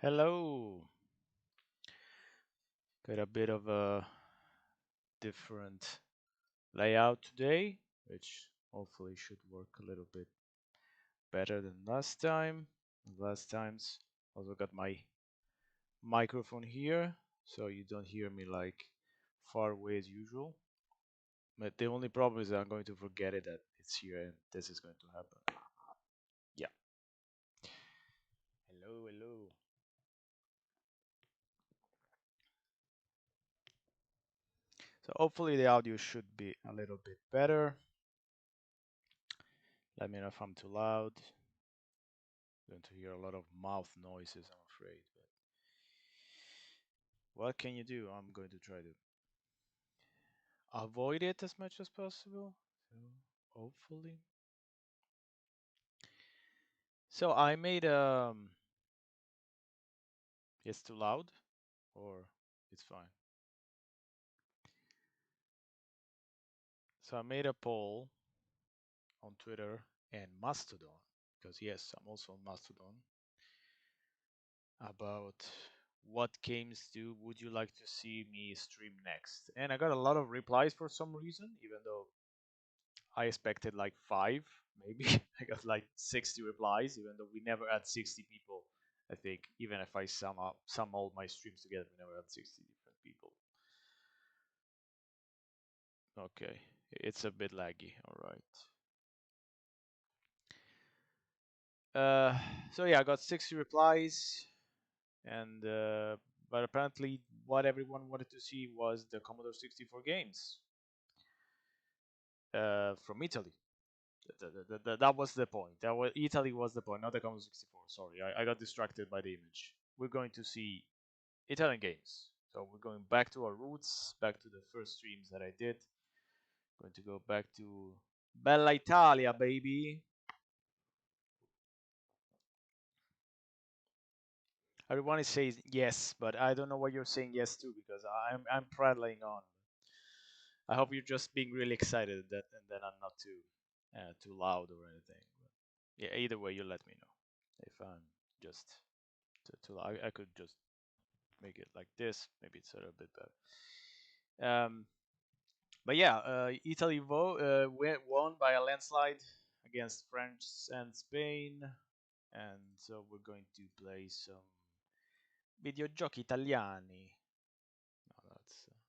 Hello. Got a bit of a different layout today, which hopefully should work a little bit better than last time. Last times also got my microphone here, so you don't hear me like far away as usual. But the only problem is that I'm going to forget it that it's here and this is going to happen. Yeah. Hello, hello. So hopefully the audio should be a little bit better. Let me know if I'm too loud. Going to hear a lot of mouth noises, I'm afraid. But what can you do? I'm going to try to avoid it as much as possible. So hopefully. So I made it's too loud or it's fine. So I made a poll on Twitter and Mastodon because yes, I'm also on Mastodon about what games do would you like to see me stream next? And I got a lot of replies for some reason, even though I expected like five, maybe. I got like 60 replies, even though we never had 60 people. I think even if I sum all my streams together, we never had 60 different people. Okay, it's a bit laggy. All right. Uh, so yeah, I got 60 replies, and but apparently, what everyone wanted to see was the Commodore 64 games from Italy. That was the point. That was Italy was the point, not the Commodore 64. Sorry, I got distracted by the image. We're going to see Italian games. So we're going back to our roots, back to the first streams that I did. Going to go back to Bella Italia, baby. Everyone is saying yes, but I don't know what you're saying yes to because I'm prattling on. I hope you're just being really excited that and then I'm not too loud or anything. But yeah, either way, you let me know if I'm just too loud. I could just make it like this. Maybe it's a little bit better. But yeah, Italy won by a landslide against France and Spain, and so we're going to play some videogiochi italiani. No,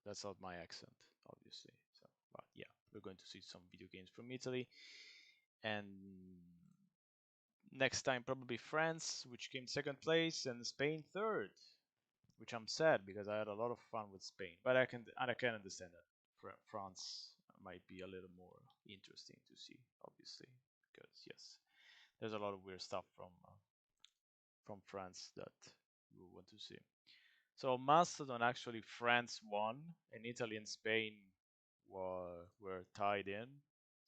that's not my accent, obviously. So, but yeah, we're going to see some video games from Italy, and next time probably France, which came second place, and Spain third, which I'm sad because I had a lot of fun with Spain. But I can understand that France might be a little more interesting to see, obviously, because yes, there's a lot of weird stuff from France that we want to see. So Mastodon actually France won, and Italy and Spain were tied in.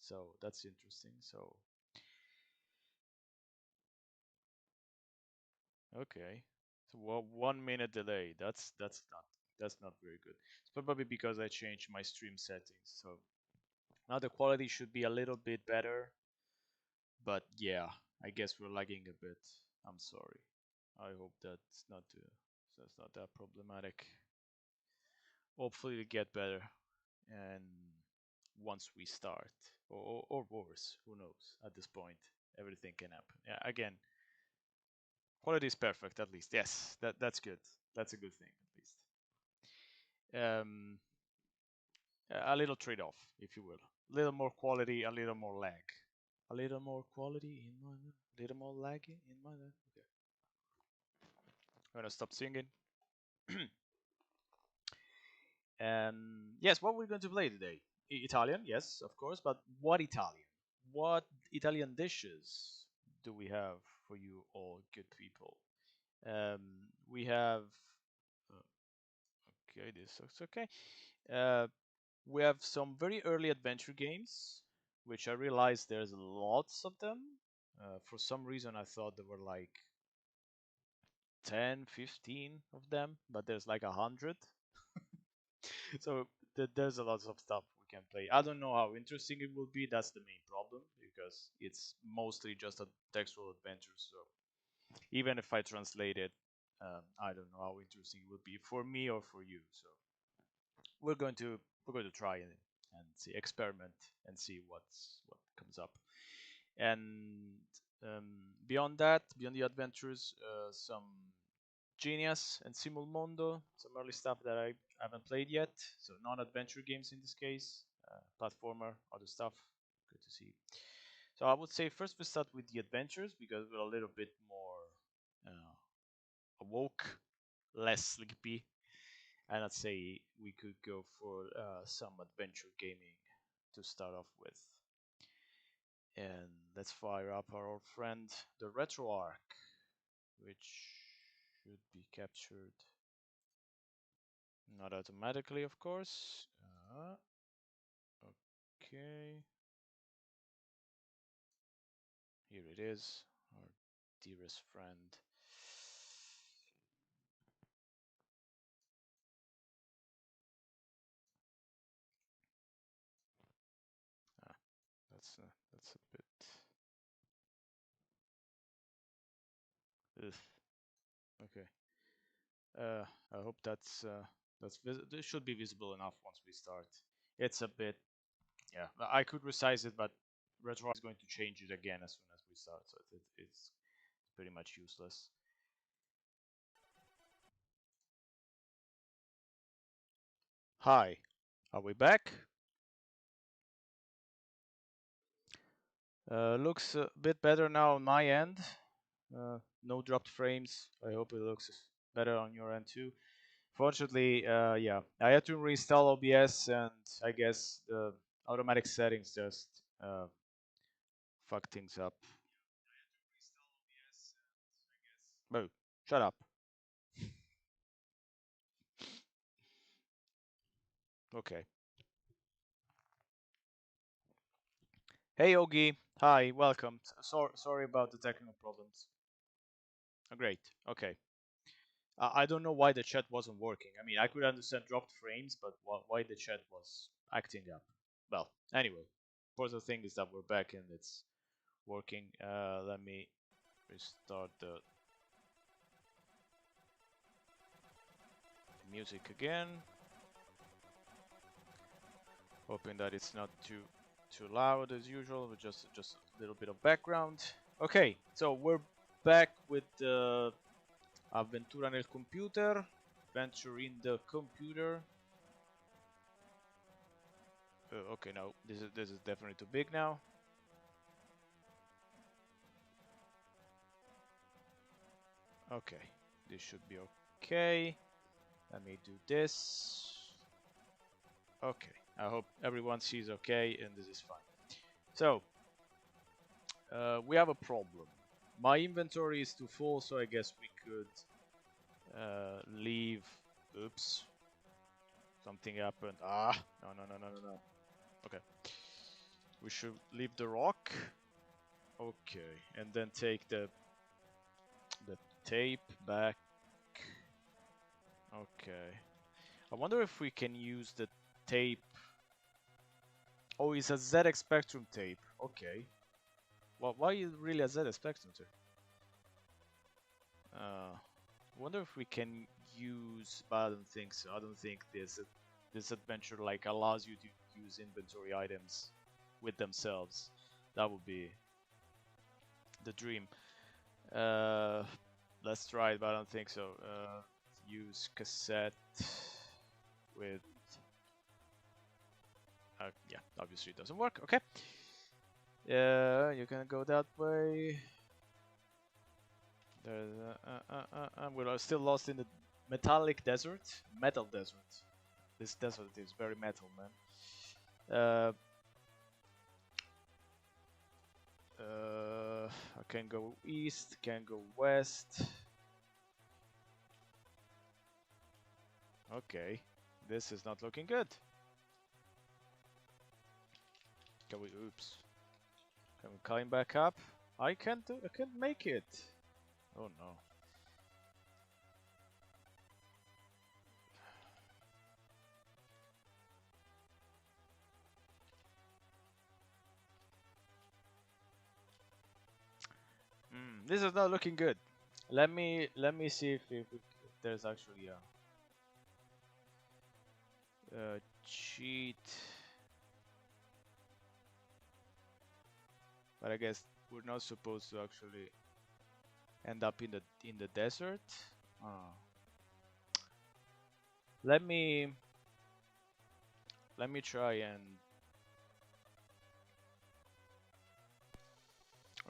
So that's interesting. So okay, so 1 minute delay. That's not very good. It's probably because I changed my stream settings. So now the quality should be a little bit better, but yeah, I guess we're lagging a bit. I'm sorry. I hope that's not that problematic. Hopefully, it get better, and once we start, or worse, who knows? At this point, everything can happen. Yeah, again, quality is perfect at least. Yes, that's good. That's a good thing at least. Um, a little trade-off, if you will. A little more quality, a little more lag. A little more quality in my life, a little more lag in my life. Okay, I'm gonna stop singing. And yes, what we're going to play today? Italian, yes, of course, but what Italian? What Italian dishes do we have for you all good people? Um, we have, uh, okay, this looks okay. Uh, we have some very early adventure games, which I realized there's lots of them. For some reason, I thought there were like 10, 15 of them, but there's like 100. So there's a lot of stuff we can play. I don't know how interesting it will be. That's the main problem because it's mostly just a textual adventure. So even if I translate it, I don't know how interesting it would be for me or for you. So we're going to try and see, experiment and see what comes up. And beyond that, beyond the adventures, some Genius and Simulmondo, some early stuff that I haven't played yet. So non-adventure games in this case, platformer, other stuff. Good to see. So I would say first we start with the adventures because we're a little bit more awoke, less sleepy, and I'd say we could go for some adventure gaming to start off with. And let's fire up our old friend, the Retro Arc, which should be captured. Not automatically, of course. Okay. Here it is, our dearest friend. Ah, that's a bit. Ugh. Okay. I hope this should be visible enough once we start. It's a bit, yeah. I could resize it, but Retro is going to change it again as soon as we start, so it's pretty much useless. Hi, are we back? Looks a bit better now on my end. No dropped frames. I hope it looks better on your end too. Fortunately, yeah, I had to reinstall OBS, and I guess the automatic settings just fuck things up. Boo! Shut up. Okay. Hey, Ogi. Hi, welcome. Sorry about the technical problems. Oh, great. Okay. I don't know why the chat wasn't working. I mean, I could understand dropped frames, but why the chat was acting up? Well, anyway, important thing is that we're back and it's working. Let me restart the music again. Hoping that it's not too loud as usual, but just a little bit of background. Okay, so we're back with the Avventura nel computer, Adventure in the computer. Okay, no, this is definitely too big now. Okay, this should be okay. Let me do this. Okay, I hope everyone sees okay and this is fine. So, we have a problem. My inventory is too full, so I guess we could leave. Oops. Something happened. Ah, no. Okay. We should leave the rock. Okay, and then take the tape back. Okay. I wonder if we can use the tape. Oh, it's a ZX Spectrum tape. Okay. Well, why is really a ZX Spectrum tape? I wonder if we can use, but I don't think so. I don't think this adventure like allows you to use inventory items with themselves. That would be the dream. Let's try it, but I don't think so. Use cassette with. Yeah, obviously it doesn't work. Okay. You can go that way. There's, we're still lost in the metallic desert. Metal desert. This desert is very metal, man. I can go east, can go west. Okay, this is not looking good. Can we? Oops. Can we climb back up? I can't make it. Oh no. This is not looking good. Let me see if there's actually a cheat, but I guess we're not supposed to actually end up in the desert. Uh, let me let me try and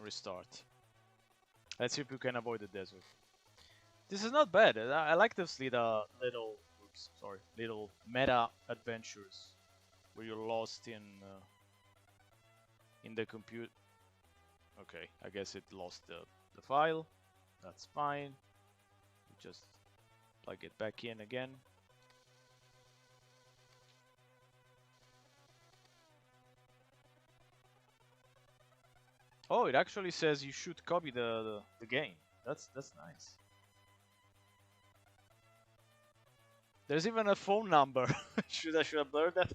restart. Let's see if we can avoid the desert. This is not bad. I like this little meta adventures where you're lost in the compute. Okay, I guess it lost the file. That's fine. We just plug it back in again. Oh, it actually says you should copy the game. That's nice. There's even a phone number. I should have learned that?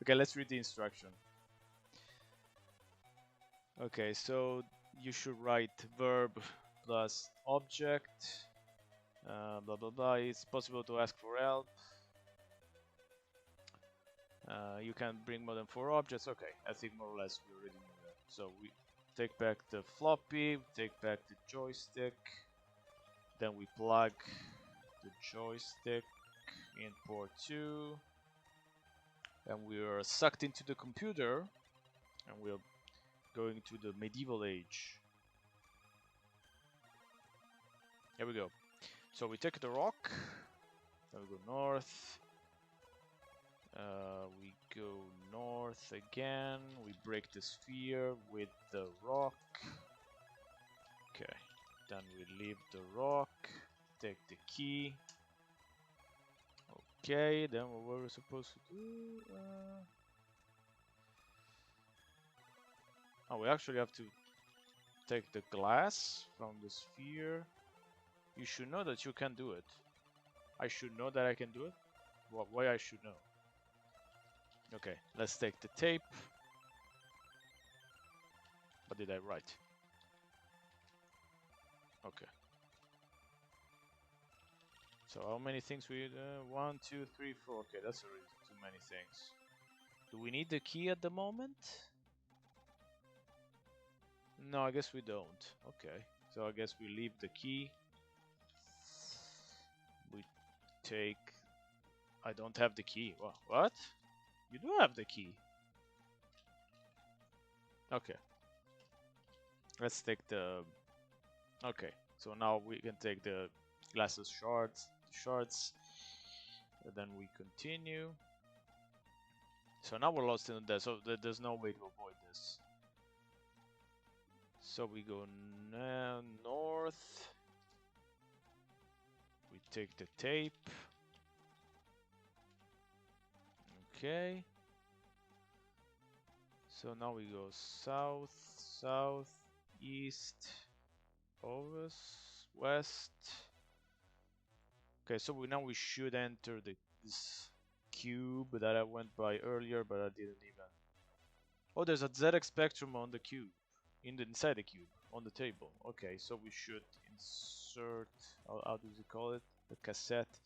Okay, let's read the instruction. Okay, so you should write verb plus object. Blah blah blah. It's possible to ask for help. You can bring more than 4 objects. Okay, I think more or less we already knew that. So we take back the floppy, take back the joystick, then we plug the joystick in port 2, and we are sucked into the computer, and we're going to the medieval age. Here we go. So we take the rock, then we go north. We go north again. We break the sphere with the rock. Okay, then we leave the rock. Take the key. Okay, then what were we supposed to do? Oh, we actually have to take the glass from the sphere. You should know that you can do it. I should know that I can do it? Why I should know? Okay, let's take the tape. What did I write? Okay. So how many things we 1, 2, 3, 4. Okay, that's already too many things. Do we need the key at the moment? No, I guess we don't. Okay, so I guess we leave the key. We take... I don't have the key. What? You do have the key. Okay. Let's take the... Okay, so now we can take the glasses shards, and then we continue. So now we're lost in the desert, so there's no way to avoid this. So we go north. We take the tape. Okay. So now we go south, south, east, ovest, west. Okay, so now we should enter this cube that I went by earlier, but I didn't even. Oh, there's a ZX Spectrum on the cube, inside the cube, on the table. Okay, so we should insert. How does it call it? The cassette.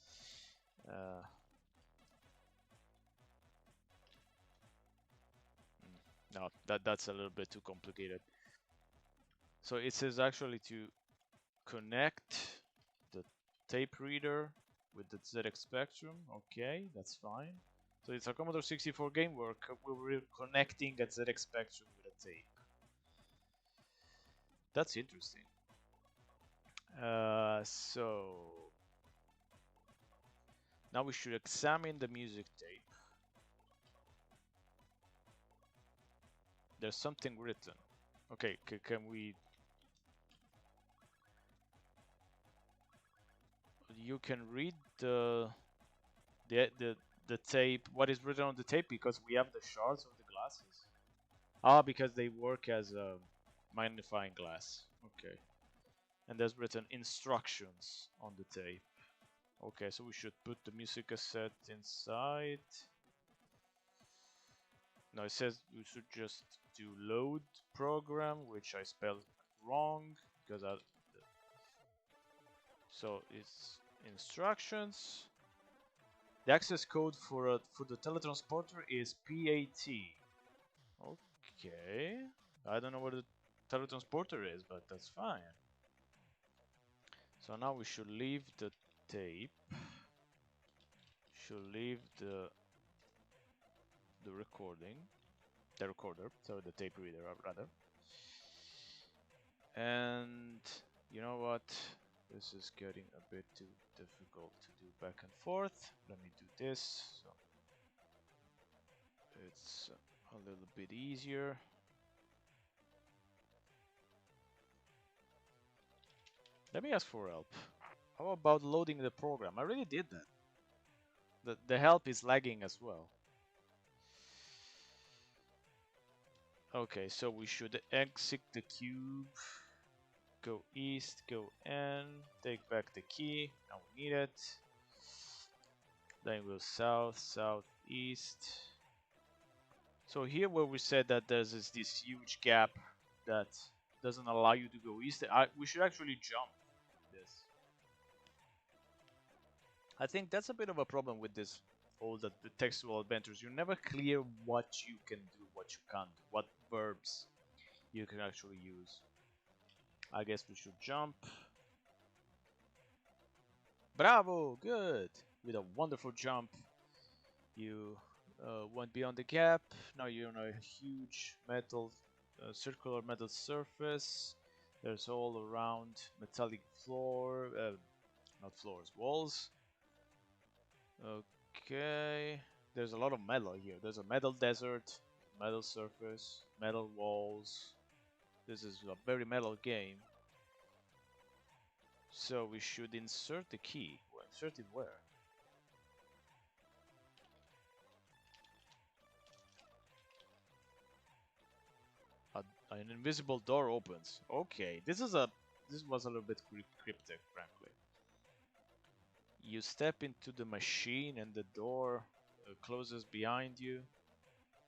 No, that's a little bit too complicated. So it says actually to connect the tape reader with the ZX Spectrum. Okay, that's fine. So it's a Commodore 64 game where we're connecting a ZX Spectrum with a tape. That's interesting. So now we should examine the music tape. There's something written. Okay, can we... You can read the tape, what is written on the tape, because we have the shards of the glasses. Ah, because they work as a magnifying glass. Okay. And there's written instructions on the tape. Okay, so we should put the music cassette inside. No, it says we should just do load program, which I spelled wrong. because so it's instructions. The access code for the teletransporter is PAT. Okay, I don't know what the teletransporter is, but that's fine. So now we should leave the tape. Should leave the recording, the recorder, so the tape reader rather. And you know what? This is getting a bit too difficult to do back and forth. Let me do this, so it's a little bit easier. Let me ask for help. How about loading the program? I really did that. The help is lagging as well. Okay, so we should exit the cube, go east, go N, take back the key, now we need it. Then go south, southeast. So here where we said that there's this huge gap that doesn't allow you to go east, we should actually jump this. I think that's a bit of a problem with this all the textual adventures. You're never clear what you can do, what you can't do, what verbs you can actually use. I guess we should jump. Bravo, good. With a wonderful jump, you went beyond the gap. Now you're on a huge metal, circular metal surface. There's all around metallic floor, not floors, walls. Okay, there's a lot of metal here. There's a metal desert, metal surface, metal walls. This is a very metal game. So we should insert the key. Well, insert it where? An invisible door opens. Okay, this was a little bit cryptic, frankly. You step into the machine and the door closes behind you.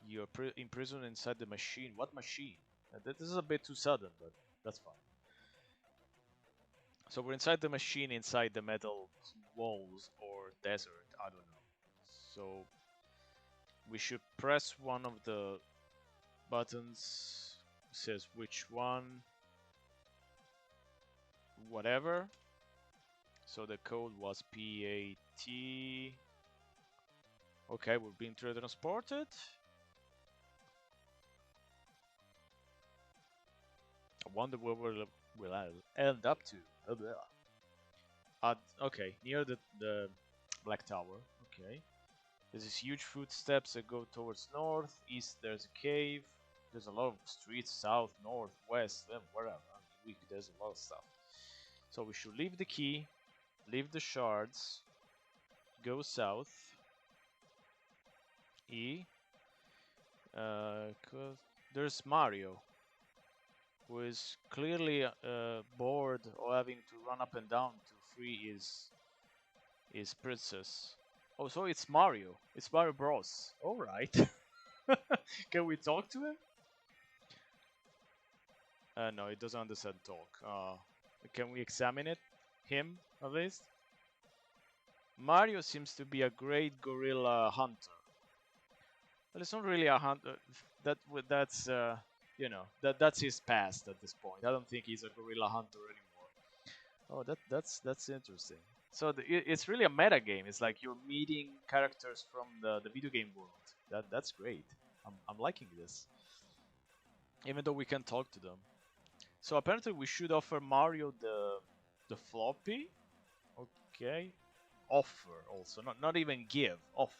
You're imprisoned inside the machine. What machine? This is a bit too sudden, but that's fine. So we're inside the machine, inside the metal walls or desert, I don't know. So we should press one of the buttons. It says which one, whatever. So the code was PAT. Okay, we're being transported. I wonder where we'll end up to. Okay, near the Black Tower. Okay. There's these huge footsteps that go towards north. East, there's a cave. There's a lot of streets, south, north, west, and wherever. There's a lot of stuff. So we should leave the key, leave the shards, go south. E. There's Mario, who is clearly bored or having to run up and down to free his princess. Oh, so it's Mario. It's Mario Bros. All right. Can we talk to him? No, it doesn't understand talk. Can we examine it? Him, at least? Mario seems to be a great gorilla hunter. Well, it's not really a hunter. That's you know, that's his past at this point. I don't think he's a gorilla hunter anymore. Oh, that's interesting. So it's really a meta game. It's like you're meeting characters from the video game world. That's great. I'm liking this. Even though we can talk to them. So apparently we should offer Mario the floppy. Okay. Offer also, not even give. Offer.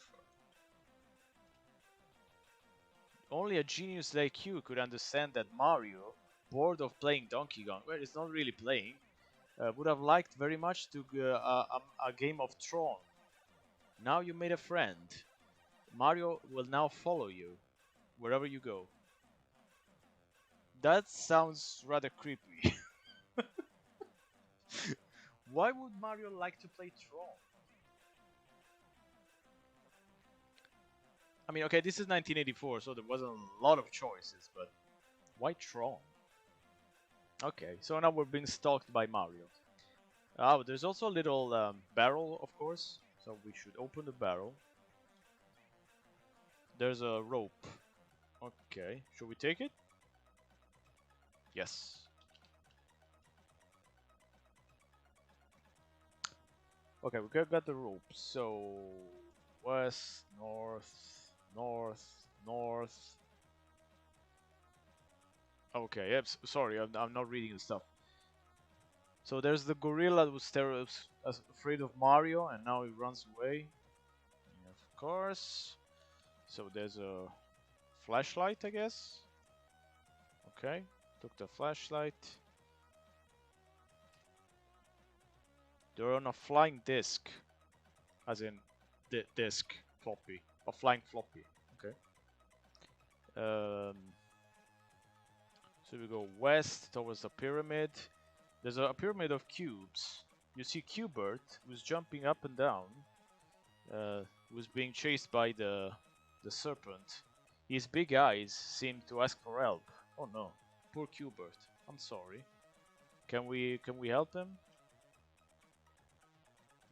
Only a genius like you could understand that Mario, bored of playing Donkey Kong, well, it's not really playing, would have liked very much to a game of Tron. Now you made a friend. Mario will now follow you wherever you go. That sounds rather creepy. Why would Mario like to play Tron? I mean, okay, this is 1984, so there wasn't a lot of choices, but why Tron? Okay, so now we're being stalked by Mario. Oh, there's also a little barrel, of course. So we should open the barrel. There's a rope. Okay, should we take it? Yes. Okay, we got the rope. So west, north, north, north. Okay, yep. Sorry, I'm not reading the stuff. So there's the gorilla that was afraid of Mario, and now he runs away. Yeah, of course. So there's a flashlight, I guess. Okay, took the flashlight. They're on a flying disc, as in the disc floppy, a flying floppy. Okay. Um, so we go west towards the pyramid. There's a pyramid of cubes. You see Qbert, who's jumping up and down, who's being chased by the serpent. His big eyes seem to ask for help. Oh no, poor Qbert. I'm sorry. Can we help him?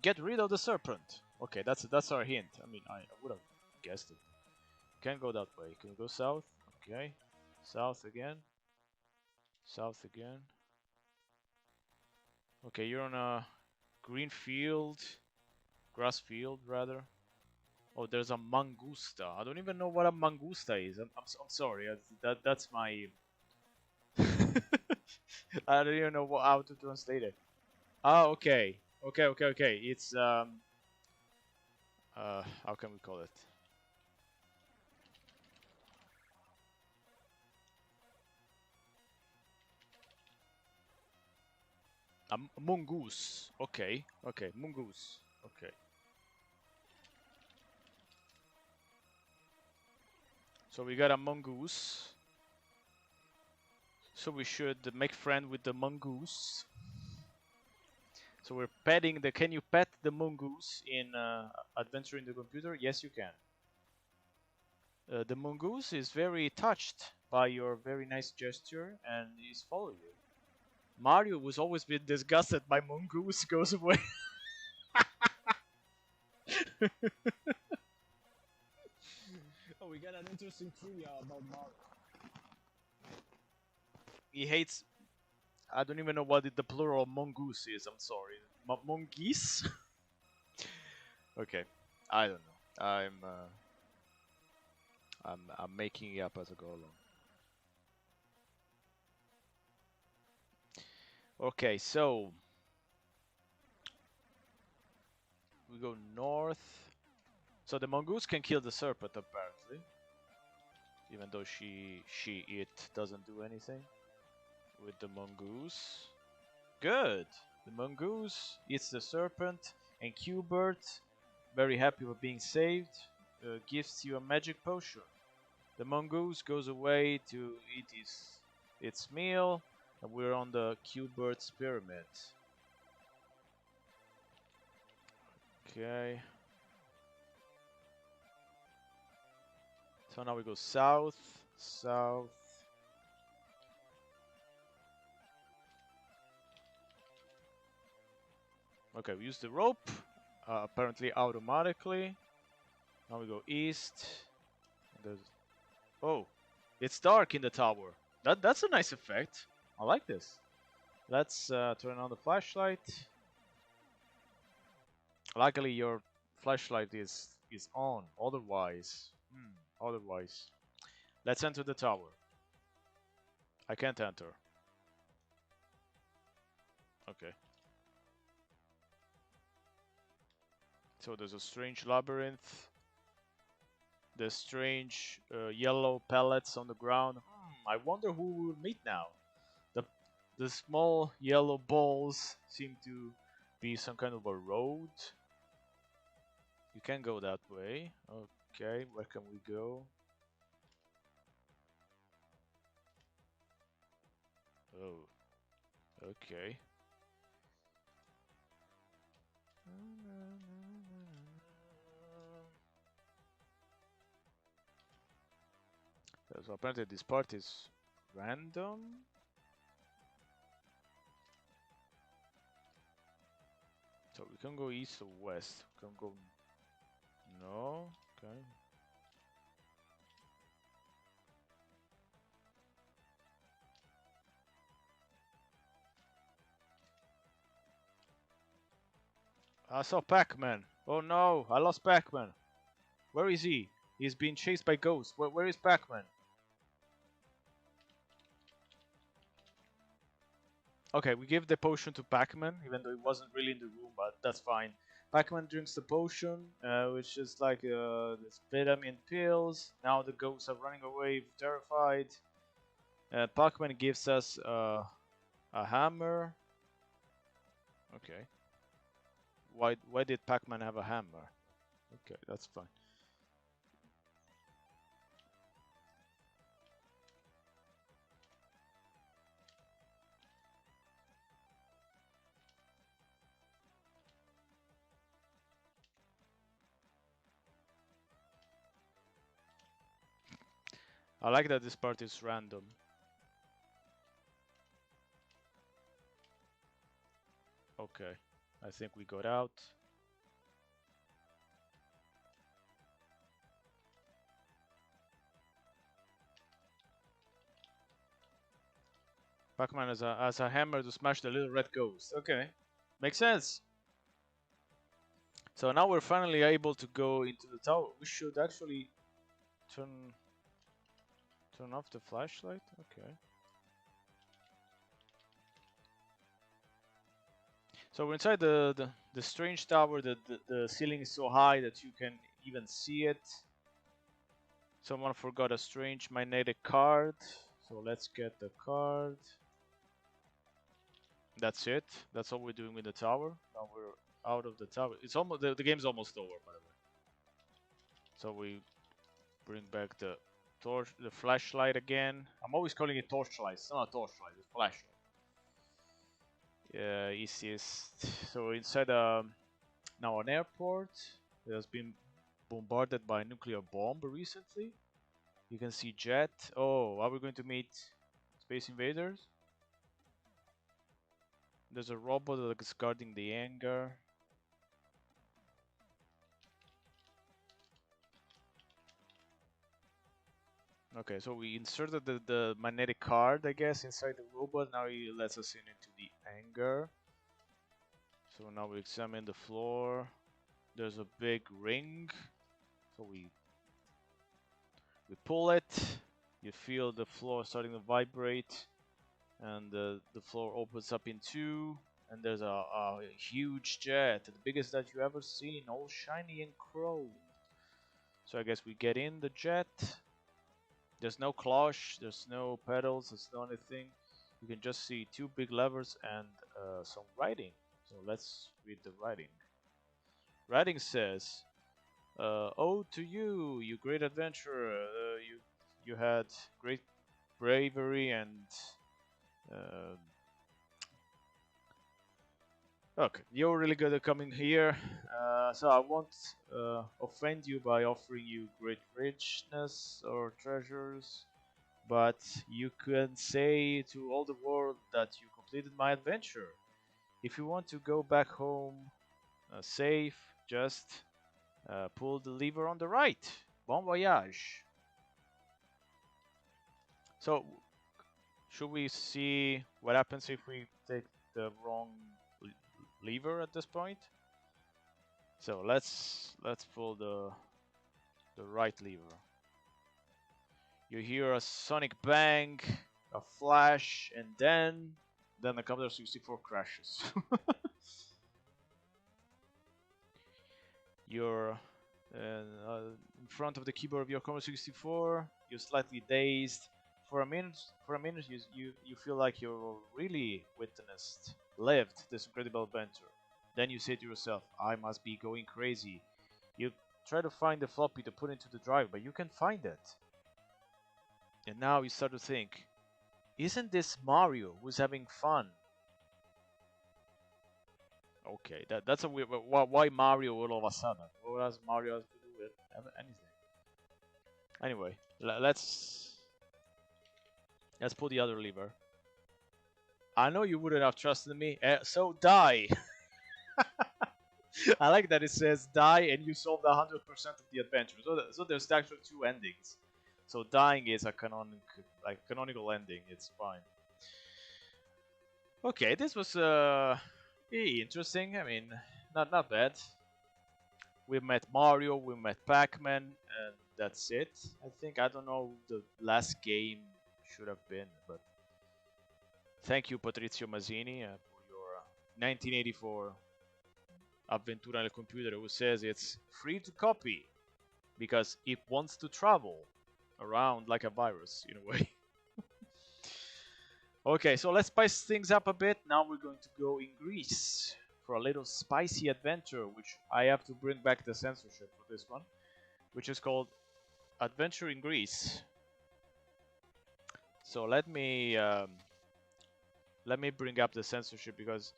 Get rid of the serpent. Okay, that's our hint. I mean, I would have guessed it. Can't go that way. Can we go south? Okay, south again. South again. Okay, you're on a green field, grass field rather. Oh, there's a mangusta. I don't even know what a mangusta is. I'm sorry. That's my. I don't even know how to translate it. Oh, okay. Okay. It's how can we call it? A mongoose. Okay, mongoose. Okay. So we got a mongoose. So we should make friend with the mongoose. So we're petting the. Can you pet the mongoose in Adventure in the Computer? Yes, you can. The mongoose is very touched by your very nice gesture and is following you. Mario, who's always been disgusted by mongoose, goes away. Oh, we got an interesting trivia about Mario. He hates. I don't even know what the plural of mongoose is. I'm sorry. Mongoose? Okay, I don't know. I'm making it up as I go along. Okay, so we go north. So the mongoose can kill the serpent apparently, even though it doesn't do anything with the mongoose. Good. The mongoose eats the serpent, and Qbert, very happy with being saved, gives you a magic potion. The mongoose goes away to eat its meal, and we're on the Qbert's pyramid. Okay. So now we go south, south. Okay, we use the rope, apparently automatically. Now we go east. There's... Oh, it's dark in the tower. That's a nice effect. I like this. Let's turn on the flashlight. Luckily, your flashlight is on. Otherwise, let's enter the tower. I can't enter. Okay. So there's a strange labyrinth. There's strange yellow pellets on the ground. I wonder who we'll meet now. The the small yellow balls seem to be some kind of a road. You can go that way. Okay, where can we go? Oh, okay. So apparently this part is random. So we can go east or west. We can go... No? Okay. I saw Pac-Man. Oh no, I lost Pac-Man. Where is he? He's being chased by ghosts. Where is Pac-Man? Okay, we give the potion to Pac-Man, even though he wasn't really in the room, but that's fine. Pac-Man drinks the potion, which is like this vitamin pills. Now the ghosts are running away, terrified. Pac-Man gives us a hammer. Okay. Why did Pac-Man have a hammer? Okay, that's fine. I like that this part is random. Okay, I think we got out. Pac-Man has a hammer to smash the little red ghost. Okay, makes sense. So now we're finally able to go into the tower. We should actually turn off the flashlight. Okay. So we're inside the strange tower. The ceiling is so high that you can even see it. Someone forgot a strange magnetic card. So let's get the card. That's it. That's all we're doing with the tower. Now we're out of the tower. It's almost the game's almost over, by the way. So we bring back the torch, the flashlight again. I'm always calling it torchlight. It's not a torchlight. It's flashlight. Yeah, easiest. So inside now an airport. It has been bombarded by a nuclear bomb recently. You can see Jet. Oh, are we going to meet Space Invaders? There's a robot that is guarding the hangar. Okay, so we inserted the magnetic card, I guess, inside the robot. Now he lets us in into the hangar. So now we examine the floor. There's a big ring. So we pull it. You feel the floor starting to vibrate. And the floor opens up in two. And there's a huge jet. The biggest that you ever seen. All shiny and chrome. So I guess we get in the jet. There's no clutch, there's no pedals, there's no anything. You can just see two big levers and some writing. So let's read the writing. Writing says, "Oh, to you, you great adventurer. You had great bravery and okay, you're really good at coming here. So I won't offend you by offering you great richness or treasures. But you can say to all the world that you completed my adventure. If you want to go back home safe, just pull the lever on the right. Bon voyage." So, should we see what happens if we take the wrong lever at this point? So let's pull the right lever. You hear a sonic bang, a flash, and then the Commodore 64 crashes. You're in front of the keyboard of your Commodore 64. You're slightly dazed. For a minute, you feel like you really lived this incredible adventure. Then you say to yourself, "I must be going crazy." You try to find the floppy to put into the drive, but you can't find it. And now you start to think, isn't this Mario who's having fun? Okay, that's a weird. Why Mario all of a sudden? What has Mario has to do with anything? Anyway, let's pull the other lever. I know you wouldn't have trusted me, so die. I like that it says die and you solved 100% of the adventure. So there's actually two endings. So dying is a canonical ending. It's fine. Okay, this was interesting. I mean, not bad. We met Mario, we met Pac-Man, and that's it. I think I don't know the last game should have been, but thank you Patrizio Mazzini for your 1984 Avventura nel Computer, who says it's free to copy because it wants to travel around like a virus in a way. Okay, so let's spice things up a bit. Now we're going to go in Greece for a little spicy adventure, which I have to bring back the censorship for this one, which is called Adventure in Greece. So let me bring up the censorship because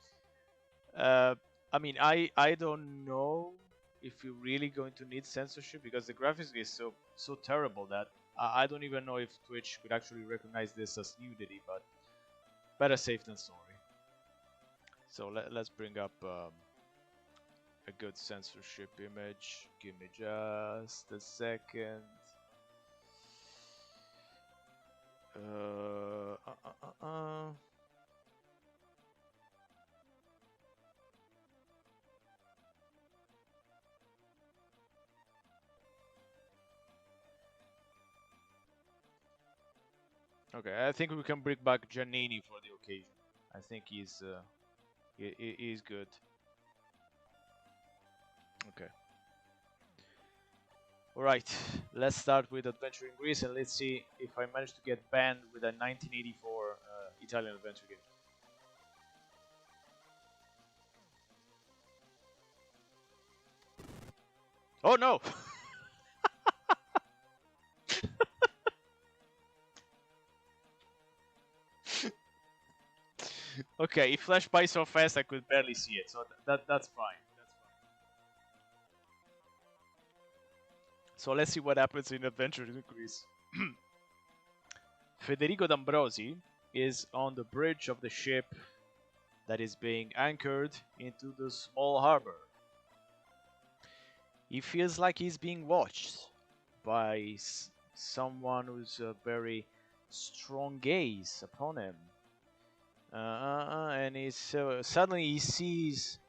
I mean I don't know if you're really going to need censorship because the graphics is so terrible that I don't even know if Twitch could actually recognize this as nudity, but better safe than sorry. So let's bring up a good censorship image. Give me just a second. Okay, I think we can bring back Giannini for the occasion. I think he's good. Okay. Alright, let's start with Adventure in Greece and let's see if I manage to get banned with a 1984 Italian adventure game. Oh no! Okay, it flashed by so fast I could barely see it, so that's fine. So let's see what happens in Adventure in Greece. Federico D'Ambrosi is on the bridge of the ship that is being anchored into the small harbor. He feels like he's being watched by someone who's a very strong gaze upon him. And suddenly he sees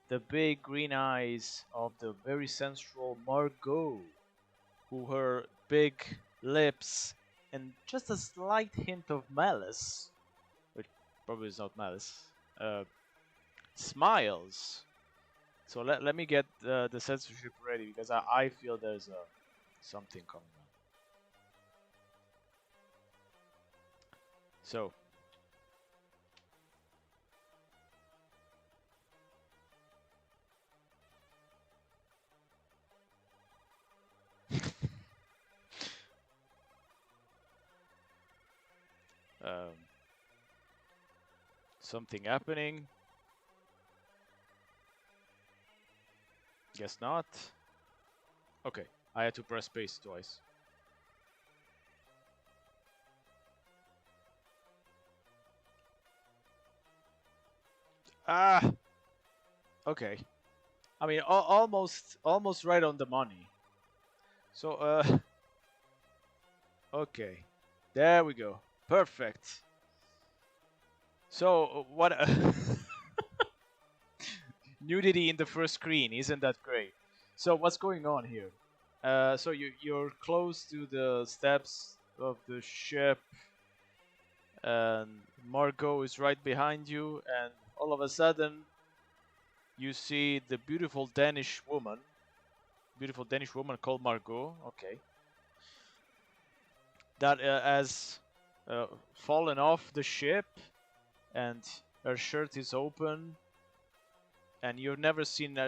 the big green eyes of the very sensual Margot, who her big lips and just a slight hint of malice, which probably is not malice, smiles. So let me get the censorship ready because I feel there's something coming on. So. Something happening. Guess not. Okay, I had to press space twice. Ah! Okay. I mean, almost right on the money. So, okay. There we go. Perfect. So, what... nudity in the first screen, isn't that great? So, what's going on here? So, you're close to the steps of the ship, and Margot is right behind you, and all of a sudden, you see the beautiful Danish woman called Margot. Okay. That has fallen off the ship, and her shirt is open, and you've never seen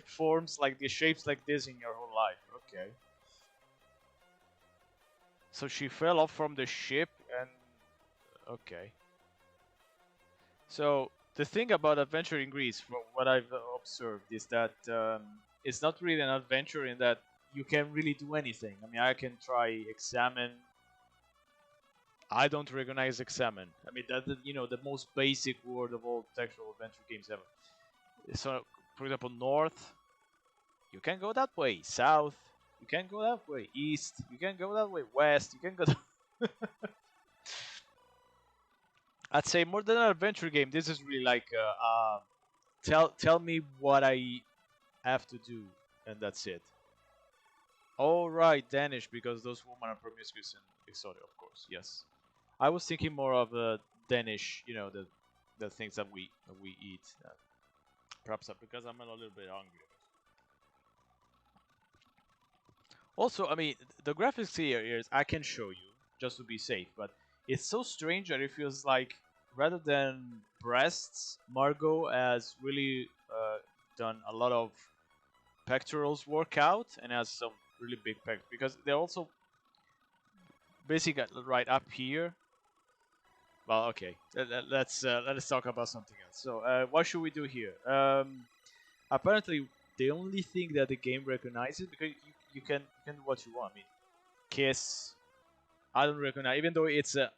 forms like this, shapes like this in your whole life. Okay. So she fell off from the ship, and okay. So the thing about Adventure in Greece, from what I've observed, is that it's not really an adventure in that you can really do anything. I mean, I can try examine. I don't recognize examine. I mean, that the most basic word of all textual adventure games ever. So, for example, north, you can go that way. South, you can go that way. East, you can go that way. West, you can go. I'd say more than an adventure game. This is really like tell me what I have to do, and that's it. All right, Danish, because those women are promiscuous and exotic, of course. Yes, I was thinking more of Danish. You know, the things that we eat. Perhaps because I'm a little bit hungry. Also, I mean, the graphics here is I can show you just to be safe, but it's so strange that it feels like rather than breasts, Margot has really done a lot of pectorals workout and has some really big pecs because they're also basically right up here. Well, okay, let's talk about something else. So, what should we do here? Apparently, the only thing that the game recognizes because you can do what you want. I mean, kiss. I don't recognize, even though it's a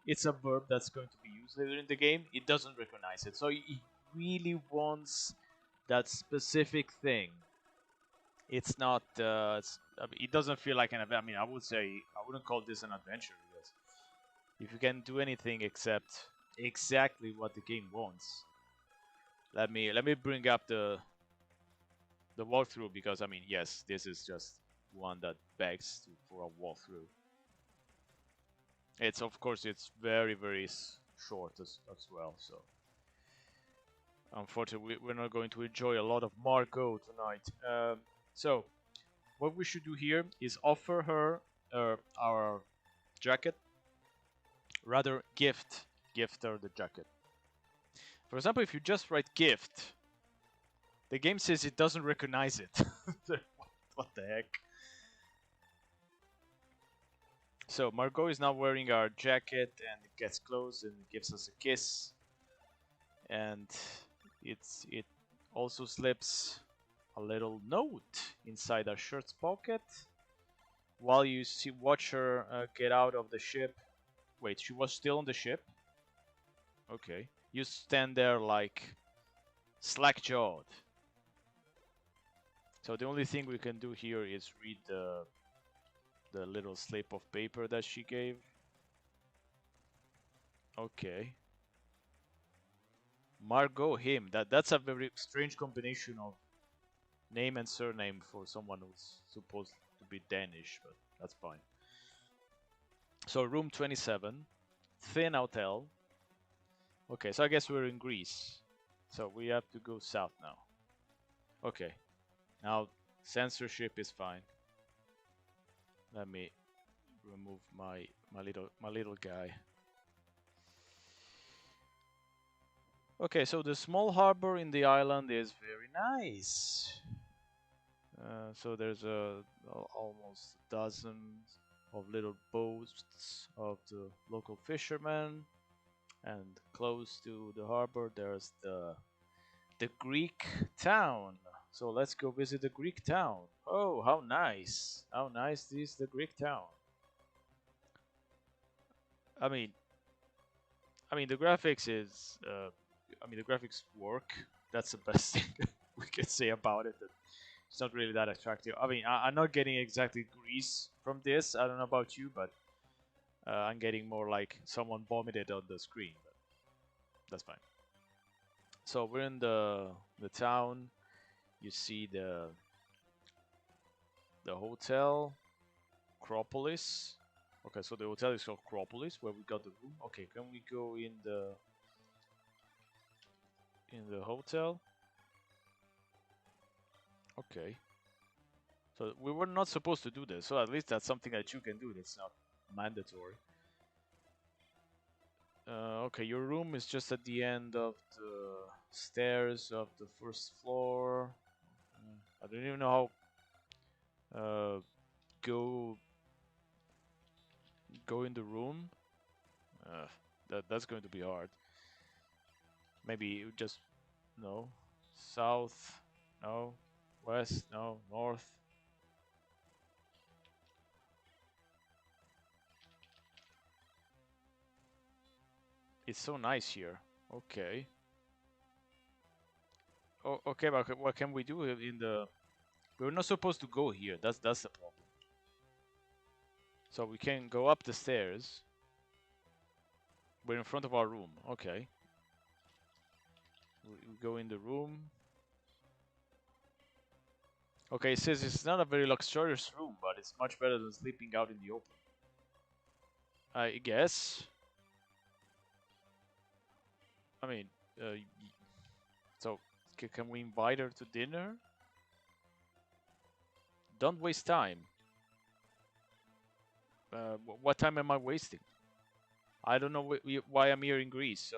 verb that's going to be used later in the game. It doesn't recognize it, so it really wants that specific thing. It's not. I mean, it doesn't feel like an adventure. I mean, I would say I wouldn't call this an adventure because if you can do anything except exactly what the game wants, let me bring up the walkthrough because I mean, yes, this is just one that begs for a walkthrough. It's of course it's very short as well. So unfortunately, we're not going to enjoy a lot of Margot tonight. So what we should do here is offer her our jacket, rather gift her the jacket. For example, if you just write gift, the game says it doesn't recognize it. What the heck? So Margot is now wearing our jacket and gets close and gives us a kiss, and it also slips a little note inside our shirt's pocket while you watch her get out of the ship. Wait, she was still on the ship? Okay. You stand there like slack-jawed. So the only thing we can do here is read the little slip of paper that she gave. Okay. Margot him. That's a very strange combination of name and surname for someone who's supposed to be Danish, but that's fine. So room 27, thin hotel. Okay, so I guess we're in Greece. So we have to go south now. Okay, now censorship is fine. Let me remove my little guy. Okay, so the small harbor in the island is very nice. So there's almost a dozen of little boats of the local fishermen, and close to the harbor there's the Greek town. So let's go visit the Greek town. Oh, how nice! How nice is the Greek town? I mean, the graphics is. The graphics work. That's the best thing we can say about it. It's not really that attractive. I mean, I'm not getting exactly Greece from this. I don't know about you, but I'm getting more like someone vomited on the screen. But that's fine. So we're in the town. You see the hotel, Acropolis. Okay, so the hotel is called Acropolis, where we got the room. Okay, can we go in the hotel? Okay. So we were not supposed to do this, so at least that's something that you can do. That's not mandatory. Okay, your room is just at the end of the stairs of the first floor. I don't even know how go in the room. That's going to be hard. Maybe you just no south, no west, no north. It's so nice here. Okay. Okay, but what can we do in the? We're not supposed to go here. That's the problem. So we can go up the stairs. We're in front of our room. Okay. We go in the room. Okay, it says it's not a very luxurious room, but it's much better than sleeping out in the open. I guess. I mean, so can we invite her to dinner? Don't waste time. What time am I wasting? I don't know why I'm here in Greece, so...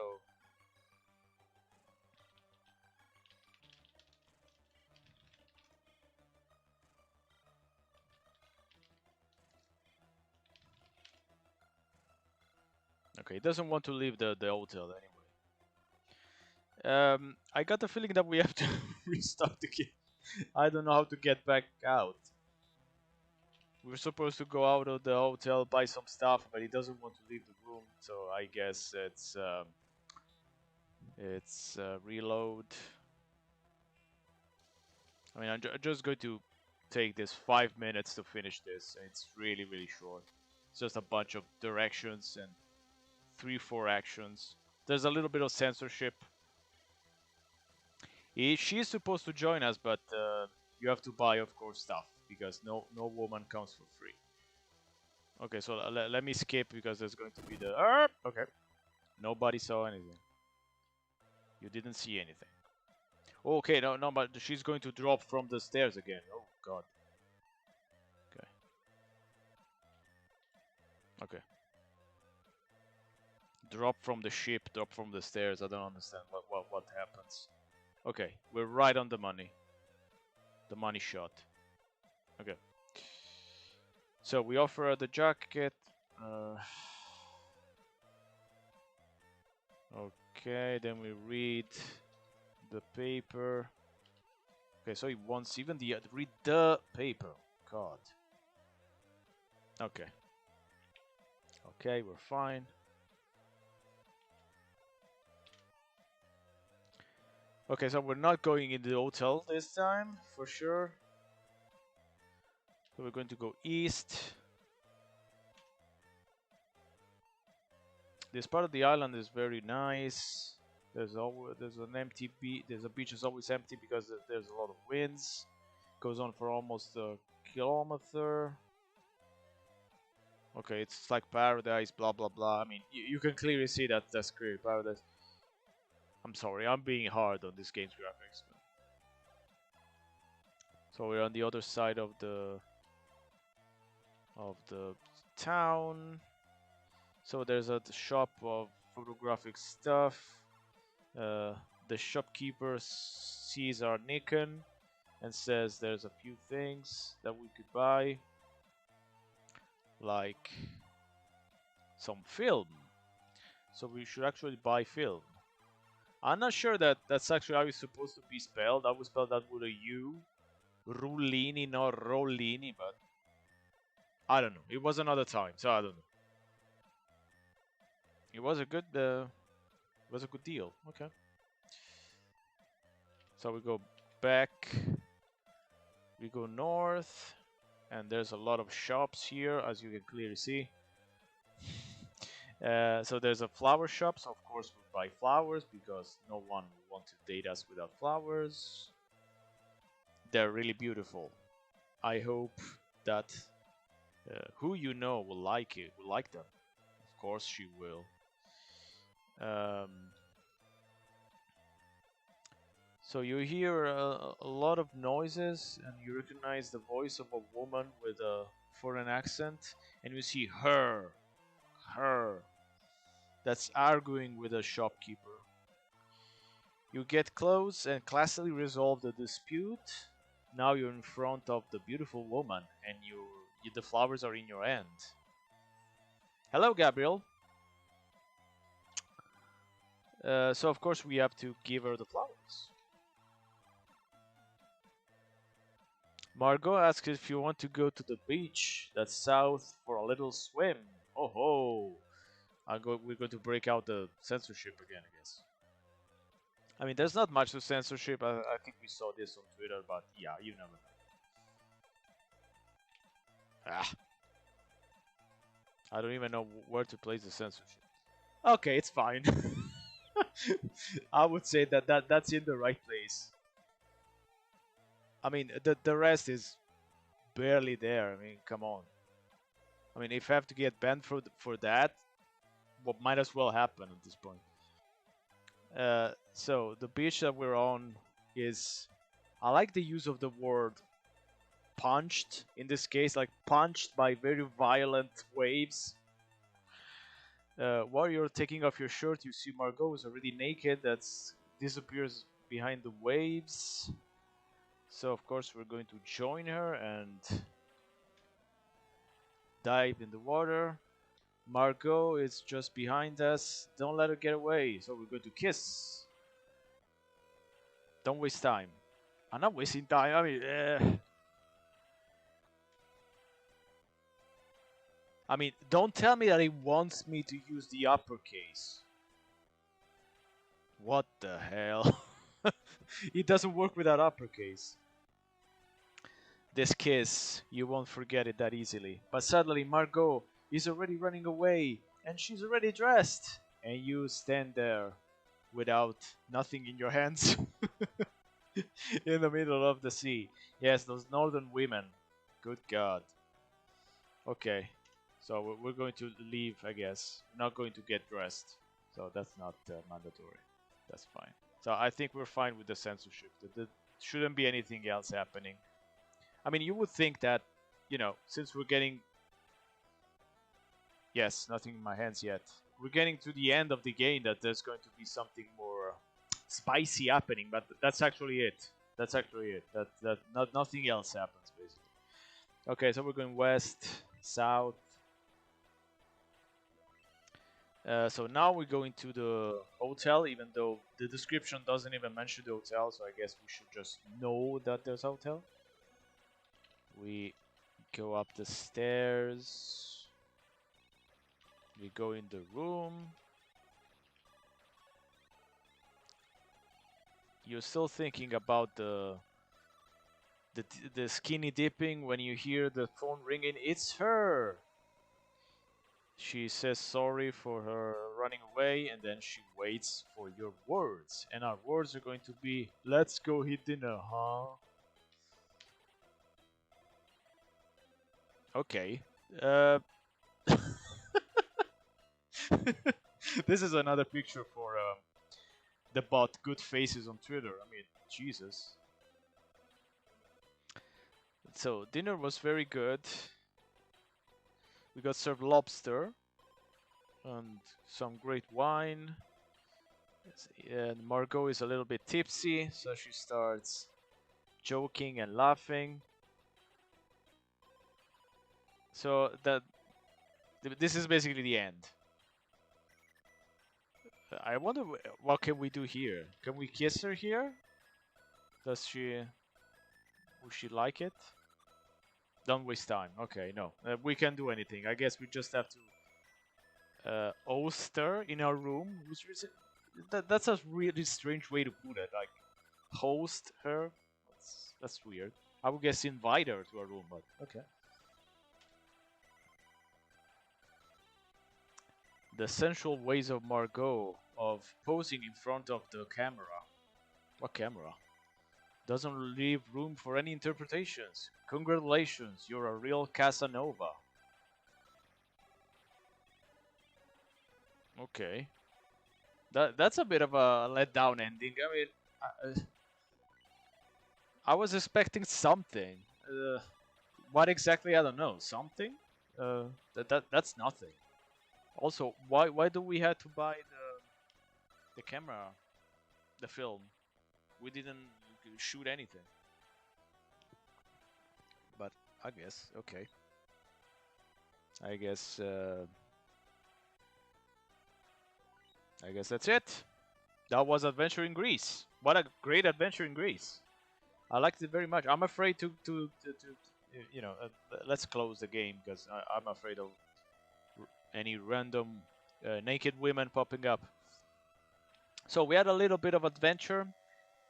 Okay, he doesn't want to leave the hotel anyway. I got the feeling that we have to restart the game. I don't know how to get back out. We're supposed to go out of the hotel, buy some stuff, but he doesn't want to leave the room, so I guess it's reload. I mean, I'm just going to take this 5 minutes to finish this. It's really, really short. It's just a bunch of directions and 3-4 actions. There's a little bit of censorship. She's supposed to join us, but you have to buy, of course, stuff because no woman comes for free. Okay, so let me skip because there's going to be the... okay. Nobody saw anything. You didn't see anything. Okay, no, but she's going to drop from the stairs again. Oh, God. Okay. Okay. Drop from the ship, drop from the stairs. I don't understand what happens. Okay, we're right on the money. The money shot. Okay. So we offer her the jacket. Okay, then we read the paper. Okay, so he wants even the read the paper. God. Okay. Okay, we're fine. Okay, so we're not going in the hotel this time, for sure. So we're going to go east. This part of the island is very nice. There's an empty beach. There's a beach that's always empty because there's a lot of winds. Goes on for almost a kilometer. Okay, it's like paradise, blah blah blah. I mean, you can clearly see that that's clearly paradise. I'm sorry, I'm being hard on this game's graphics. So we're on the other side of the town. So there's a shop of photographic stuff. The shopkeeper sees our Nikon and says there's a few things that we could buy, like some film. So we should actually buy film. I'm not sure that that's actually how it's supposed to be spelled. I would spell that with a U. Rulini, not Rollini, but I don't know. It was another time, so I don't know. It was a good deal. Okay. So we go back. We go north, and there's a lot of shops here, as you can clearly see. So there's a flower shop, so of course we buy flowers because no one will want to date us without flowers. They're really beautiful. I hope that who you know will like it, will like them. Of course she will. So you hear a lot of noises and you recognize the voice of a woman with a foreign accent, and you see her that's arguing with a shopkeeper. You get close and classically resolve the dispute. Now you're in front of the beautiful woman and the flowers are in your hand. Hello, Gabriel. So of course we have to give her the flowers. Margot asks if you want to go to the beach that's south for a little swim. Oh ho! We're going to break out the censorship again, I guess. I mean, there's not much to censorship. I think we saw this on Twitter, but yeah, you never know. Ah, I don't even know where to place the censorship. Okay, it's fine. I would say that's in the right place. I mean, the rest is barely there. I mean, come on. I mean, if I have to get banned for that, what might as well happen at this point. So the beach that we're on is, I like the use of the word punched in this case, like punched by very violent waves. While you're taking off your shirt, you see Margot is already naked. That's disappears behind the waves. So of course we're going to join her and dive in the water. Margot is just behind us. Don't let her get away. So we're going to kiss. Don't waste time. I'm not wasting time. I mean, don't tell me that he wants me to use the uppercase. What the hell? It doesn't work without uppercase. This kiss, you won't forget it that easily. But suddenly, Margot is already running away, and she's already dressed. And you stand there without nothing in your hands in the middle of the sea. Yes, those northern women. Good God. Okay, so we're going to leave, I guess. We're not going to get dressed, so that's not mandatory. That's fine. So I think we're fine with the censorship. There shouldn't be anything else happening. I mean, you would think that, since we're getting... Yes, nothing in my hands yet. We're getting to the end of the game that there's going to be something more spicy happening, but that's actually it. That's actually it. Nothing else happens, basically. Okay, so we're going west, south. So now we're going to the hotel, even though the description doesn't even mention the hotel, so I guess we should just know that there's a hotel. We go up the stairs. We go in the room. You're still thinking about the skinny dipping when you hear the phone ringing. It's her! She says sorry for her running away, and then she waits for your words. And our words are going to be, let's go hit dinner, huh? Okay. This is another picture for the bot Good Faces on Twitter. I mean, Jesus. So, dinner was very good. We got served lobster and some great wine. And Margot is a little bit tipsy, so she starts joking and laughing. So this is basically the end. I wonder what can we do here. Can we kiss her here? Would she like it? Don't waste time. Okay, no, we can't do anything. I guess we just have to host her in our room. That's a really strange way to put it. Like host her. That's weird. I would guess invite her to our room, but okay. The sensual ways of Margot of posing in front of the camera. What camera? Doesn't leave room for any interpretations. Congratulations, you're a real Casanova. Okay. That's a bit of a letdown ending. I mean, I was expecting something. What exactly? I don't know. Something? That's nothing. Also, why do we have to buy the camera, the film? We didn't shoot anything. But I guess okay. I guess that's it. That was Adventure in Greece. What a great adventure in Greece. I liked it very much. I'm afraid to let's close the game because I'm afraid of any random naked women popping up. So we had a little bit of adventure.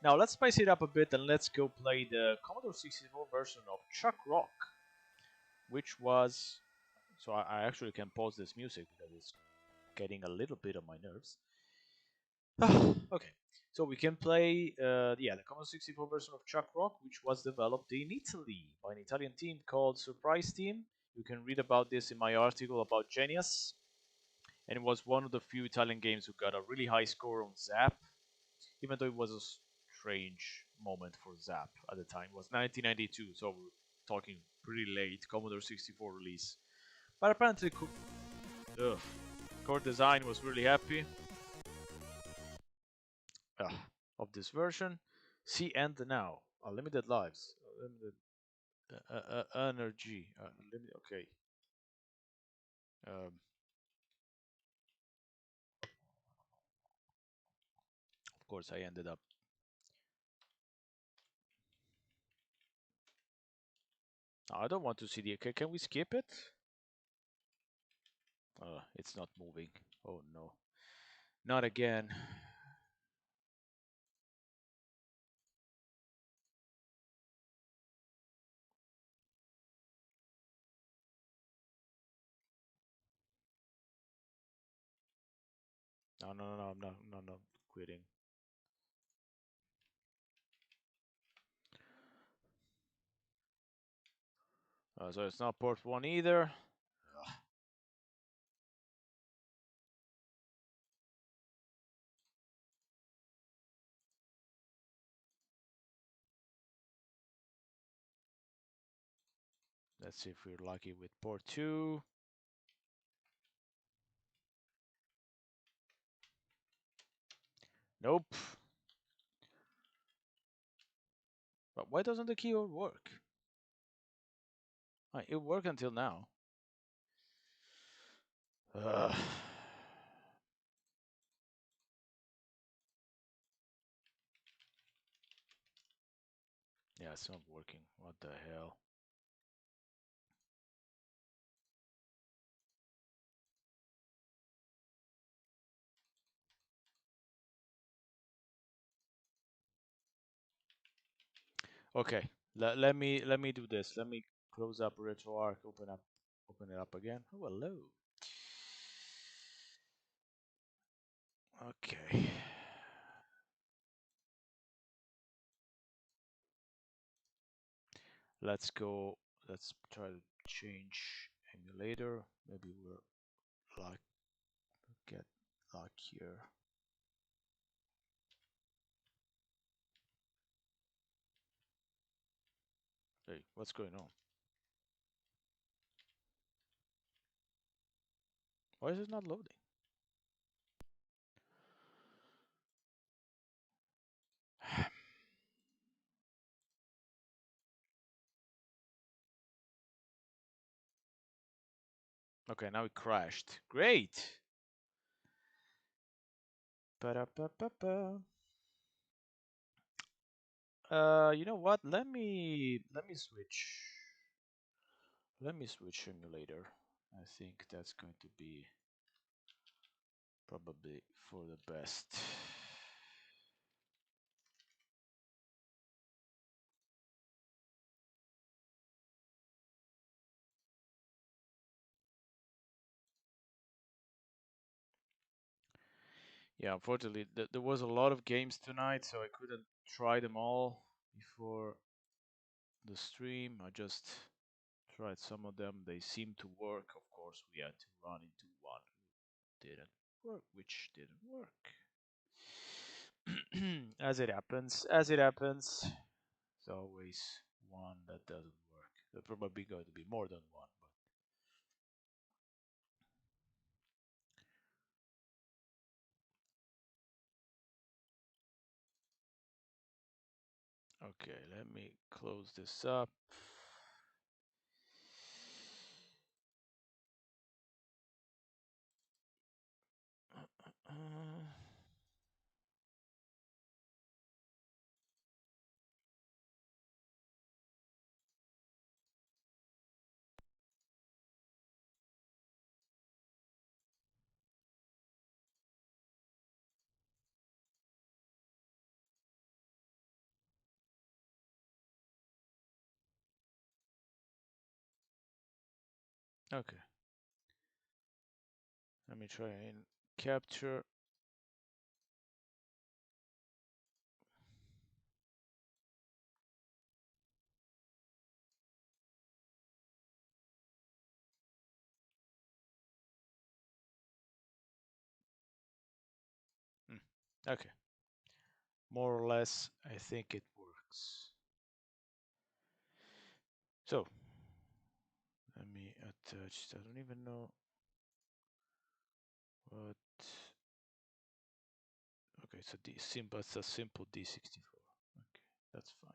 Now let's spice it up a bit and let's go play the Commodore 64 version of Chuck Rock, which was. So I actually can pause this music because it's getting a little bit on my nerves. Okay, so we can play, yeah, the Commodore 64 version of Chuck Rock, which was developed in Italy by an Italian team called Surprise Team. You can read about this in my article about Genias, and it was one of the few Italian games who got a really high score on Zap, even though it was a strange moment for Zap at the time. It was 1992, so we're talking pretty late Commodore 64 release. But apparently, ugh, core design was really happy uh, of this version. See end now. Unlimited lives. Unlimited energy. Unlimited, okay. Um, of course, I ended up. I don't want to see the. Can we skip it? It's not moving. Oh no. Not again. No, no, no, no, I'm not, no, no, quitting. So it's not port 1 either. Ugh. Let's see if we're lucky with port 2. Nope. But why doesn't the keyboard work? It worked until now. Ugh. Yeah, it's not working. What the hell? Okay, let me do this. Let me close up RetroArch. Open it up again. Oh, hello. Okay. Let's go. Let's try to change emulator. Maybe we're like get luck here. Hey, what's going on? Why is it not loading? Okay, now it crashed. Great. Ba-da-ba-ba-ba. You know what? Let me switch. Let me switch emulator. I think that's going to be probably for the best. Yeah, unfortunately, there was a lot of games tonight, so I couldn't try them all before the stream. I just tried some of them. They seemed to work. Of course, we had to run into one didn't work, which didn't work. As it happens, as it happens, it's always one that doesn't work. There's probably going to be more than one, but okay, let me close this up. Uh, Okay. Let me try and capture. Okay. More or less, I think it works. So, let me attach. I don't even know what. Okay, so it's a simple D64. Okay, that's fine.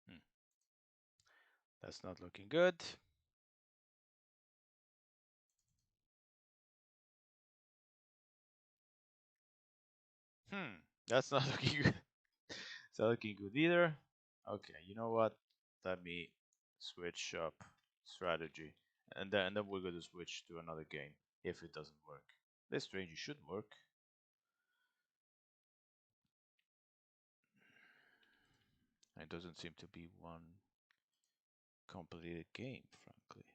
Hmm. That's not looking good. That's not looking good. It's not looking good either. Okay, you know what? Let me switch up strategy, and then we're going to switch to another game if it doesn't work. This strategy should work. It doesn't seem to be one completed game, frankly.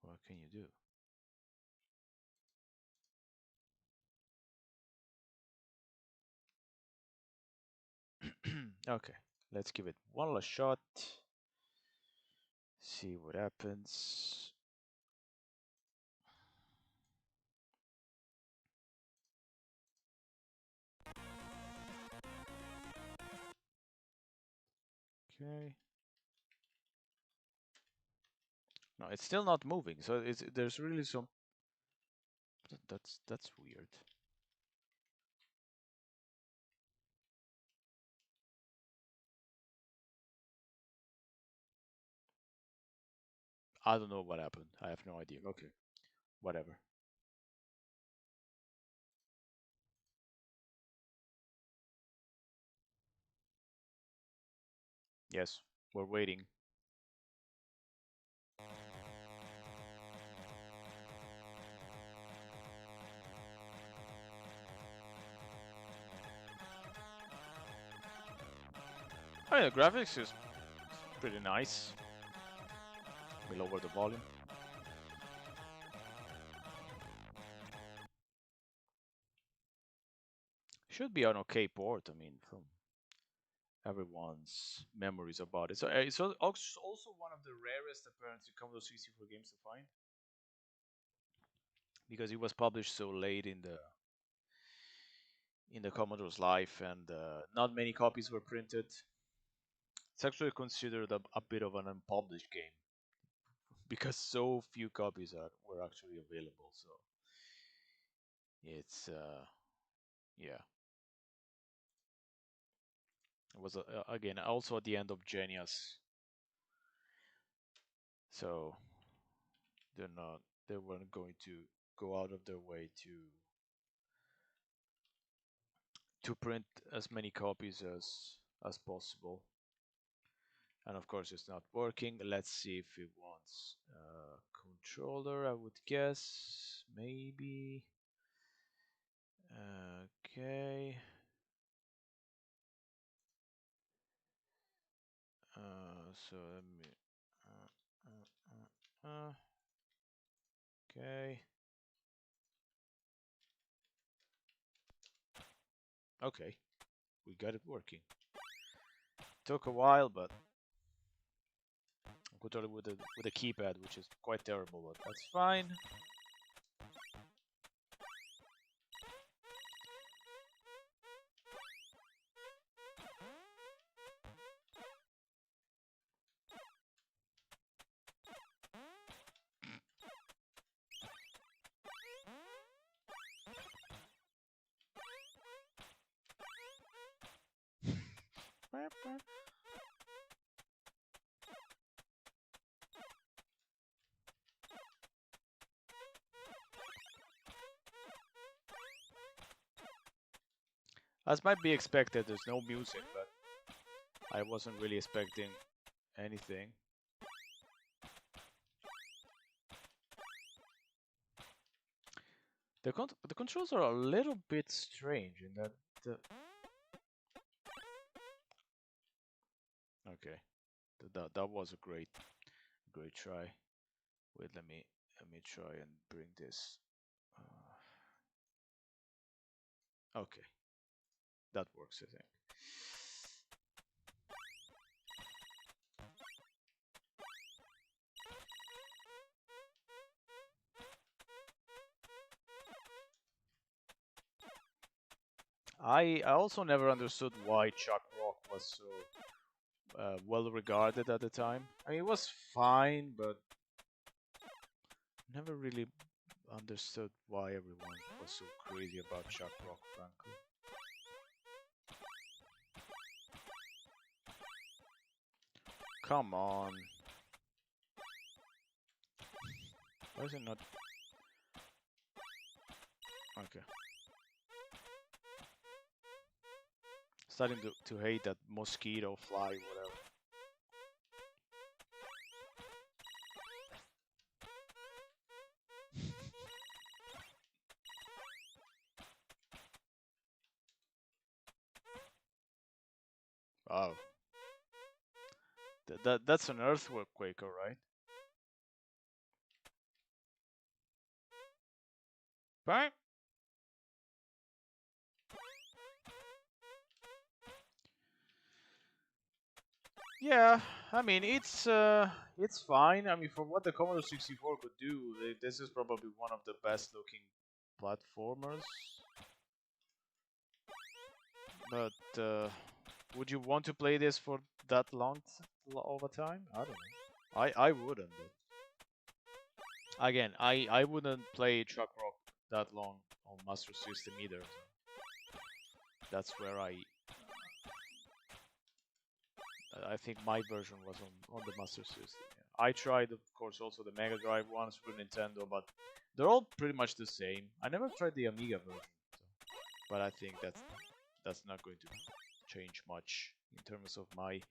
But what can you do? Okay, let's give it one last shot. See what happens. Okay. No, it's still not moving. So there's really some. That's weird. I don't know what happened. I have no idea. Okay, whatever. Yes, we're waiting. I mean, the graphics is pretty nice. We lower the volume. Should be an okay port. I mean, from everyone's memories about it. So it's also one of the rarest apparently Commodore 64 games to find because it was published so late in the Commodore's life, and not many copies were printed. It's actually considered a bit of an unpublished game because so few copies were actually available. So it's yeah, it was again also at the end of Genias, so they're not they weren't going to go out of their way to print as many copies as possible. And of course, it's not working. Let's see if it wants a controller. I would guess maybe. Okay. So let me. Okay. Okay. We got it working. Took a while, but controller with a keypad, which is quite terrible, but that's fine. As might be expected, there's no music, but I wasn't really expecting anything. The controls are a little bit strange in that the Okay, that was a great try. Wait, let me try and bring this. Okay, that works, I think. I also never understood why Chuck Rock was so well regarded at the time. I mean, it was fine, but never really understood why everyone was so crazy about Chuck Rock, frankly. Come on. Why is it not? Okay. Starting to hate that mosquito, fly, whatever. Wow. That's an earthquake, alright? Right? Yeah, I mean it's fine. I mean for what the Commodore 64 could do, this is probably one of the best looking platformers. But would you want to play this for that long of a time? I don't know. I wouldn't. Again, I wouldn't play Truck Rock that long on Master System either. So that's where I think my version was on the Master System. Yeah. I tried, of course, also the Mega Drive one, Super Nintendo, but they're all pretty much the same. I never tried the Amiga version, so, but I think that's not going to change much in terms of my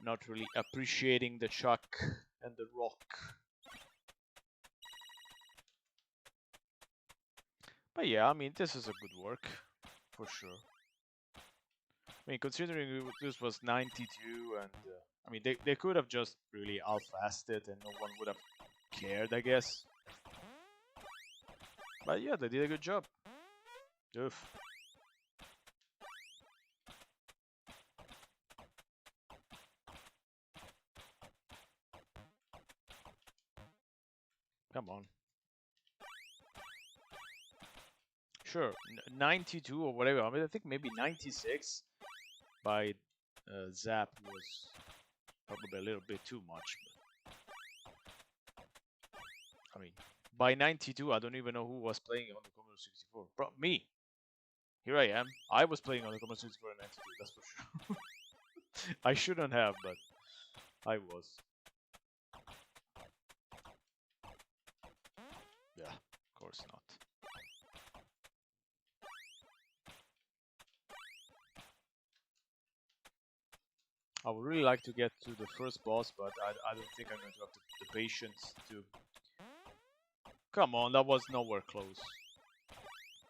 not really appreciating the Chuck and the Rock. But yeah, I mean, this is a good work, for sure. I mean, considering this was 92, and I mean, they could have just really half-assed it and no one would have cared, I guess. But yeah, they did a good job. Oof. Come on. Sure, 92 or whatever. I mean, I think maybe 96 by Zap was probably a little bit too much. But, I mean, by 92, I don't even know who was playing on the Commodore 64. Me. Here I am. I was playing on the Commodore 64 in 92, that's for sure. I shouldn't have, but I was. Yeah, of course not. I would really like to get to the first boss, but I don't think I'm going to have the patience to... Come on, that was nowhere close.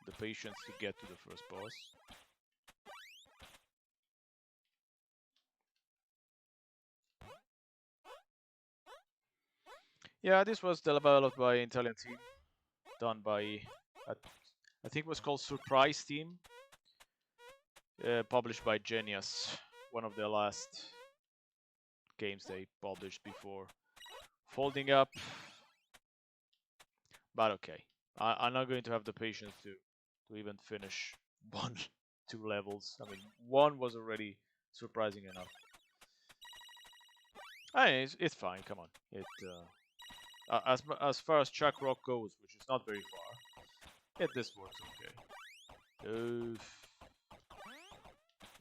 The patience to get to the first boss. Yeah, this was developed by an Italian team, done by, I think it was called Surprise Team, published by Genias, one of the last games they published before folding up. But okay, I'm not going to have the patience to even finish one, two levels. I mean, one was already surprising enough. I mean, it's fine. Come on, as far as Chuck Rock goes, which is not very far, this works okay.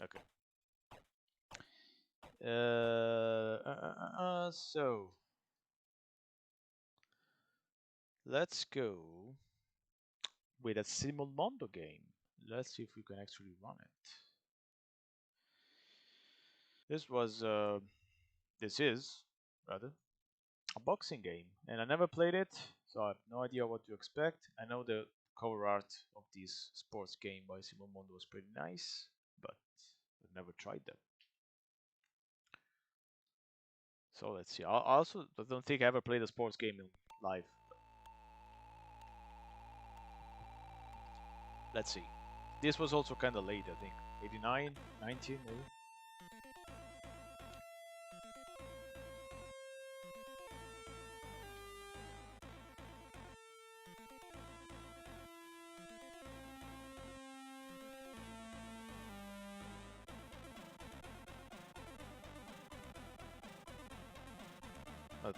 Okay. So let's go with a Simulmondo game. Let's see if we can actually run it. This was, this is, rather, a boxing game, and I never played it, so I have no idea what to expect. I know the cover art of this sports game by Simon Mondo was pretty nice, but I've never tried them. So let's see. I also don't think I ever played a sports game in live. Let's see. This was also kind of late, I think. 89, 90 maybe. Uh,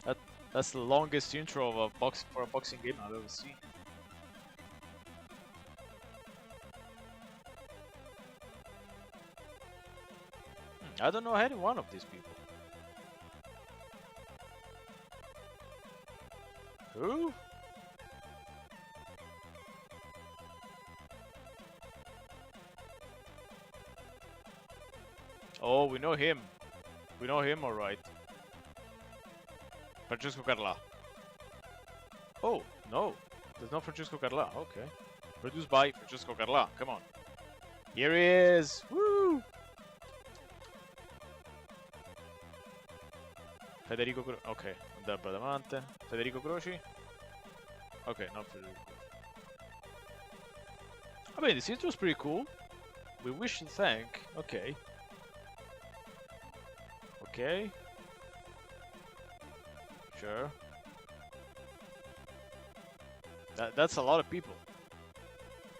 that that's the longest intro of a boxing game I've ever seen. I don't know any one of these people. Who? Oh, we know him. We know him, alright. Francesco Carla. Oh, no. There's no Francesco Carla. Okay. Produced by Francesco Carla. Come on. Here he is. Woo! Federico okay. Andrea Bradamante. Federico Croci. Okay, not Federico Croci. I mean, this intro was pretty cool. We wish to thank. Okay. Okay. Sure. That's a lot of people.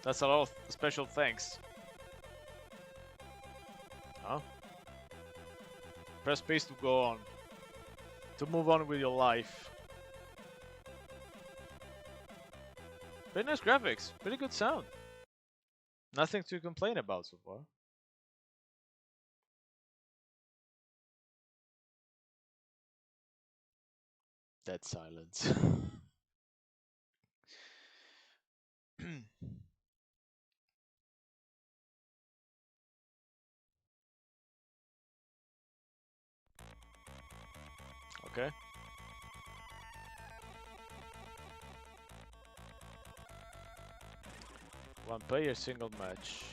That's a lot of special thanks. Huh? Press space to go on. To move on with your life. Very nice graphics. Pretty good sound. Nothing to complain about so far. Dead silence. Okay. One player single match.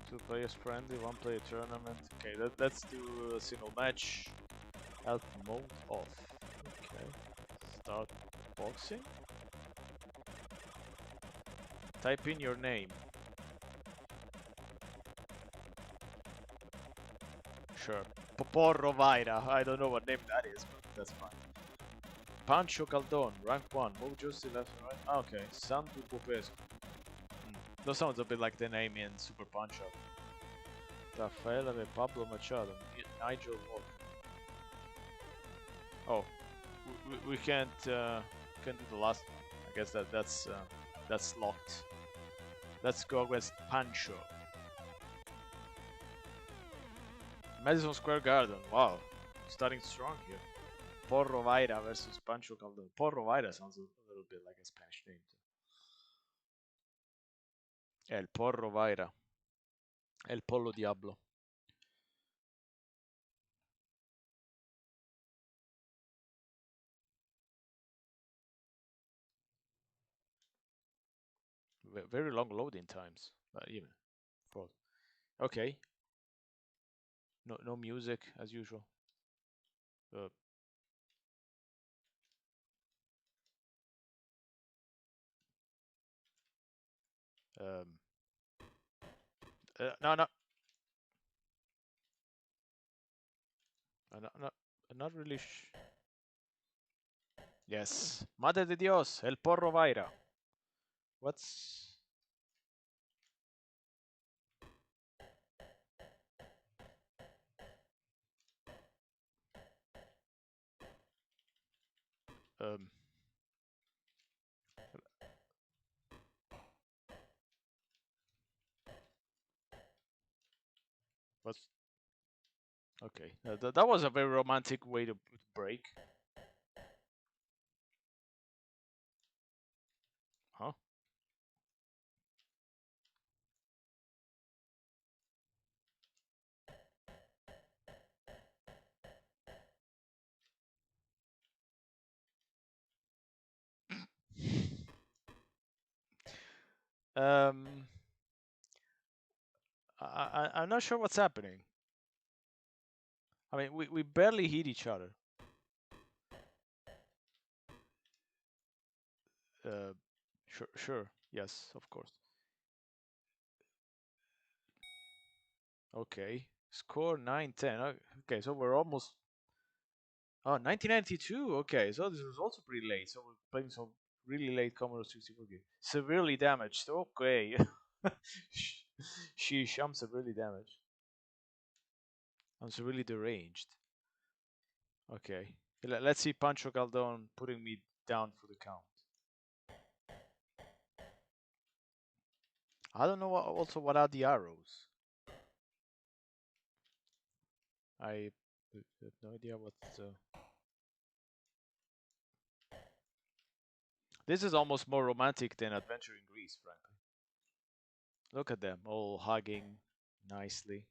Two players friendly, one player tournament. Okay, let's do a single match. Health mode off. Okay. Start boxing. Type in your name. Sure. Poporro Vaira. I don't know what name that is, but that's fine. Pancho Caldon, rank 1. Move just to left and right. Ah, okay. Sandu Popescu. That sounds a bit like the name in Super Punch Up. Rafaela de Pablo Machado. Nigel Walker. Oh. We can't do the last one. I guess that's locked. Let's go with Pancho. Madison Square Garden. Wow. Starting strong here. Porro Vaira versus Pancho Caldon. Porro Vaira sounds a little bit like a Spanish name too. El Porro Vaira. El Polo Diablo. Very long loading times. Even. Okay. No music as usual. Uh, um, no. I'm not really. Yes. Madre de Dios, El Porro Vaira. What's. Um. What's. Okay. That was a very romantic way to break. Huh? Um. I'm not sure what's happening. I mean, we barely hit each other. Uh, sure, yes, of course. Okay, score 9-10. Okay, so we're almost. Oh, 1992. Okay, so this was also pretty late. So we're playing some really late Commodore 64 game. Severely damaged. Okay. Sheesh, I'm severely damaged. I'm severely deranged. Okay. Let's see Pancho Caldon putting me down for the count. I don't know also what are the arrows. I have no idea what. This is almost more romantic than Adventure in Greece, frankly. Look at them all hugging nicely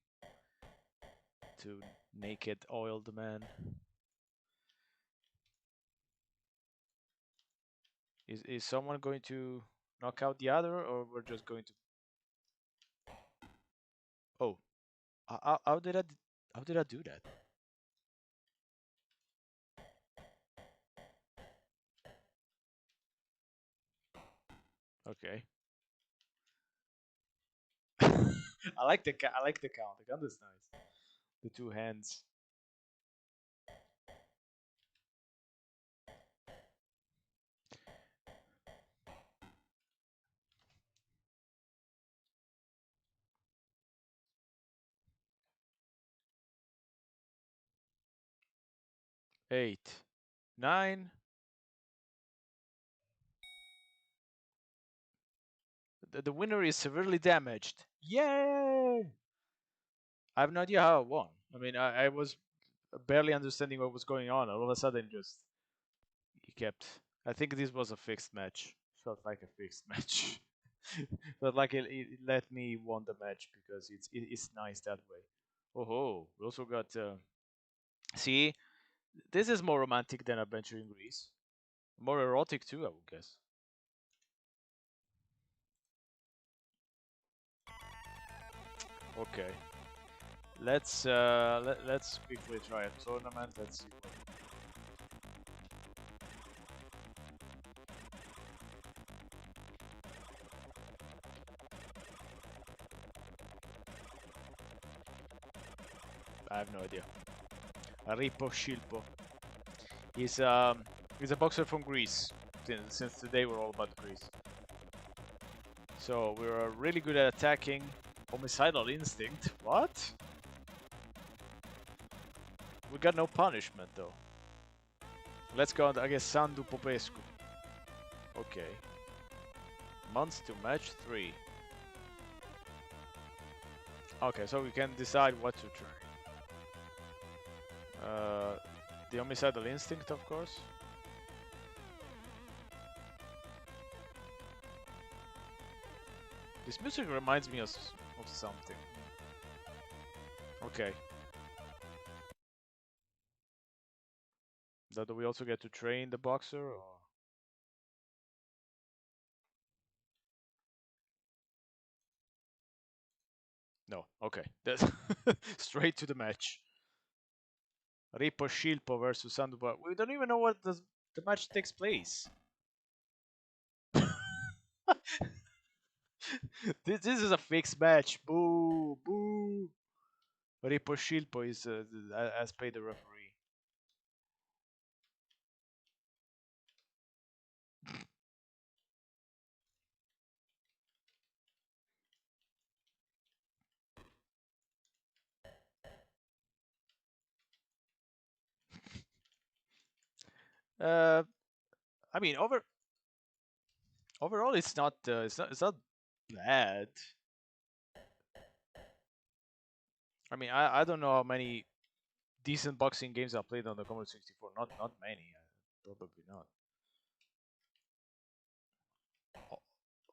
to naked oiled man. Is someone going to knock out the other, or we're just going to? Oh, how did how did I do that? Okay. I like I like the count. The count is nice. The two hands. 8, 9. The winner is severely damaged. Yay! I have no idea how I won. I mean, I was barely understanding what was going on. All of a sudden, just he kept. I think this was a fixed match. Felt like a fixed match. Felt like it let me won the match because it's nice that way. Oh ho! We also got. See, this is more romantic than Adventure in Greece. More erotic too, I would guess. Okay. Let's quickly try a tournament. Let's see. I have no idea. Ripo Shilpo. He's um he's a boxer from Greece. Since today we're all about Greece. So we're really good at attacking. Homicidal instinct. What? We got no punishment though. Let's go on, I guess, Sandu Popescu. Okay. Months to match 3. Okay, so we can decide what to try. The homicidal instinct, of course. This music reminds me of something. Okay. Do we also get to train the boxer, or? No. Okay. That's straight to the match. Ripo Shilpo versus Sandoval. We don't even know what the match takes place. This is a fixed match. Boo, boo. Ripo Shilpo is has paid the referee. Uh, I mean, overall, it's not bad. I mean, I don't know how many decent boxing games I played on the Commodore 64. Not many. Probably not.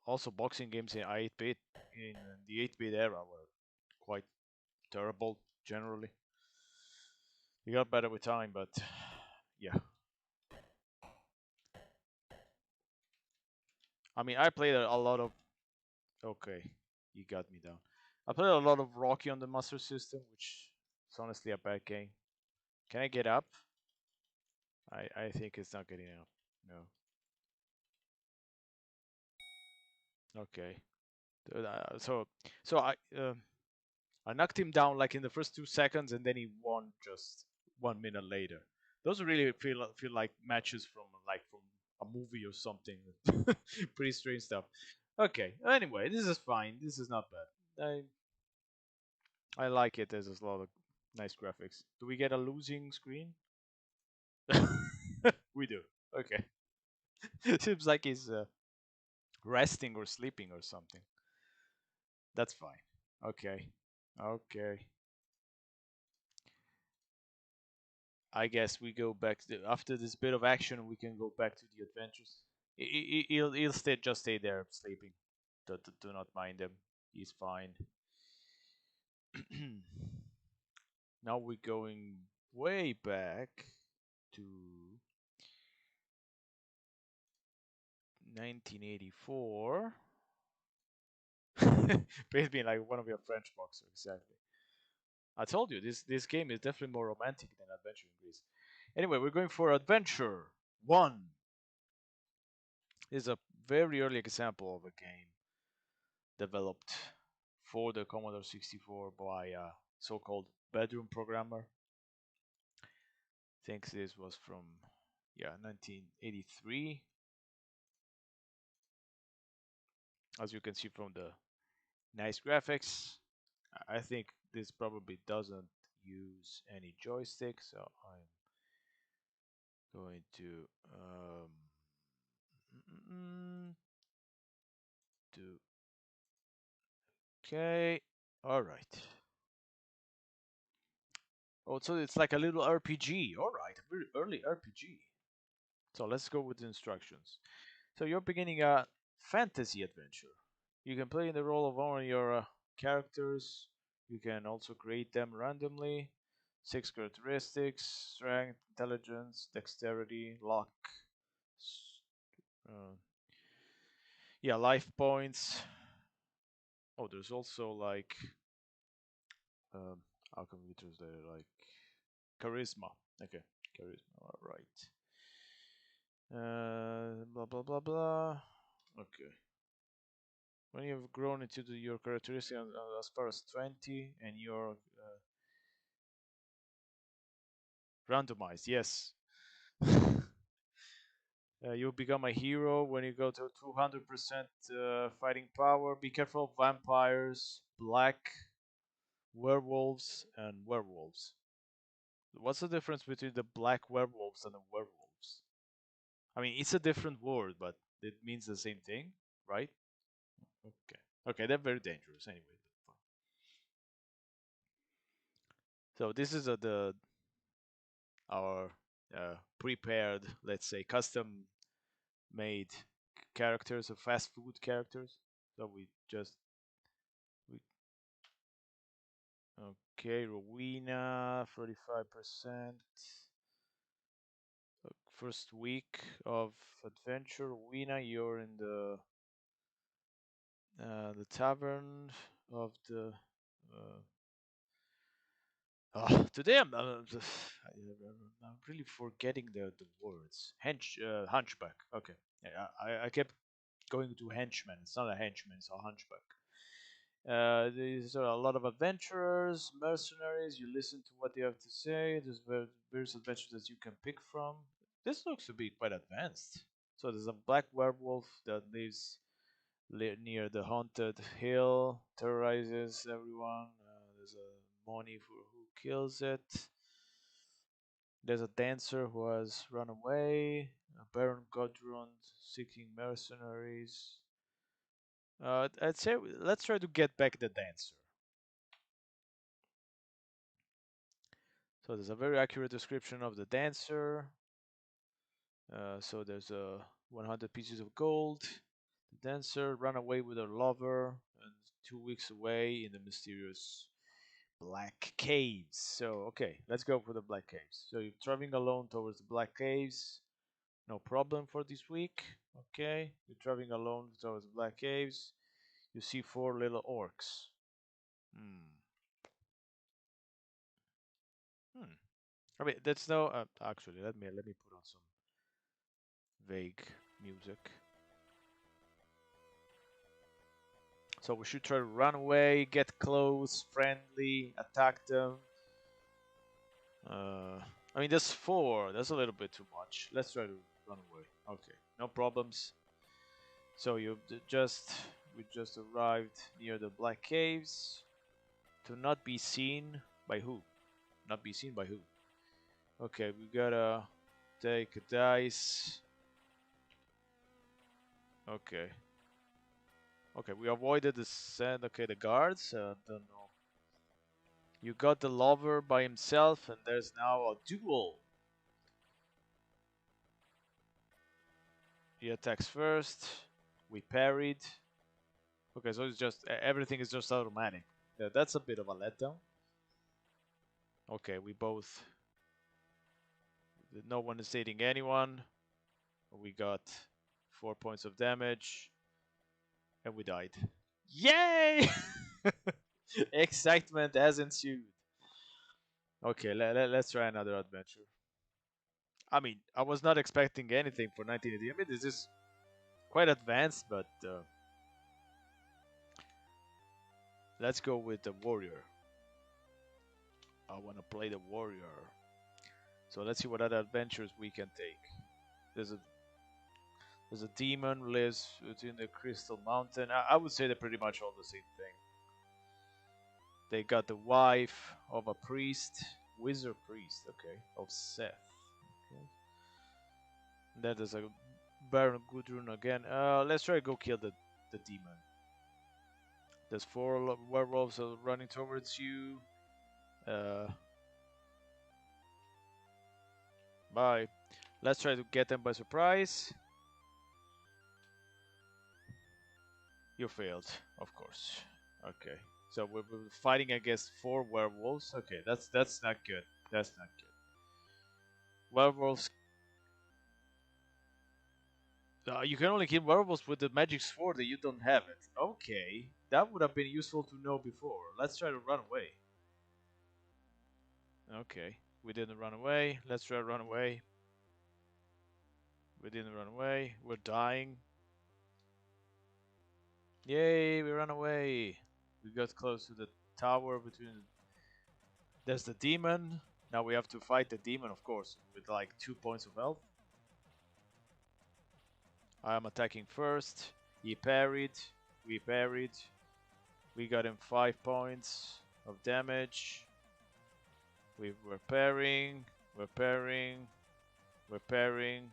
Also, boxing games in 8-bit in the 8-bit era were quite terrible generally. They got better with time, but yeah. I mean, I played a lot of. Okay, you got me down. I played a lot of Rocky on the Master System, which is honestly a bad game. Can I get up? I think it's not getting up. No. Okay. So I knocked him down like in the first 2 seconds, and then he won just 1 minute later. Those really feel like matches from a movie or something. Pretty strange stuff. Okay. Anyway, this is fine. This is not bad. I like it. There's a lot of nice graphics. Do we get a losing screen? We do. Okay. Seems like he's resting or sleeping or something. That's fine. Okay. Okay. I guess we go back to after this bit of action. We can go back to the adventures. He'll stay there sleeping. Do not mind him. He's fine. Now we're going way back to 1984. Paid me like one of your French boxers, exactly. I told you this game is definitely more romantic than Adventure in Greece. Anyway, we're going for Adventure One. This is a very early example of a game developed for the Commodore 64 by a so-called bedroom programmer. I think this was from 1983. As you can see from the nice graphics, I think this probably doesn't use any joystick, so I'm going to do okay. All right. Oh, so it's like a little RPG. All right, a very early RPG. So let's go with the instructions. So you're beginning a fantasy adventure. You can play in the role of one of your characters. You can also create them randomly. 6 characteristics: strength, intelligence, dexterity, luck. Uh, yeah, life points. Oh, there's also like um, how can we translate it? Like charisma. Okay, charisma. All right. Blah blah blah blah. Okay. When you've grown into your characteristic as far as 20 and you're randomized, yes. You become a hero when you go to 200% fighting power. Be careful of vampires, black werewolves, and werewolves. What's the difference between the black werewolves and the werewolves? I mean, it's a different word, but it means the same thing, right? Okay. Okay, they're very dangerous anyway. So this is the our prepared, let's say, custom made characters of fast food characters. So we okay, Rowena 35%. First week of adventure, Rowena, you're in the tavern of the. Today I'm really forgetting the words. Hunchback. Okay, yeah, I kept going to henchman. It's not a henchman. It's a hunchback. These are a lot of adventurers, mercenaries. You listen to what they have to say. There's various adventures that you can pick from. This looks to be quite advanced. So there's a black werewolf that lives near the haunted hill, terrorizes everyone. There's a money for who kills it. There's a dancer who has run away. A Baron Gudrun seeking mercenaries. I'd say let's try to get back the dancer. So there's a very accurate description of the dancer. So there's 100 pieces of gold. The dancer ran away with her lover and 2 weeks away in the mysterious Black Caves. So okay, let's go for the Black Caves. So you're traveling alone towards the Black Caves. No problem for this week. Okay, you're traveling alone towards the Black Caves. You see 4 little orcs. Hmm. Hmm. I mean, that's no. Actually, let me put on some vague music. So we should try to run away, get close, friendly, attack them. Uh, I mean, there's four. That's a little bit too much. Let's try to run away. Okay, no problems. So we just arrived near the Black Caves. To not be seen by who? Not be seen by who? Okay, we gotta take a dice. Okay. Okay, we avoided the sand. Okay, the guards. Don't know. You got the lover by himself, and there's now a duel. He attacks first. We parried. Okay, so it's just everything is just automatic. Yeah, that's a bit of a letdown. Okay, we both. No one is dating anyone. We got 4 points of damage, and we died. Yay! Excitement has ensued. Okay, let's try another adventure. I mean, I was not expecting anything for 1980. I mean, this is quite advanced, but let's go with the warrior. I want to play the warrior. So let's see what other adventures we can take. There's a there's a demon lives within the crystal mountain. I would say they're pretty much all the same thing. They got the wife of a priest, wizard priest, okay, of Seth. Okay. Then there's a Baron Gudrun again. Let's try to go kill the demon. There's four werewolves running towards you. Uh, bye. Let's try to get them by surprise. You failed, of course. Okay. So we're fighting against four werewolves. Okay, that's not good. That's not good. Werewolves. You can only kill werewolves with the magic sword that you don't have it. Okay, that would have been useful to know before. Let's try to run away. Okay, we didn't run away. Let's try to run away. We didn't run away. We're dying. Yay, we ran away. We got close to the tower between. There's the demon. Now we have to fight the demon, of course, with like 2 points of health. I am attacking first. He parried. We parried. We got him 5 points of damage. We're parrying. We're parrying. We're parrying.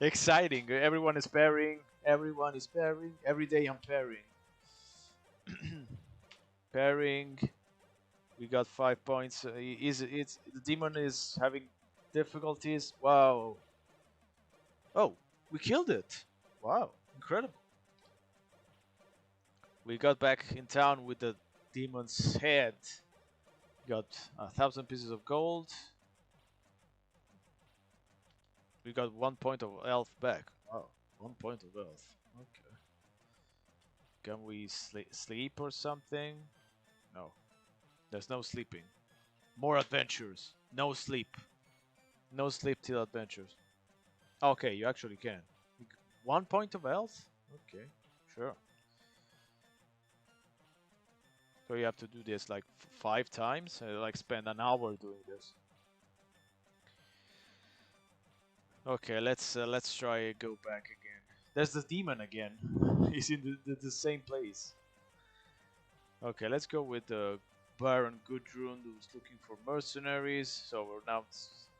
Exciting. Everyone is parrying. Everyone is parrying. Every day I'm parrying. Parrying. We got 5 points. It's the demon is having difficulties. Wow. Oh, we killed it. Wow, incredible. We got back in town with the demon's head. Got 1,000 pieces of gold. We got 1 point of health back. Wow, 1 point of health. Okay. Can we sleep or something? No. There's no sleeping. More adventures. No sleep. No sleep till adventures. Okay, you actually can. 1 point of health? Okay, sure. So you have to do this like 5 times? Like spend an hour doing this. Okay, let's try go back again. There's the demon again. He's in the same place. Okay, let's go with the Baron Gudrun who's looking for mercenaries. So we're now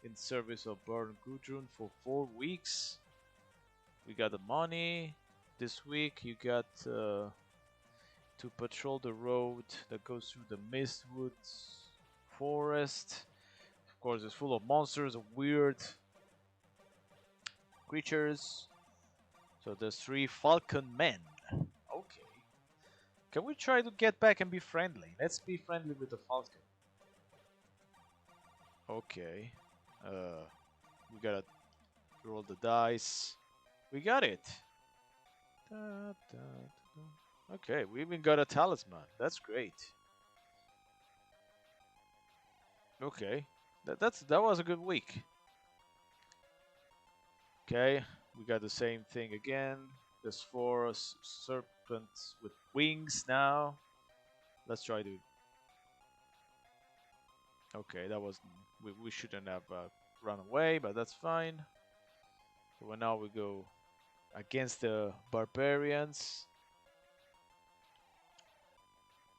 in service of Baron Gudrun for 4 weeks. We got the money. This week you got to patrol the road that goes through the Mistwoods forest. Of course, it's full of monsters and weird creatures. So there's 3 falcon men. Okay. Can we try to get back and be friendly? Let's be friendly with the falcon. Okay. We gotta roll the dice. We got it. Da, da, da. Okay, we even got a talisman. That's great. Okay, that was a good week. Okay, we got the same thing again. There's four serpents with wings now. Let's try to. Okay, that was we shouldn't have run away, but that's fine. So now we go against the barbarians.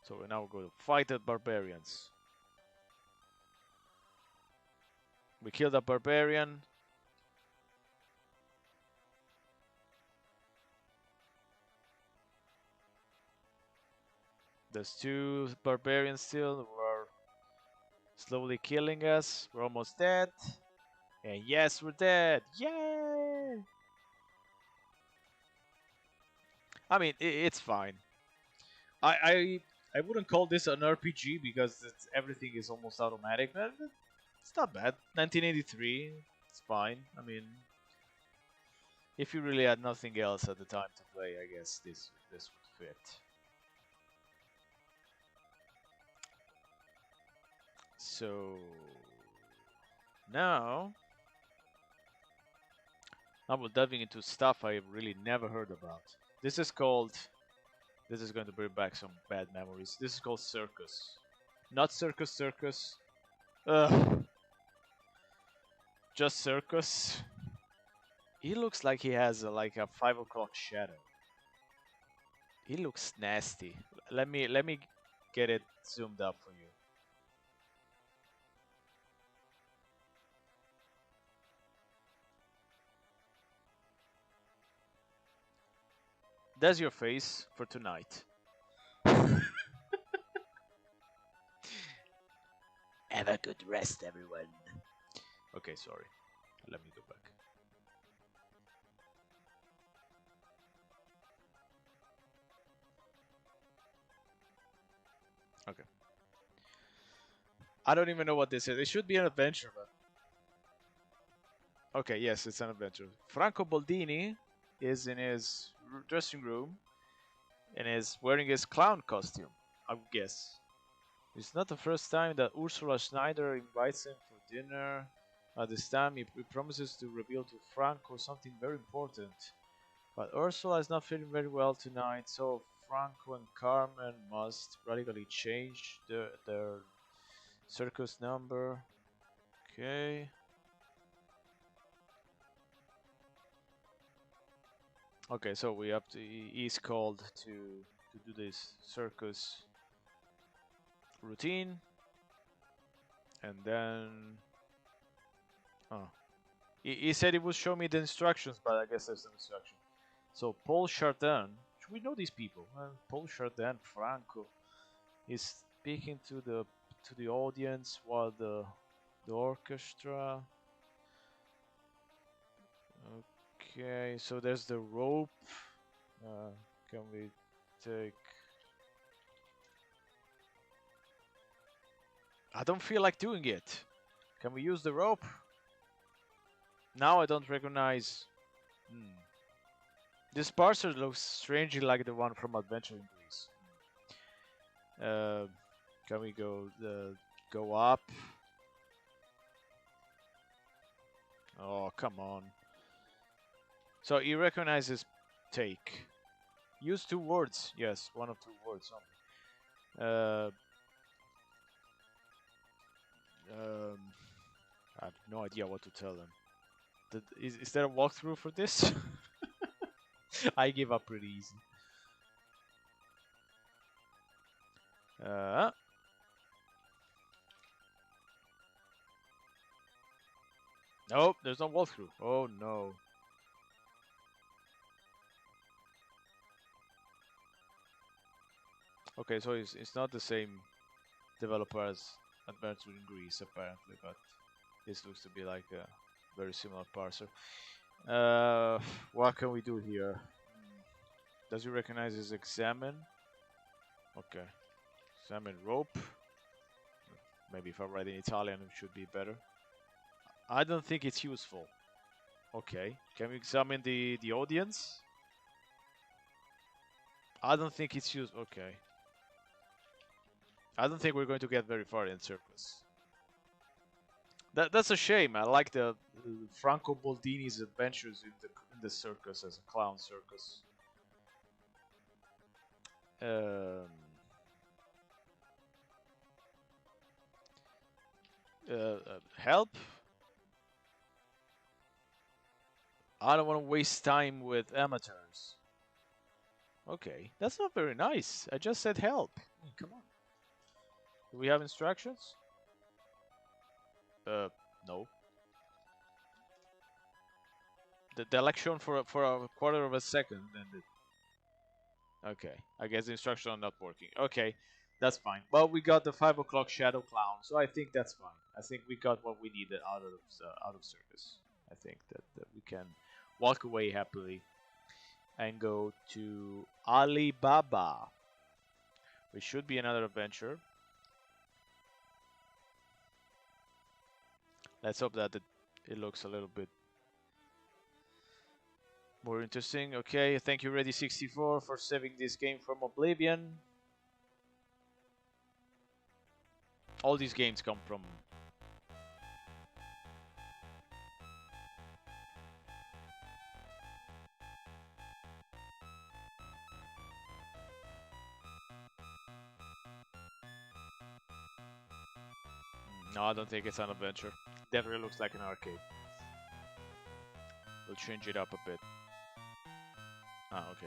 So now we go to fight the barbarians. We killed a barbarian. There's two barbarians still who are slowly killing us. We're almost dead. And yes, we're dead. Yay! I mean, it's fine. I wouldn't call this an RPG because everything is almost automatic. But it's not bad. 1983. It's fine. I mean, if you really had nothing else at the time to play, I guess this would fit. So now we're diving into stuff I really never heard about. This is called. This is going to bring back some bad memories. This is called Circus, not Circus Circus. Ugh. Just Circus. He looks like he has like a 5 o'clock shadow. He looks nasty. Let me get it zoomed up for you. That's your face for tonight. Have a good rest, everyone. Okay, sorry. Let me go back. Okay. I don't even know what this is. It should be an adventure, but okay, yes, it's an adventure. Franco Boldini is in his dressing room and is wearing his clown costume, I would guess. It's not the first time that Ursula Schneider invites him for dinner. At this time, he promises to reveal to Franco something very important. But Ursula is not feeling very well tonight, so Franco and Carmen must radically change their circus number. Okay. Okay, so we have to. He's called to do this circus routine, and then oh, he said he would show me the instructions, but I guess there's no instruction. So Paul Chardin, should we know these people? Paul Chardin Franco is speaking to the audience while the orchestra. Okay, so there's the rope. Can we take? I don't feel like doing it. Can we use the rope? Now I don't recognize. Hmm. This parser looks strangely like the one from Adventure in Greece. Can we go up? Oh, come on. So he recognizes take. Use two words. Yes, one of two words only. I have no idea what to tell them. Is there a walkthrough for this? I give up pretty easy. Nope, there's no walkthrough. Oh no. Okay, so it's not the same developer as Adventure in Greece apparently, but this looks to be like a very similar parser. What can we do here? Does he recognize his examine? Okay. Examine rope. Maybe if I write in Italian it should be better. I don't think it's useful. Okay. Can we examine the audience? I don't think it's used. Okay. I don't think we're going to get very far in circus. That's a shame. I like the Franco Boldini's adventures in the circus as a clown circus. Um, help? I don't want to waste time with amateurs. Okay, that's not very nice. I just said help. Come on. Do we have instructions? No. The election for a quarter of a second, and okay. I guess the instructions are not working. Okay, that's fine. Well, we got the 5 o'clock shadow clown, so I think that's fine. I think we got what we needed out of circus. I think that we can walk away happily and go to Alibaba, which should be another adventure. Let's hope that it looks a little bit more interesting. Okay, thank you, Ready64, for saving this game from oblivion. All these games come from... No, I don't think it's an adventure. Definitely looks like an arcade. We'll change it up a bit. Ah, okay.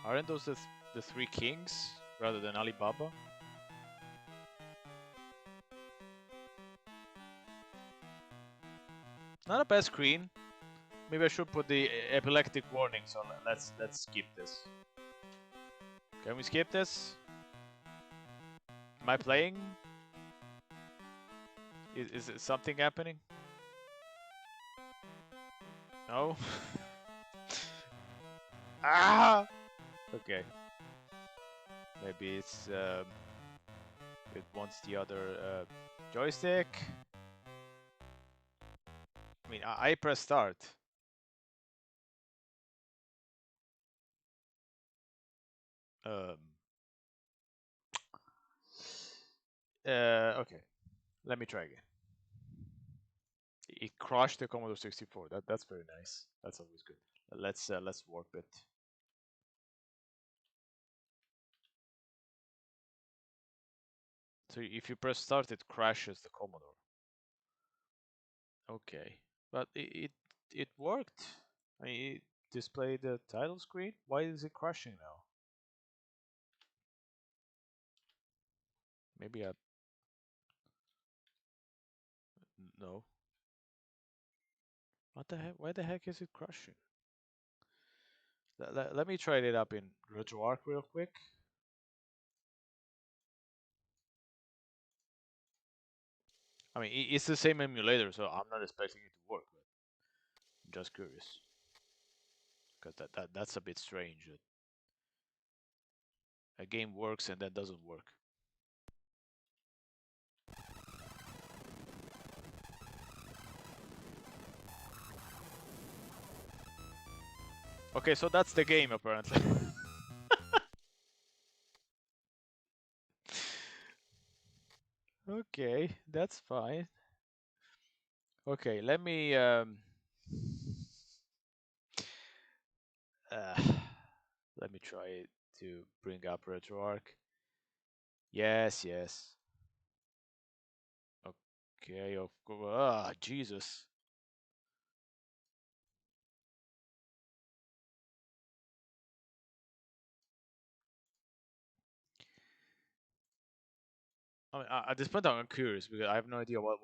Aren't those the three kings rather than Alibaba? Not a bad screen. Maybe I should put the epileptic warning. So let's skip this. Can we skip this? Am I playing? Is something happening? No. Ah. Okay. Maybe it wants the other joystick. I mean, I press start. Okay. Let me try again. It crushed the Commodore 64. That's very nice. That's always good. Let's warp it. So if you press start, it crashes the Commodore. Okay, but it worked. I mean, it displayed the title screen. Why is it crashing now? Maybe I no. What the heck? Why the heck is it crashing? Let me try it up in RetroArch real quick. I mean, it's the same emulator, so I'm not expecting it to work. But I'm just curious, because that's a bit strange. That a game works and then doesn't work. Okay, so that's the game apparently. Okay, that's fine. Okay, let me uh, let me try to bring up RetroArch. Yes, yes. Okay, of course. Ah, Jesus. I mean, at this point, I'm curious because I have no idea what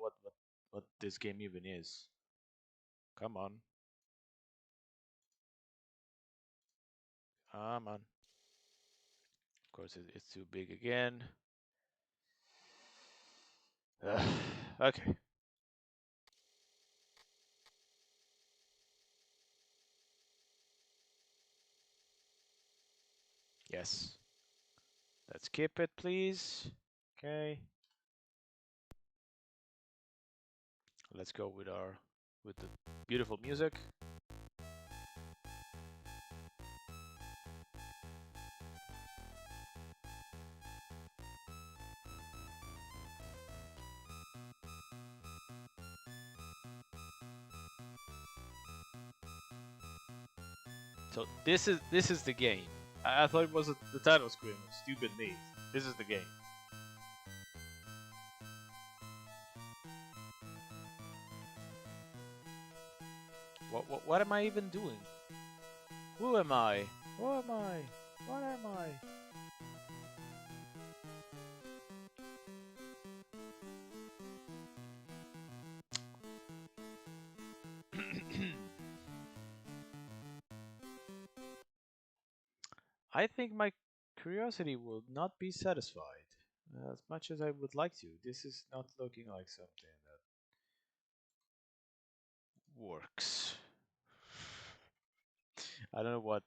this game even is. Come on, come on. Of course, it's too big again. Okay. Yes. Let's skip it, please. Okay. Let's go with the beautiful music. So this is the game. I thought it was the title screen. Stupid me. This is the game. What am I even doing? Who am I? Who am I? What am I? I think my curiosity will not be satisfied as much as I would like to. This is not looking like something that works. I don't know what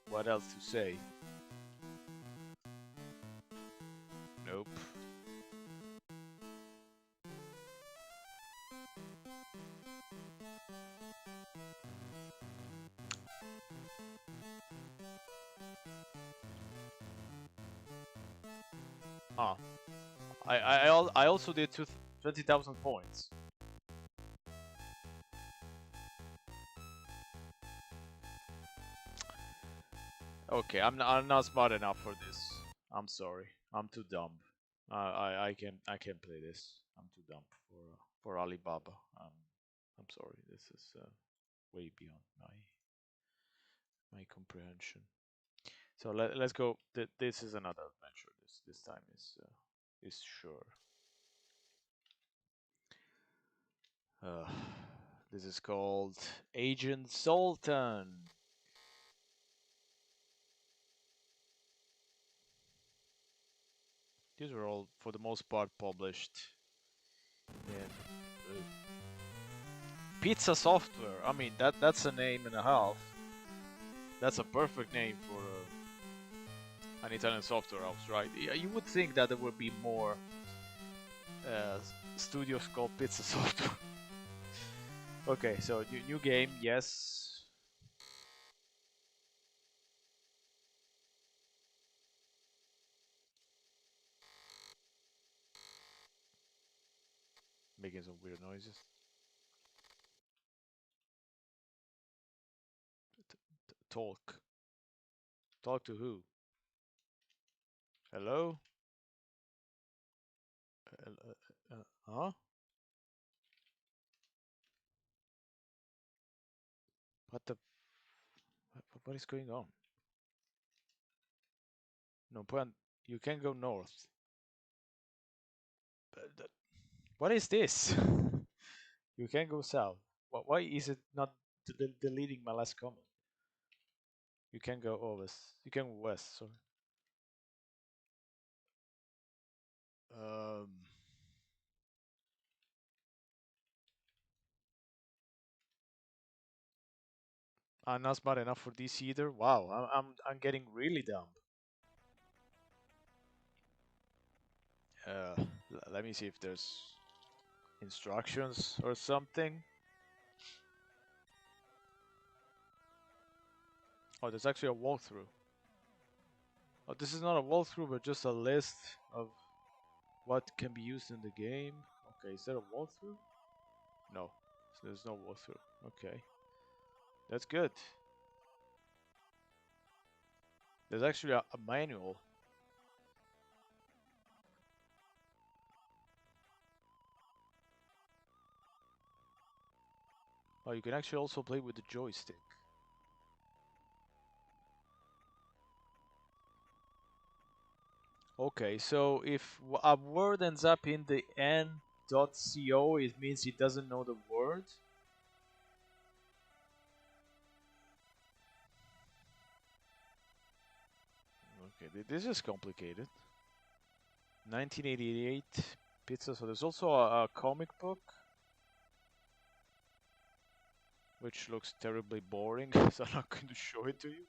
what else to say. Nope. Ah, I also did 20,000 points. Okay, I'm not smart enough for this. I'm sorry. I'm too dumb. I can't play this. I'm too dumb for Alibaba. I'm sorry. This is way beyond my comprehension. So let's go. This is another adventure. This time is sure. Uh, this is called Agent Sultan. These were all, for the most part, published in Pizza Software. I mean, that's a name and a half. That's a perfect name for an Italian software house, right? You would think that there would be more uh, studios called Pizza Software. Okay, so new game, yes. Making some weird noises. Talk. Talk to who? Hello? Huh? What the? What is going on? No point. You can go north. What is this? You can go south. Why is it not deleting my last comment? You can go west. You can go west. Sorry. Um. I'm not smart enough for this either. Wow, I'm getting really dumb. Uh, let me see if there's instructions or something. Oh, there's actually a walkthrough. Oh, this is not a walkthrough, but just a list of what can be used in the game. Okay, is there a walkthrough? No, so there's no walkthrough. Okay, that's good. There's actually a manual. Oh, you can actually also play with the joystick. Okay, so if a word ends up in the n.co, it means it doesn't know the word. Okay, this is complicated. 1988 pizza. So there's also a comic book, which looks terribly boring, so I'm not going to show it to you.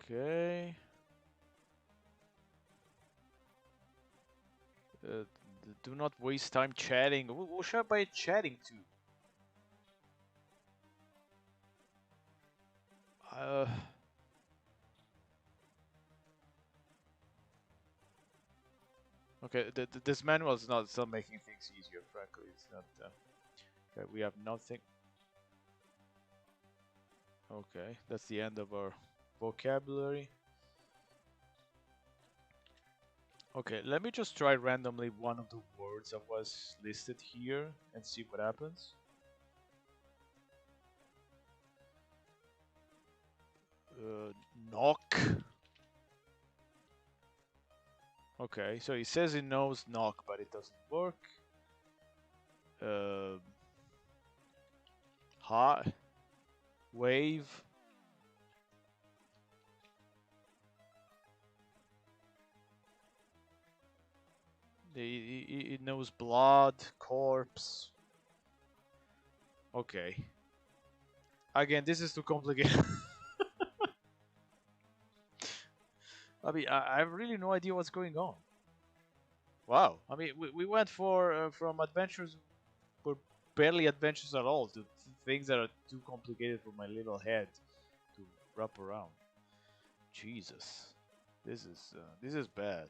Okay. Do not waste time chatting. What should I buy chatting to? Uh, okay, this manual is not making things easier. Frankly, it's not. Okay, we have nothing. Okay, that's the end of our vocabulary. Okay, let me just try randomly one of the words that was listed here and see what happens. Knock. Okay, so he says he knows knock, but it doesn't work. Hot. Wave. It knows blood, corpse. Okay. Again, this is too complicated. I mean, I have really no idea what's going on. Wow. I mean, we went for from adventures for barely adventures at all to things that are too complicated for my little head to wrap around. Jesus, this is bad.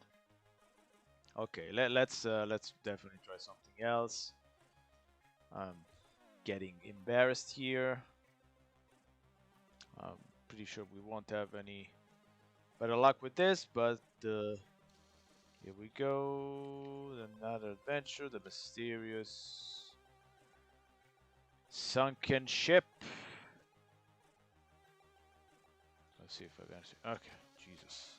Okay, let's definitely try something else. I'm getting embarrassed here. I'm pretty sure we won't have any better luck with this, but here we go. Another adventure, the mysterious sunken ship. Let's see if I can see. Okay, Jesus.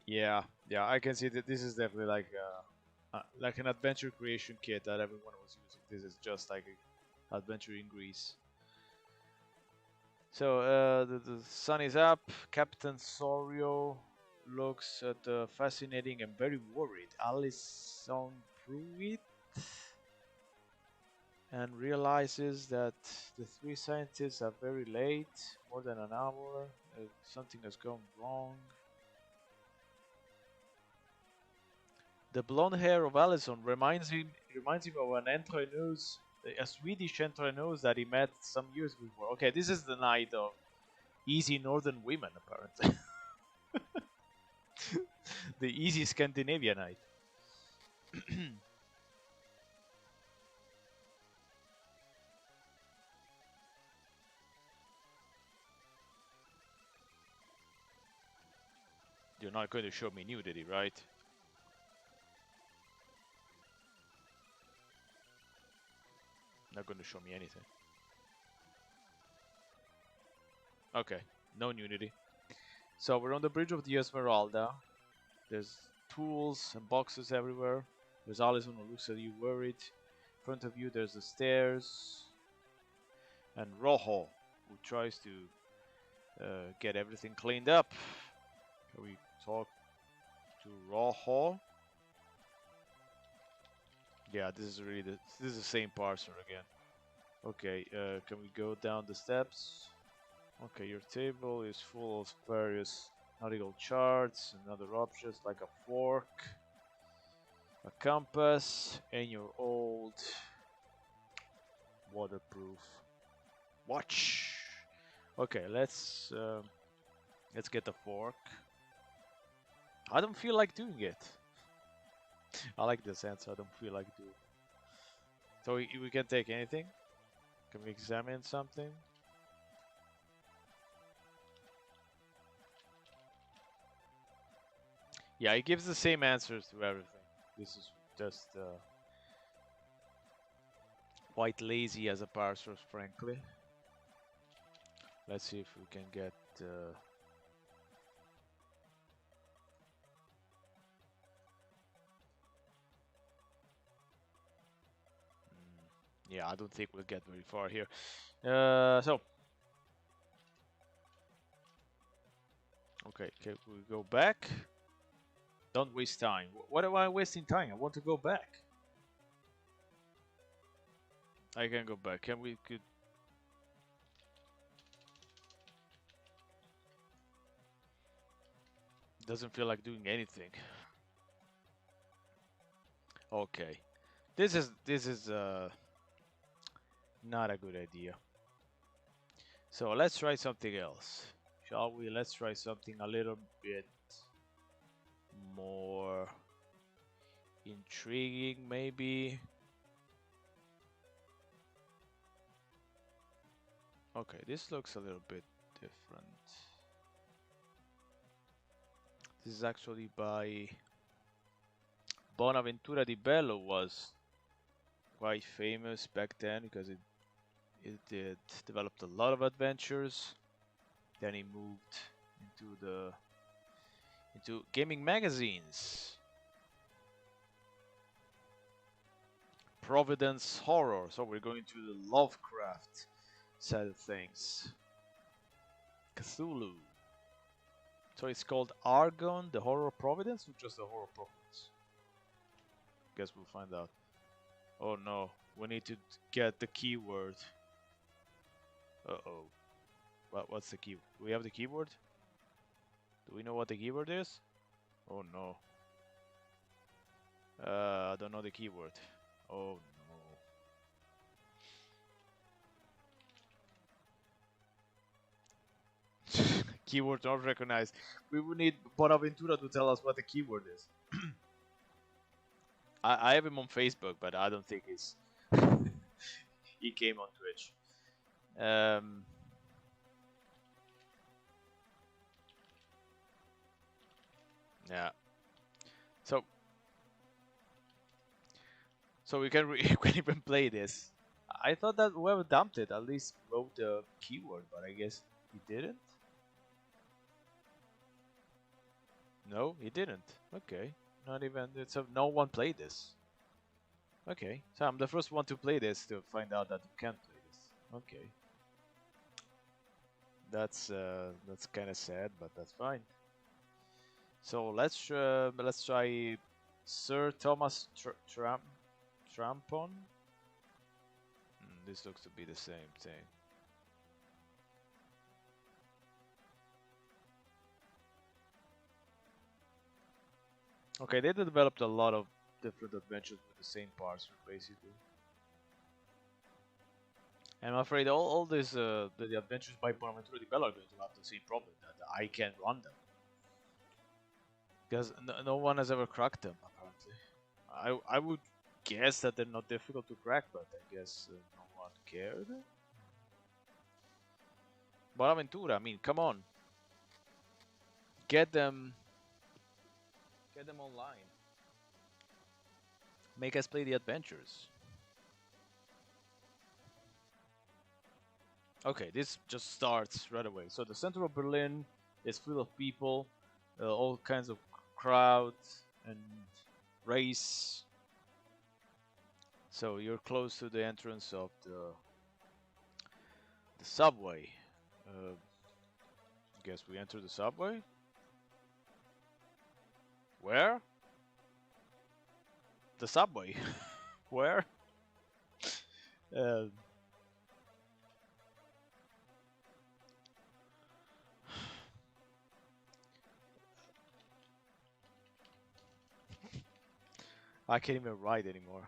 Yeah, yeah, I can see that this is definitely like an adventure creation kit that everyone was using. This is just like a adventure in Greece. So the sun is up. Captain Sorio looks at fascinating and very worried. Alison Pruitt and realizes that the three scientists are very late, more than an hour. Something has gone wrong. The blonde hair of Allison reminds him of an entrepreneurs, a Swedish entrepreneurs that he met some years before. Okay, this is the night of easy northern women, apparently. The easy Scandinavian night. You're not going to show me nudity, right? Not going to show me anything. Okay, no nudity. So we're on the bridge of the Esmeralda. There's tools and boxes everywhere. There's Allison who looks at you worried. In front of you there's the stairs. And Rojo, who tries to get everything cleaned up. Can we talk to Rojo? Yeah, this is really this is the same parser again. Okay, can we go down the steps? Okay, your table is full of various nautical charts and other objects like a fork, a compass, and your old waterproof watch. Okay, let's get the fork. I don't feel like doing it. I like this answer. I don't feel like doing it. So we can take anything. Can we examine something? Yeah, it gives the same answers to everything. This is just quite lazy as a parser, frankly. Let's see if we can get. Yeah, I don't think we'll get very far here. So. Okay, can we go back? Don't waste time. What am I wasting time? I want to go back. I can go back. Can we? Doesn't feel like doing anything. Okay, this is not a good idea. So let's try something else, shall we? Let's try something a little bit more intriguing, maybe. Okay, this looks a little bit different. This is actually by Bonaventura di Bello, was quite famous back then because it did developed a lot of adventures. Then he moved into gaming magazines. Providence Horror. So we're going to the Lovecraft side of things. Cthulhu. So it's called Argon, the Horror of Providence, or just the Horror of Providence? Guess we'll find out. Oh no, we need to get the keyword. Uh-oh. What's the key? Do we have the keyword? Do we know what the keyword is? Oh no. I don't know the keyword. Oh no. Keyword not recognized. We would need Bonaventura to tell us what the keyword is. I have him on Facebook, but I don't think he's he came on Twitch. Yeah. So we can we can even play this. I thought that whoever dumped it at least wrote the keyword, but I guess he didn't. No, he didn't. Okay, not even. So no one played this. Okay, so I'm the first one to play this to find out that you can't play this. Okay, that's kind of sad, but that's fine. So let's try Sir Thomas Trampon. This looks to be the same thing. Okay, they developed a lot of different adventures with the same parser, basically. And I'm afraid all these the adventures by Bonaventura di Bello are going to have the same problem, that I can't run them. Because no one has ever cracked them, apparently. I would guess that they're not difficult to crack, but I guess no one cared. Bonaventura, I mean, come on. Get them online. Make us play the adventures. Okay, this just starts right away. So the center of Berlin is full of people, all kinds of crowds and race. So you're close to the entrance of the subway. Guess we enter the subway. Where? The subway. Where? I can't even write anymore.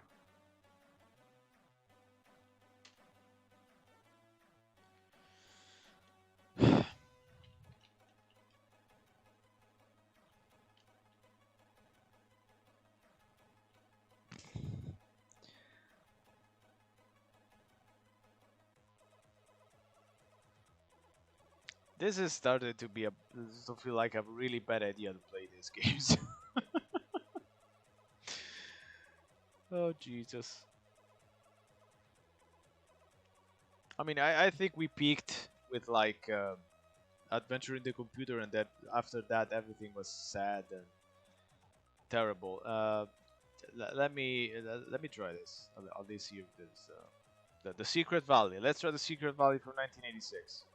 This is starting to be to feel like a really bad idea to play these games. Oh Jesus! I mean, I think we peaked with like Adventure in the Computer, and that after that everything was sad and terrible. Let me try this. I'll see if there's the Secret Valley. Let's try the Secret Valley from 1986.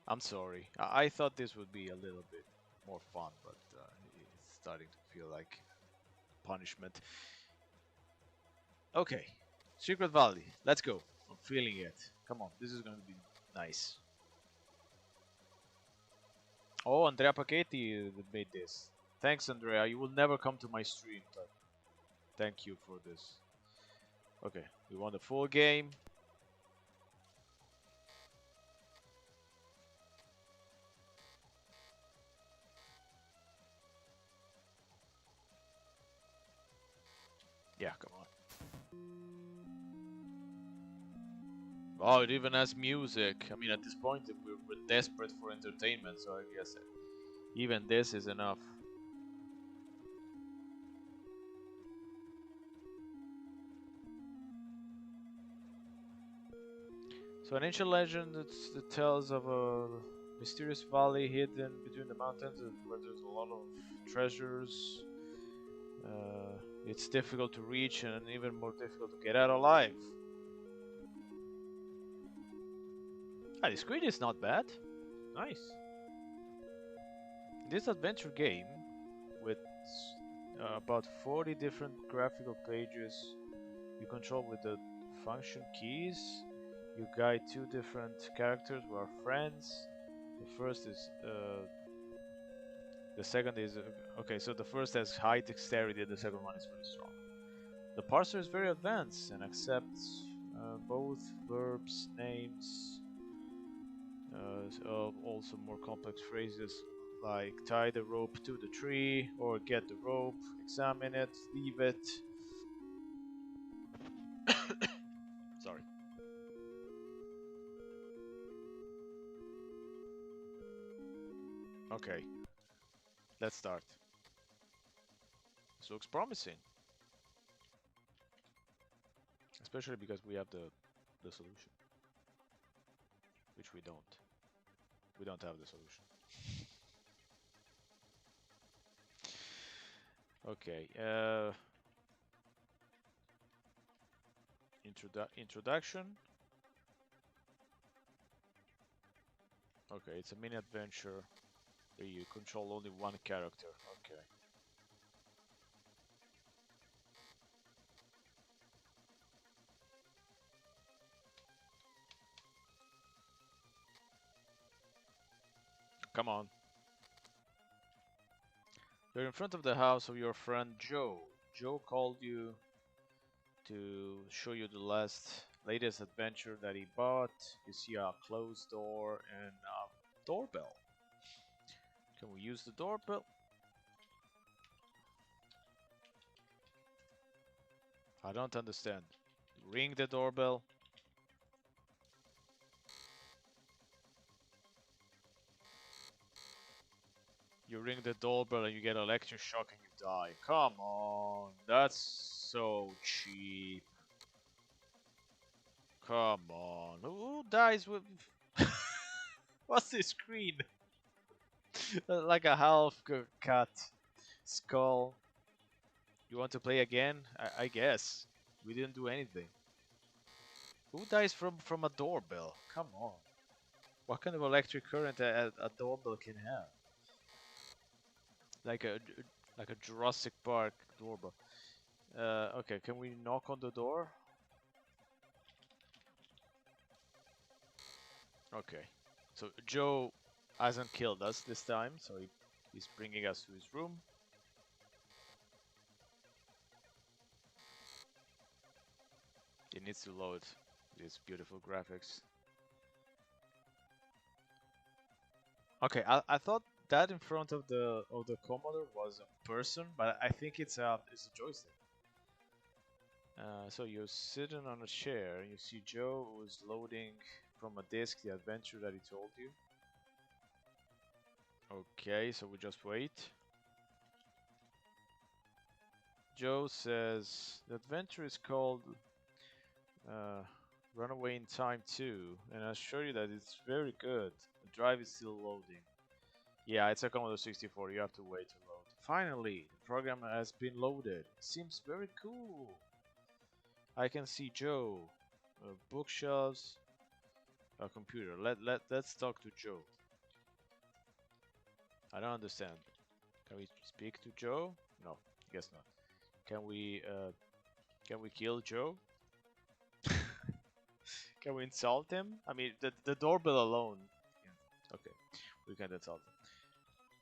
I'm sorry. I thought this would be a little bit more fun, but it's starting to feel like punishment. Okay, Secret Valley. Let's go. I'm feeling it. Come on, this is going to be nice. Oh, Andrea Pachetti made this. Thanks, Andrea. You will never come to my stream, but thank you for this. Okay, we won the full game. Yeah, come on. Oh, it even has music. I mean, at this point, we're desperate for entertainment, so I guess even this is enough. So an ancient legend that tells of a mysterious valley hidden between the mountains where there's a lot of treasures. It's difficult to reach and even more difficult to get out alive. Ah, the screen is not bad. Nice. This adventure game with about 40 different graphical pages you control with the function keys. You guide two different characters who are friends. The first is the second is okay. So the first has high dexterity, and the second one is very strong. The parser is very advanced and accepts both verbs, names, also more complex phrases like tie the rope to the tree or get the rope, examine it, leave it. Sorry. Okay, let's start. This looks promising, especially because we have the solution, which we don't. We don't have the solution. Okay. Introduction. Okay, it's a mini adventure where you control only one character. Okay. Come on. You're in front of the house of your friend Joe. Joe called you to show you the latest adventure that he bought. You see a closed door and a doorbell. Can we use the doorbell? I don't understand. Ring the doorbell. You ring the doorbell and you get electric shock and you die. Come on, that's so cheap. Come on, who dies with? What's this screen? Like a half cut skull. You want to play again? I guess. We didn't do anything. Who dies from a doorbell? Come on. What kind of electric current a doorbell can have? Like a Jurassic Park doorbell. Okay, can we knock on the door? Okay. So Joe hasn't killed us this time, so he's bringing us to his room. It needs to load these beautiful graphics. Okay, I thought that in front of the Commodore was a person, but I think it's a joystick. So you're sitting on a chair and you see Joe who's loading from a disk the adventure that he told you. Okay, so we just wait. Joe says the adventure is called uh, Runaway in Time 2, and I assure you that it's very good. The drive is still loading. Yeah, it's a Commodore 64, you have to wait to load. Finally, the program has been loaded. Seems very cool. I can see Joe, bookshelves, a computer. Let's talk to Joe. I don't understand. Can we speak to Joe? No, guess not. Can we kill Joe? Can we insult him? I mean, the doorbell alone. Yeah. Okay, we can insult him.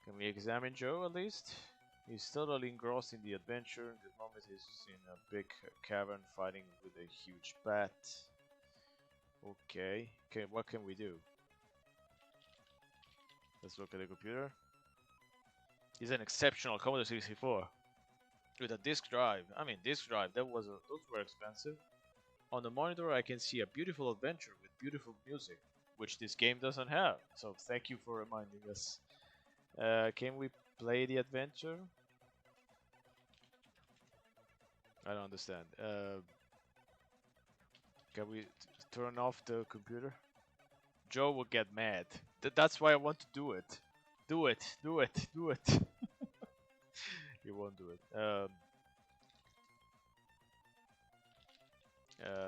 Can we examine Joe at least? He's totally engrossed in the adventure. At this moment he's in a big cavern fighting with a huge bat. Okay, what can we do? Let's look at the computer. He's an exceptional Commodore 64 with a disk drive. I mean, disk drive, those were expensive. On the monitor I can see a beautiful adventure with beautiful music, which this game doesn't have. So thank you for reminding us. Can we play the adventure? I don't understand. Can we turn off the computer? Joe will get mad. That's why I want to do it. Do it. Do it. Do it. He won't do it.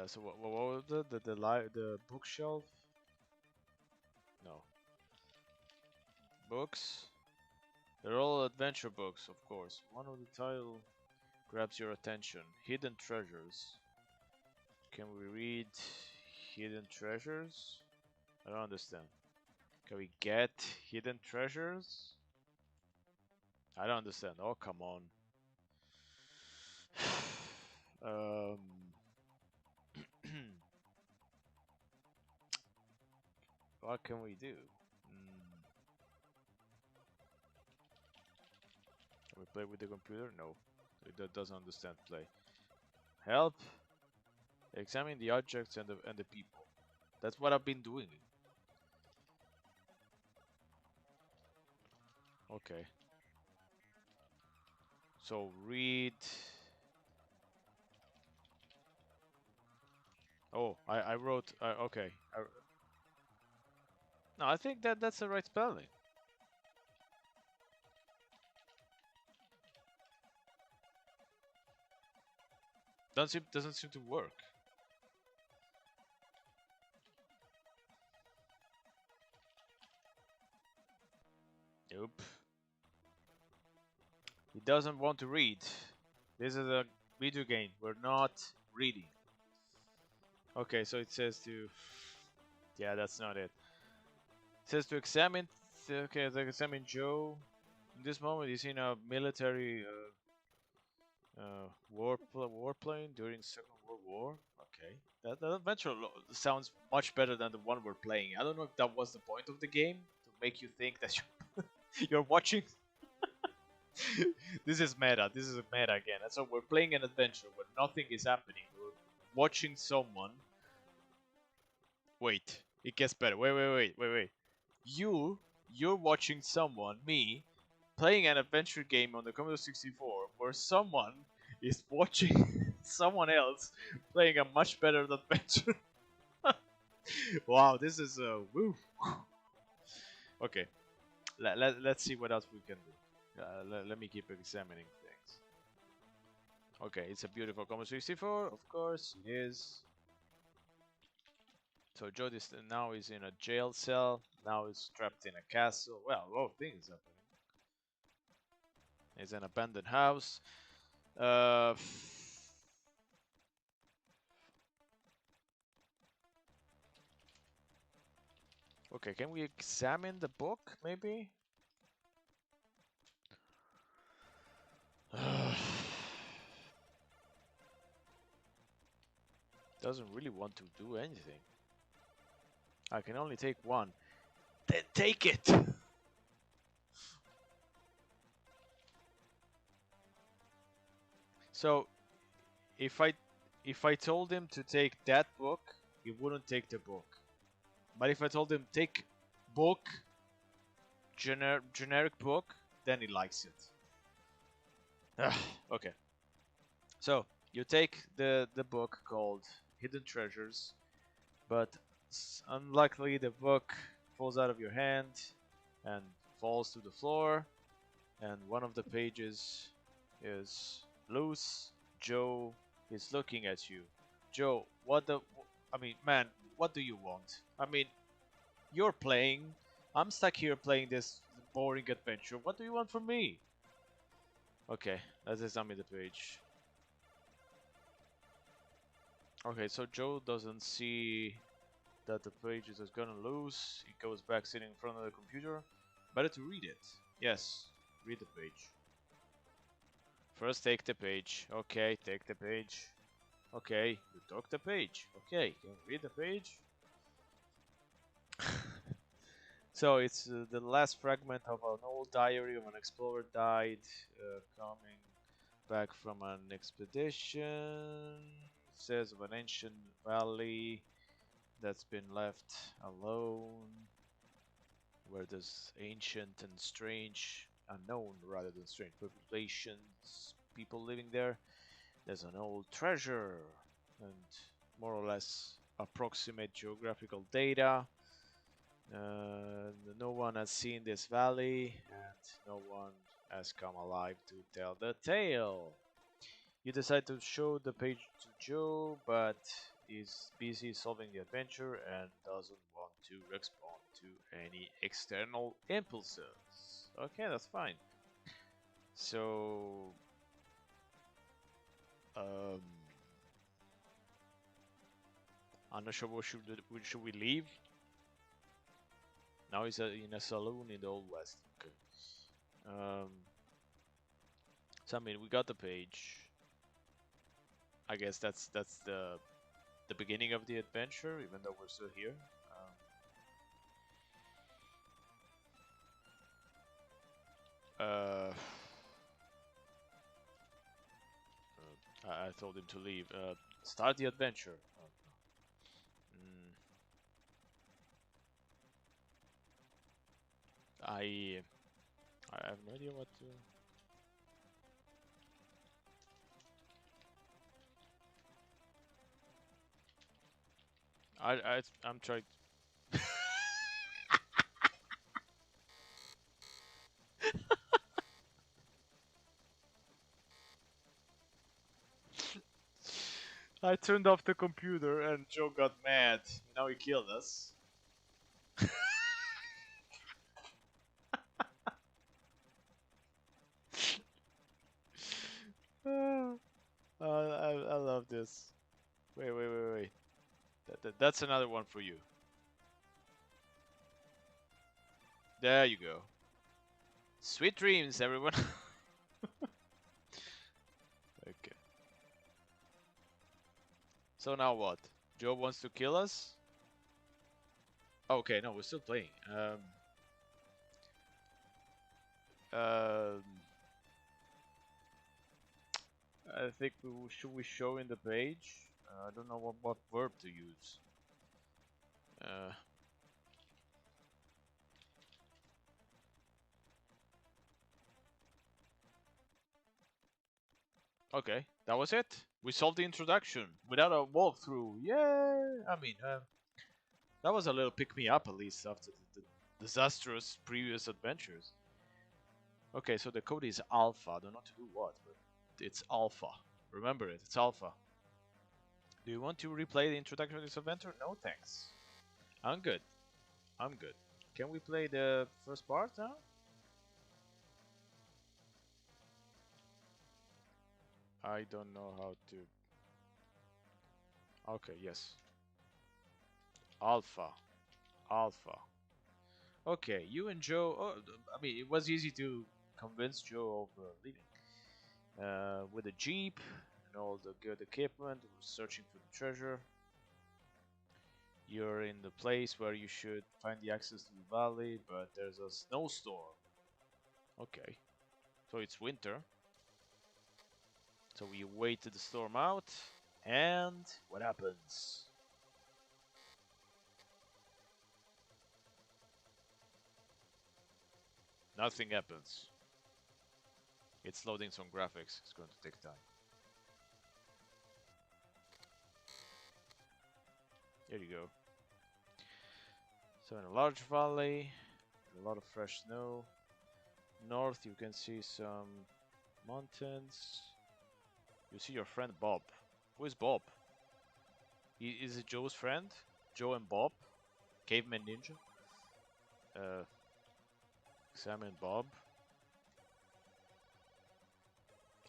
So what was the bookshelf? No. Books. They're all adventure books, of course. One of the title grabs your attention. Hidden treasures. Can we read hidden treasures? I don't understand. Can we get hidden treasures? I don't understand. Oh, come on. What can we do? Can we play with the computer? No. It doesn't understand play. Help. Examine the objects and the people. That's what I've been doing. Okay. So read. Oh, I wrote. Okay. No, I think that's the right spelling. Doesn't seem to work. Nope. He doesn't want to read. This is a video game. We're not reading. Okay, so it says to... Yeah, that's not it. It says to examine... Okay, to examine Joe. In this moment, he's in a military warplane during Second World War. Okay, that adventure sounds much better than the one we're playing. I don't know if that was the point of the game, to make you think that you're watching. This is meta. This is a meta again. And so we're playing an adventure where nothing is happening. We're watching someone. Wait, it gets better. Wait. You're watching someone, me, playing an adventure game on the Commodore 64 where someone is watching someone else playing a much better adventure. Wow, this is woo. Okay, let's see what else we can do. Let me keep examining things. Okay, it's a beautiful Commodore 64, of course it is. So Joe now is in a jail cell. Now he's trapped in a castle. Well, a lot of things happening. It's an abandoned house. Okay, can we examine the book, maybe? Doesn't really want to do anything. I can only take one. Then take it! So, if I told him to take that book, he wouldn't take the book. But if I told him take book, generic book, then he likes it. Okay. So you take the book called Hidden Treasures, but unluckily the book falls out of your hand and falls to the floor, and one of the pages is loose. Joe is looking at you. Joe, I mean, man, what do you want? I mean, you're playing. I'm stuck here playing this boring adventure. What do you want from me? Okay, let's examine the page. Okay, so Joe doesn't see that the page is gonna lose. He goes back sitting in front of the computer. Better to read it. Yes, read the page. First take the page. Okay, take the page. Okay, you took the page. Okay, can you read the page? So it's the last fragment of an old diary of an explorer died, coming back from an expedition. It says of an ancient valley that's been left alone, where there's ancient and strange, unknown rather than strange populations, people living there. There's an old treasure and more or less approximate geographical data. No one has seen this valley, and no one has come alive to tell the tale. You decide to show the page to Joe, but he's busy solving the adventure and doesn't want to respond to any external impulses. Okay, that's fine. So, um, I'm not sure what should we leave? Now he's in a saloon in the Old West. Okay. So I mean, we got the page. I guess that's the beginning of the adventure, even though we're still here. Uh, I told him to leave. Start the adventure. Oh, mm, I have no idea what to. I'm trying. I turned off the computer and Joe got mad. Now he killed us. I love this. Wait. That's another one for you. There you go. Sweet dreams, everyone. Okay. So now what? Joe wants to kill us? Okay, no, we're still playing. Um, I think should we show in the page? I don't know what verb to use. Uh, okay, that was it. We solved the introduction without a walkthrough. Yay! I mean, that was a little pick me up at least after the disastrous previous adventures. Okay, so the code is alpha. I don't know to do what, but it's alpha. Remember it, it's alpha. Do you want to replay the introduction of this adventure? No thanks. I'm good. I'm good. Can we play the first part now? I don't know how to. Okay, yes. Alpha. Alpha. Okay, you and Joe. Oh, I mean, it was easy to convince Joe of leaving. With a jeep and all the good equipment, we're searching for the treasure. You're in the place where you should find the access to the valley, but there's a snowstorm. Okay, so it's winter. So we wait the storm out, and what happens? Nothing happens. It's loading some graphics. It's going to take time. There you go. So in a large valley, a lot of fresh snow. North you can see some mountains. You see your friend Bob. Who is Bob? Is it Joe's friend? Joe and Bob? Caveman Ninja? Sam and Bob?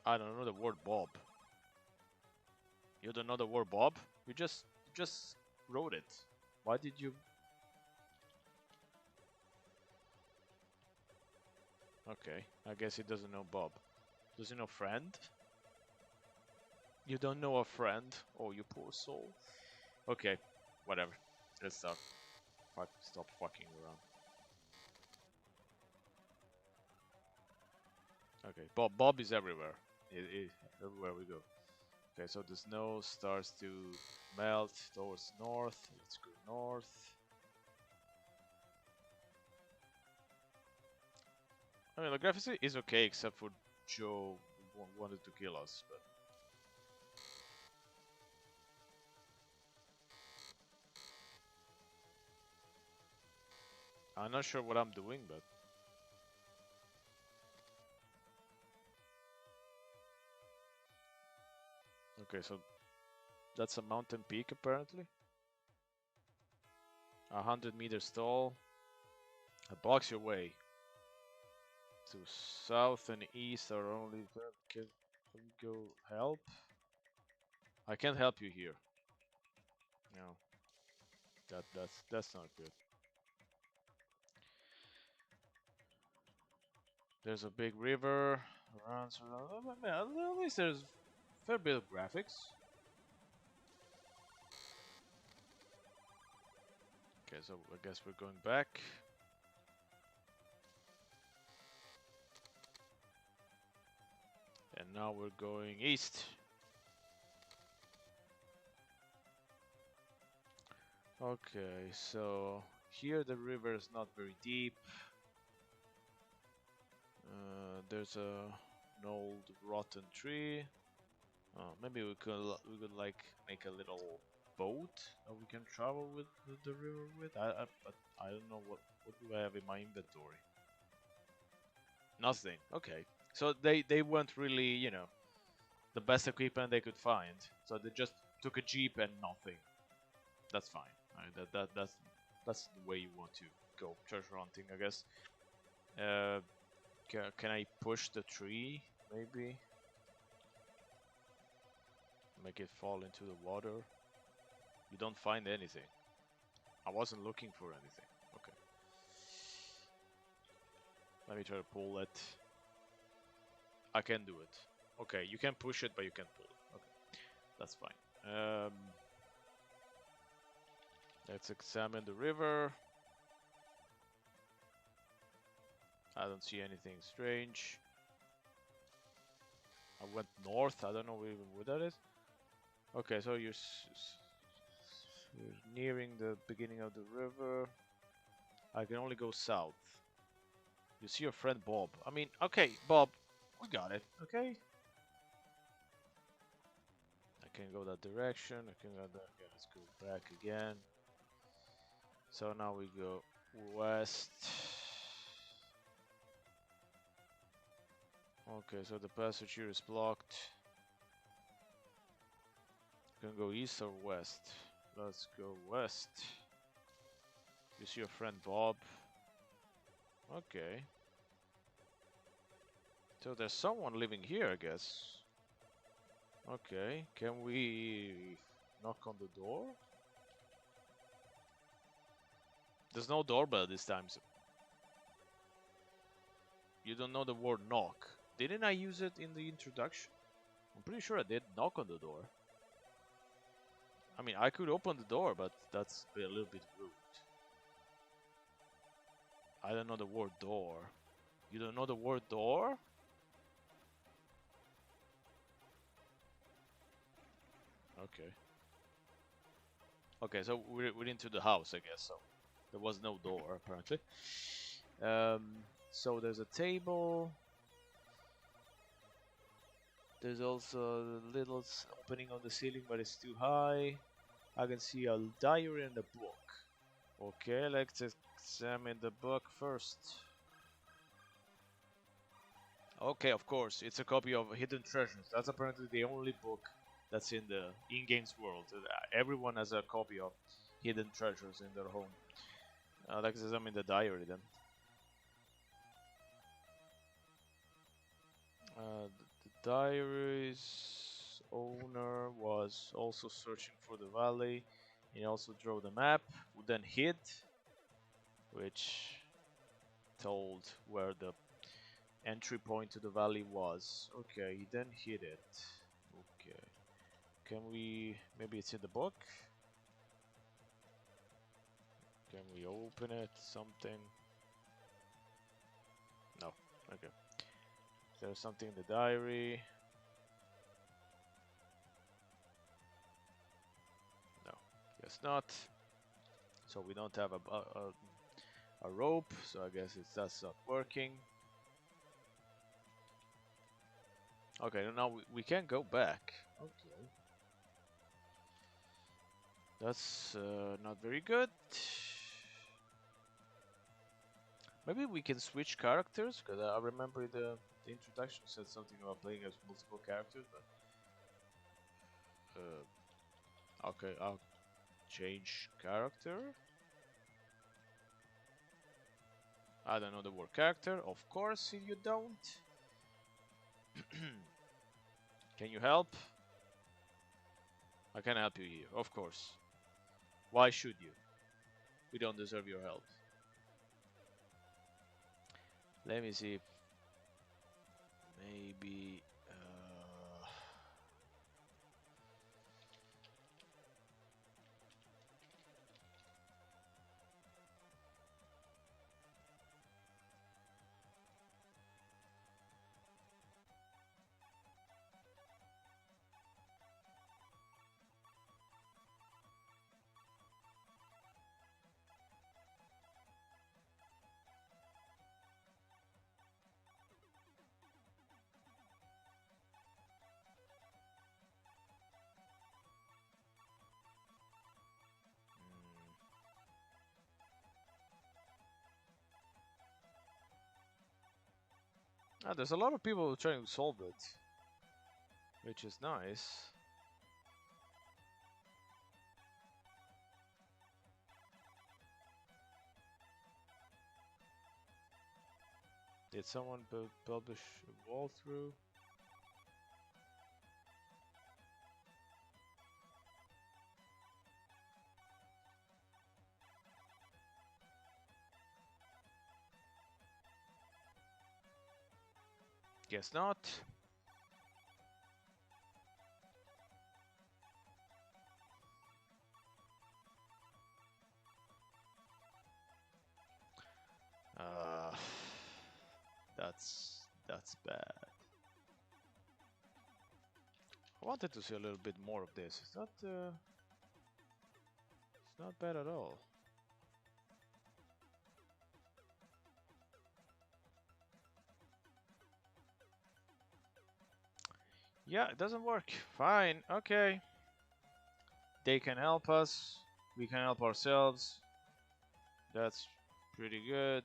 I don't know the word Bob. You don't know the word Bob? You just wrote it. Why did you? Okay, I guess he doesn't know Bob. Does he know friend? You don't know a friend? Oh, you poor soul. Okay, whatever. Let's stop. Stop fucking around. Okay, Bob is everywhere. Everywhere we go. Okay, so the snow starts to melt towards north. Let's go north. I mean, the graphics is okay, except for Joe wanted to kill us, but I'm not sure what I'm doing, but okay, so that's a mountain peak apparently. 100 meters tall. Blocks your way. To south and east are only. Can we go help? I can't help you here. No, that's not good. There's a big river. Runs around. At least there's a fair bit of graphics. Okay, so I guess we're going back. And now we're going east. Okay, so here the river is not very deep. There's an old rotten tree. Maybe we could like make a little boat that we can travel with the river with. But I don't know what do I have in my inventory. Nothing. Okay, so they weren't really the best equipment they could find. So they just took a jeep and nothing. That's fine. That's the way you want to go treasure hunting, I guess. Uh, can I push the tree? Maybe make it fall into the water. You don't find anything. I wasn't looking for anything. Okay. Let me try to pull it. I can do it. Okay, you can push it, but you can't pull it. Okay, that's fine. Let's examine the river. I don't see anything strange. I went north. I don't know even where that is. Okay, so you're nearing the beginning of the river. I can only go south. You see your friend Bob. I mean, okay, Bob, we got it. Okay. I can go that direction. I can go that. Okay, let's go back again. So now we go west. Okay, so the passage here is blocked. Can go east or west. Let's go west. You see your friend Bob. Okay. So there's someone living here, I guess. Okay, can we knock on the door? There's no doorbell this time. So you don't know the word knock. Didn't I use it in the introduction? I'm pretty sure I did knock on the door. I mean, I could open the door, but that's a little bit rude. I don't know the word door. You don't know the word door? Okay. Okay, so we're into the house, I guess. So there was no door apparently. So there's a table. There's also a little opening on the ceiling, but it's too high. I can see a diary and a book. Okay, let's examine the book first. Okay, of course, it's a copy of Hidden Treasures. That's apparently the only book that's in the in-games world. Everyone has a copy of Hidden Treasures in their home. Let's examine the diary then. The diary's owner was also searching for the valley. He also drew the map, then hid, which told where the entry point to the valley was. Okay, he then hit it. Okay. Can we... maybe it's in the book? Can we open it? Something? No. Okay. There's something in the diary. No. Guess not. So we don't have a rope, so I guess that's not working. Okay, now we can go back. Okay. That's not very good. Maybe we can switch characters, because I remember the introduction said something about playing as multiple characters, but... okay, I'll change character. I don't know the word character. Of course you don't. Can you help? I can help you here, of course. Why should you? We don't deserve your help. Let me see if maybe there's a lot of people trying to solve it, which is nice. Did someone publish a walkthrough? Guess not. Uh, that's bad. I wanted to see a little bit more of this. It's not bad at all. Yeah, it doesn't work. Fine. Okay. They can help us. We can help ourselves. That's pretty good.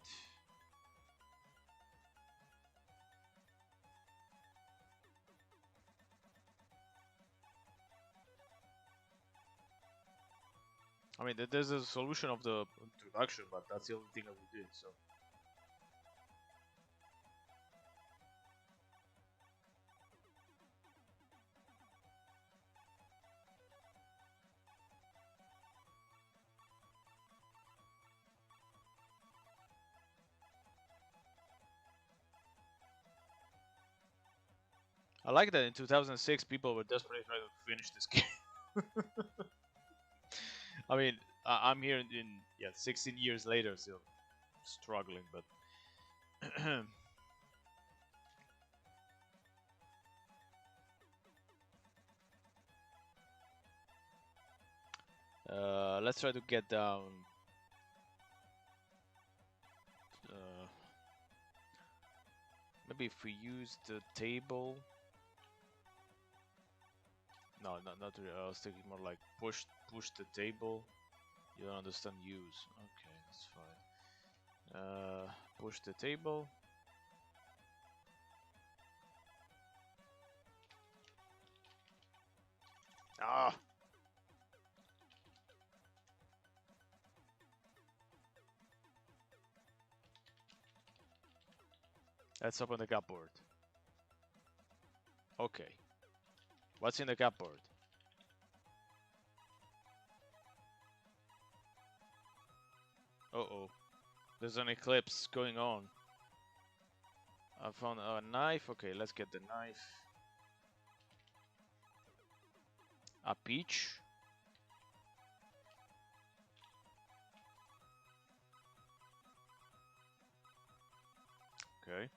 I mean, there's a solution of the introduction, but that's the only thing that we did, so. I like that in 2006 people were desperately trying to finish this game. I mean, I'm here in 16 years later, still struggling, but let's try to get down. Maybe if we use the table. No, not really. I was thinking more like push the table. You don't understand use. Okay, that's fine. Push the table. Ah! Let's open the cupboard. Okay. What's in the cupboard? Uh-oh. There's an eclipse going on. I found a knife. Okay, let's get the knife. A peach. Okay.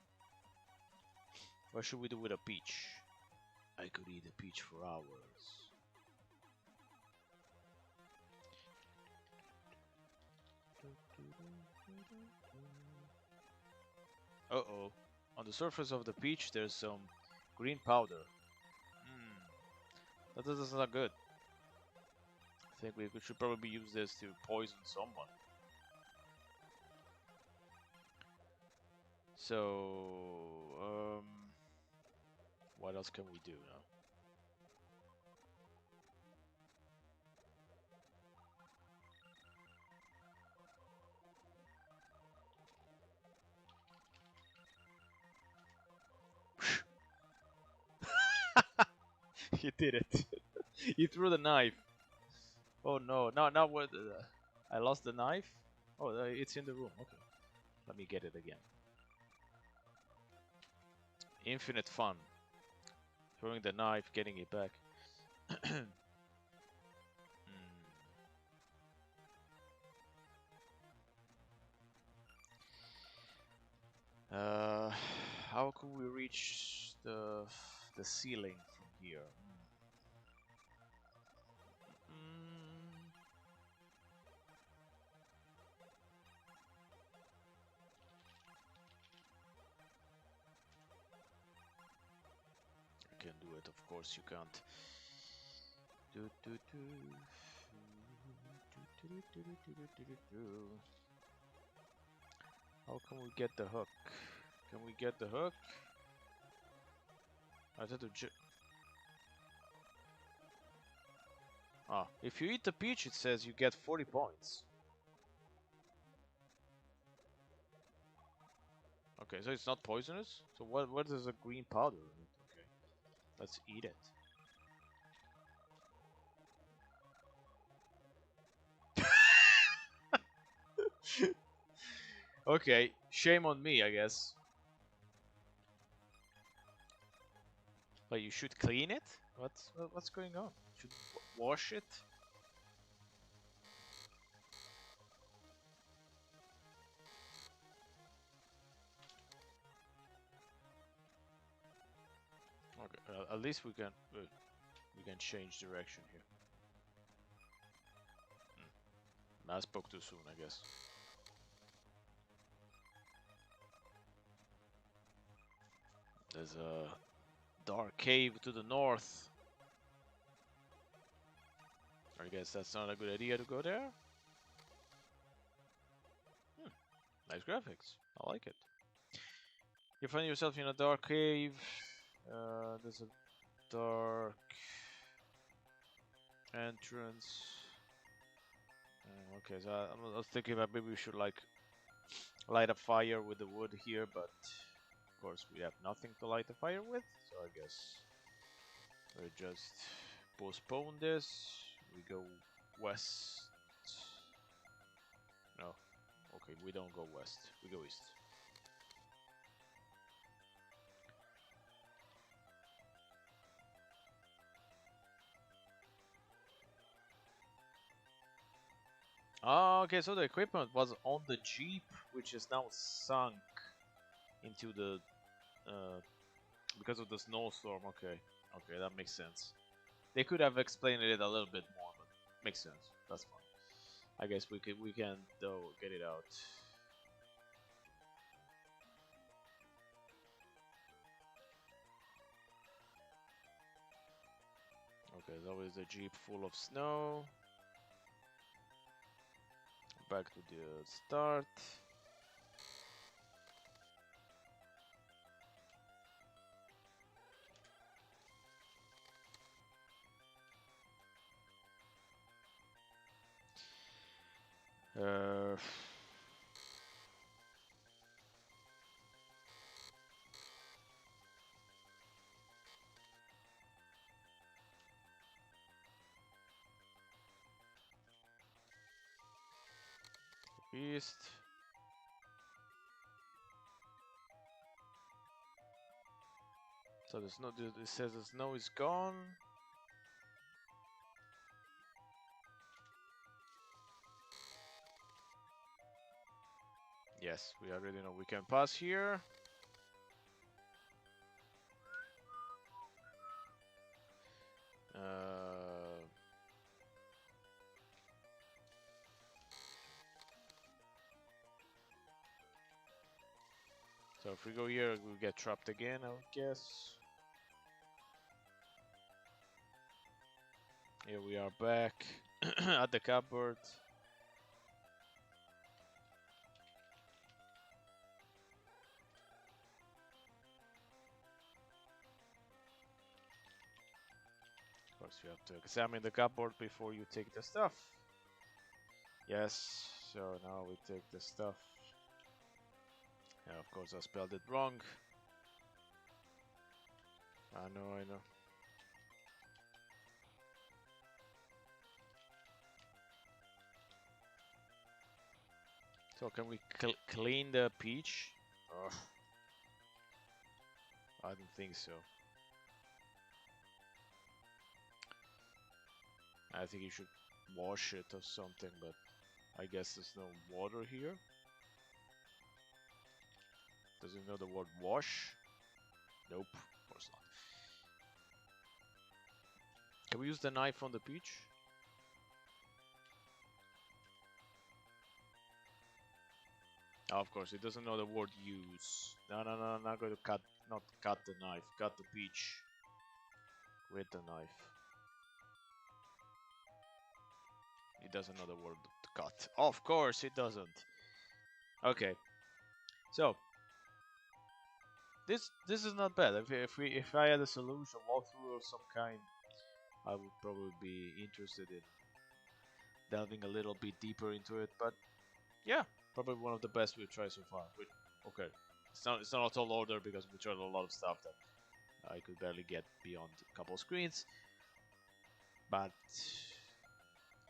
What should we do with a peach? I could eat a peach for hours. Uh-oh. On the surface of the peach, there's some green powder. That doesn't sound good. I think we should probably use this to poison someone. So, what else can we do now? He did it. He threw the knife. Oh no! Now what? I lost the knife. Oh, it's in the room. Okay, let me get it again. Infinite fun. Throwing the knife, getting it back. Uh, how could we reach the ceiling from here? You can do it, of course you can't. How can we get the hook? Can we get the hook? I had to if you eat the peach, it says you get 40 points. Okay, so it's not poisonous? So what is a green powder in it? Okay, let's eat it. Okay, shame on me, I guess. But you should clean it? What's going on? Should wash it? Okay, at least we can change direction here. I spoke too soon, I guess. There's a dark cave to the north. I guess that's not a good idea to go there. Nice graphics. I like it. You find yourself in a dark cave. There's a dark entrance. Okay, so I was thinking that maybe we should like light a fire with the wood here, but of course we have nothing to light a fire with, so I guess we'll just postpone this. We go west. No, okay, we don't go west. We go east. Okay, so the equipment was on the Jeep, which is now sunk into the because of the snowstorm. Okay, okay, that makes sense. They could have explained it a little bit more, but makes sense. That's fine. I guess we can though get it out. Okay, that was a Jeep full of snow. Back to the start. Uh, East. So the snow. It says the snow is gone. Yes, we already know we can pass here. So if we go here, we'll get trapped again, I would guess. Here we are back at the cupboard. Of course, you have to examine the cupboard before you take the stuff. Yes, so now we take the stuff. Yeah, of course, I spelled it wrong. I know. So can we clean the peach? Ugh. I don't think so. I think you should wash it or something, but I guess there's no water here. Does it know the word wash? Nope, of course not. Can we use the knife on the peach? Oh, of course, it doesn't know the word use. No, I'm not going to not cut the knife. Cut the peach with the knife. It doesn't know the word to cut. Of course, it doesn't. Okay, so this is not bad. If I had a solution, walkthrough of some kind, I would probably be interested in delving a little bit deeper into it. But yeah, probably one of the best we've tried so far. Okay, it's not a tall order because we tried a lot of stuff that I could barely get beyond a couple screens. But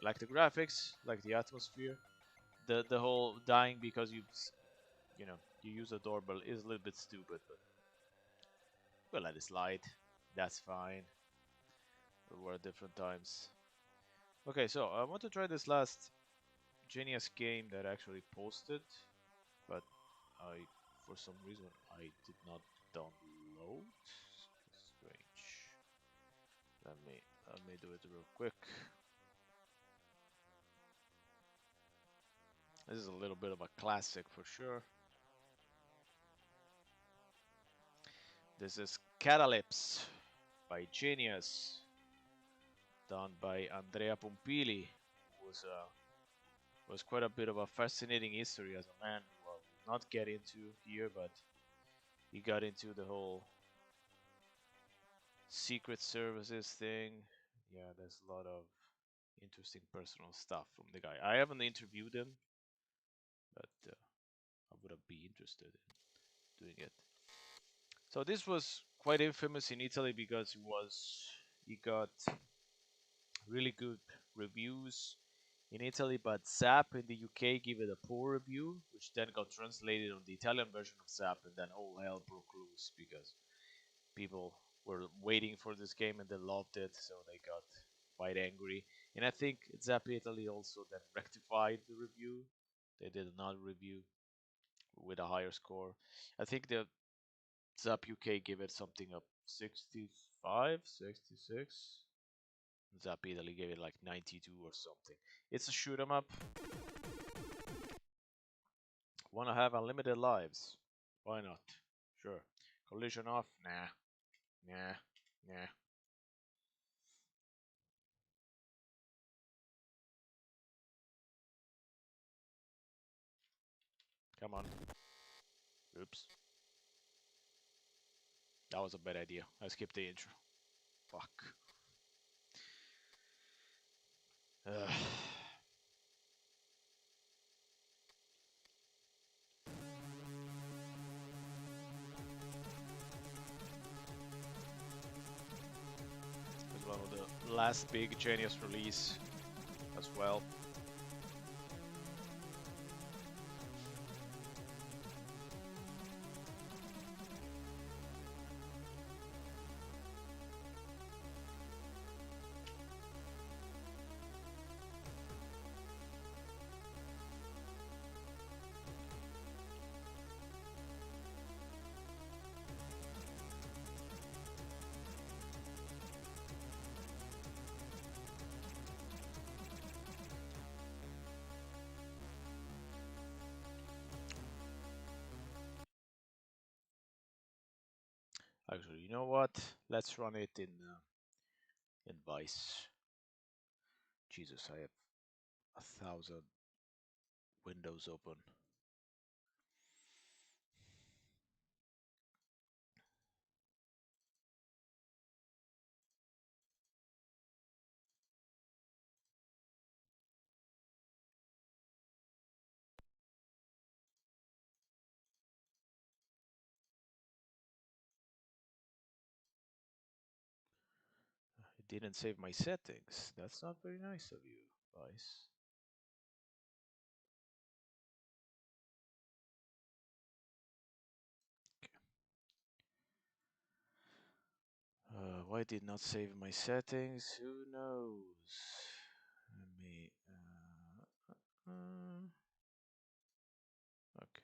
like the graphics, like the atmosphere, the whole dying because you use a doorbell is a little bit stupid, but we'll let it slide. That's fine. There were different times. Okay, so I want to try this last Genius game that I actually posted, but for some reason, I did not download. Strange. Let me do it real quick. This is a little bit of a classic for sure. This is Catalypse by Genius, done by Andrea Pompili, who was quite a bit of a fascinating history as a man who I will not get into here, but he got into the whole secret services thing. Yeah, there's a lot of interesting personal stuff from the guy. I haven't interviewed him, but I would have been interested in doing it. So this was quite infamous in Italy because he got really good reviews in Italy, but Zap in the UK gave it a poor review, which then got translated on the Italian version of Zap, and then all hell broke loose because people were waiting for this game and they loved it, so they got quite angry. And I think Zap Italy also then rectified the review. They did another review with a higher score. I think the Zap UK gave it something up 65, 66. Zap Italy gave it like 92 or something. It's a shoot 'em up. Wanna have unlimited lives? Why not? Sure. Collision off? Nah. Nah. Nah. Come on. Oops. That was a bad idea. I skipped the intro. Fuck. Ugh. It was one of the last big Genius release as well. Actually, you know what? Let's run it in Vice. Jesus, I have 1,000 windows open. It didn't save my settings. That's not very nice of you, Vice. Why did not save my settings? Who knows? Let me. Okay.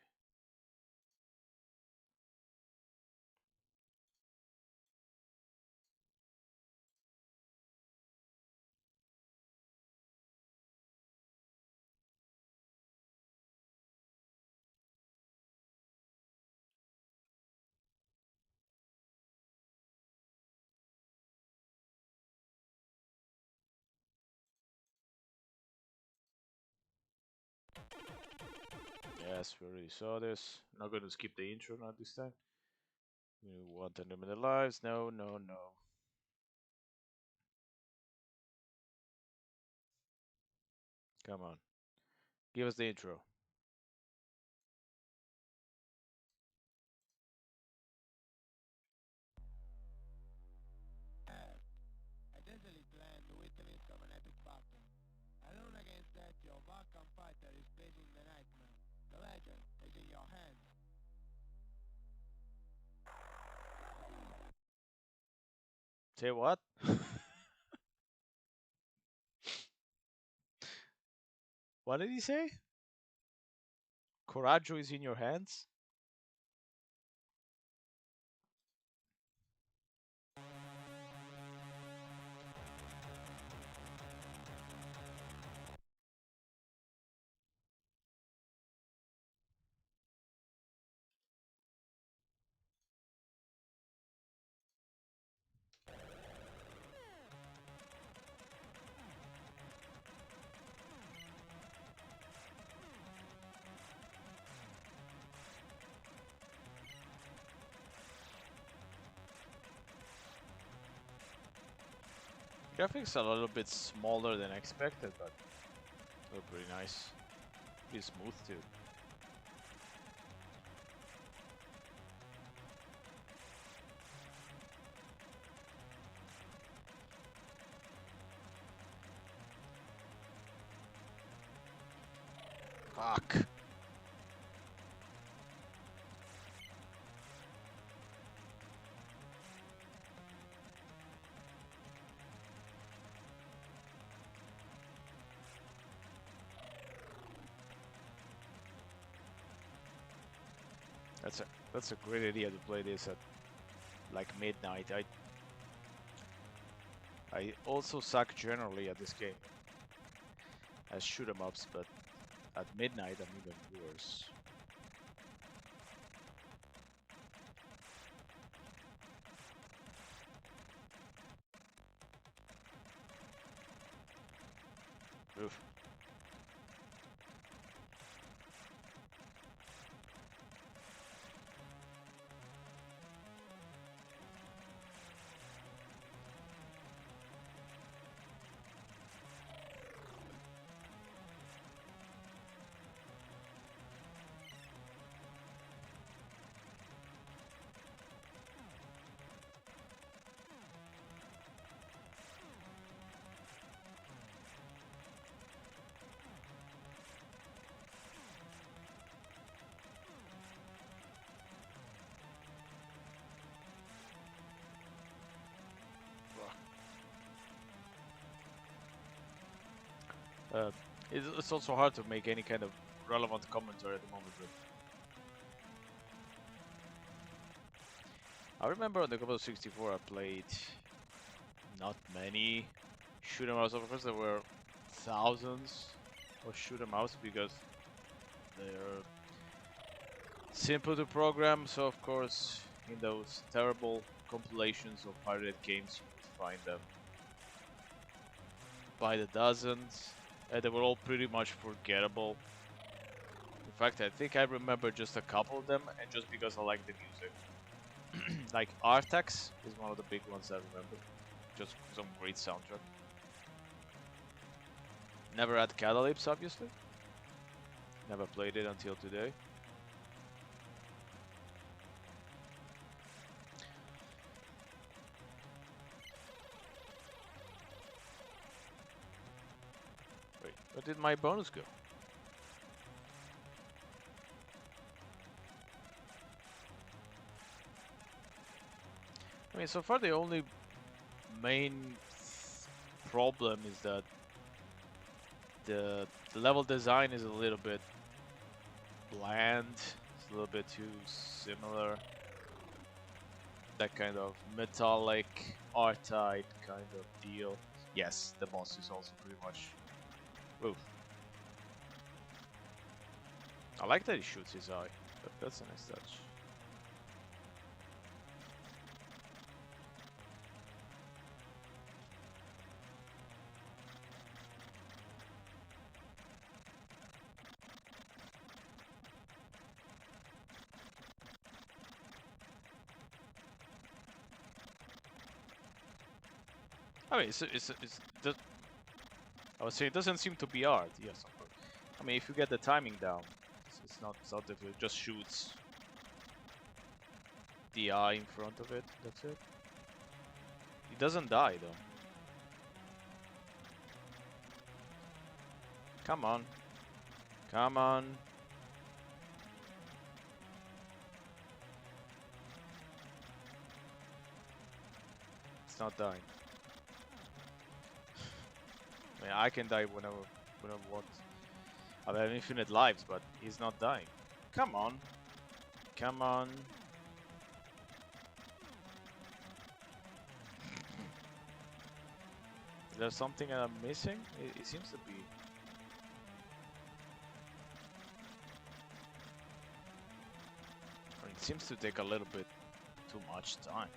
Yes, we already saw this. Not going to skip the intro, not this time. We want unlimited lives. No, no, no. Come on. Give us the intro. Identity plan the witness of an epic battle. Alone against that, your Vulcan fighter is facing the nightmare. The legend is in your hands. Say what? What did he say? Coraggio is in your hands? Graphics are a little bit smaller than expected, but look pretty nice. Pretty smooth too. Fuck. That's a that's a great idea to play this at like midnight. I also suck generally at this game as shoot 'em ups, but at midnight I'm even worse. Oof. Uh, it's also hard to make any kind of relevant commentary at the moment. But I remember on the Commodore 64 I played not many shoot 'em ups. Of course, there were thousands of shoot 'em ups because they're simple to program. So of course, in those terrible compilations of pirated games. You could find them by the dozens. They were all pretty much forgettable. In fact, I think I remember just a couple of them, and just because I like the music. Like Artax is one of the big ones I remember. Just some great soundtrack. Never had Catalypse, obviously. Never played it until today. Wait, where did my bonus go? I mean, so far the only main problem is that the level design is a little bit bland. It's a little bit too similar. That kind of metallic R-type kind of deal. Yes, the boss is also pretty much. Oof. I like that he shoots his eye. That's a nice touch. I mean, I was saying it doesn't seem to be hard. Yes, of course. I mean, if you get the timing down, it's not difficult. It just shoots the eye in front of it. That's it. He doesn't die though. Come on, come on. It's not dying. I mean, I can die whenever I want. I have infinite lives, but he's not dying. Come on, come on. Is there something I'm missing? It seems to be. I mean, it seems to take a little bit too much time.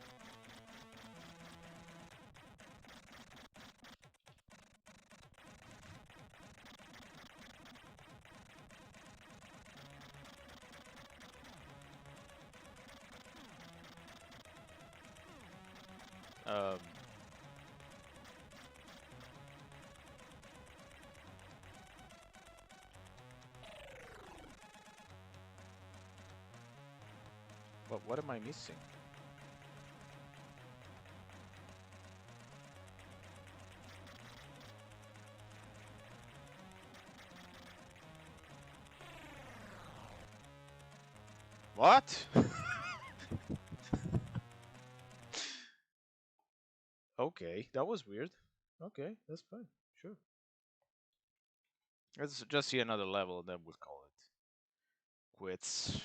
Um, what am I missing? What? Okay, that was weird. Okay, that's fine. Sure. Let's just see another level, and then we'll call it quits.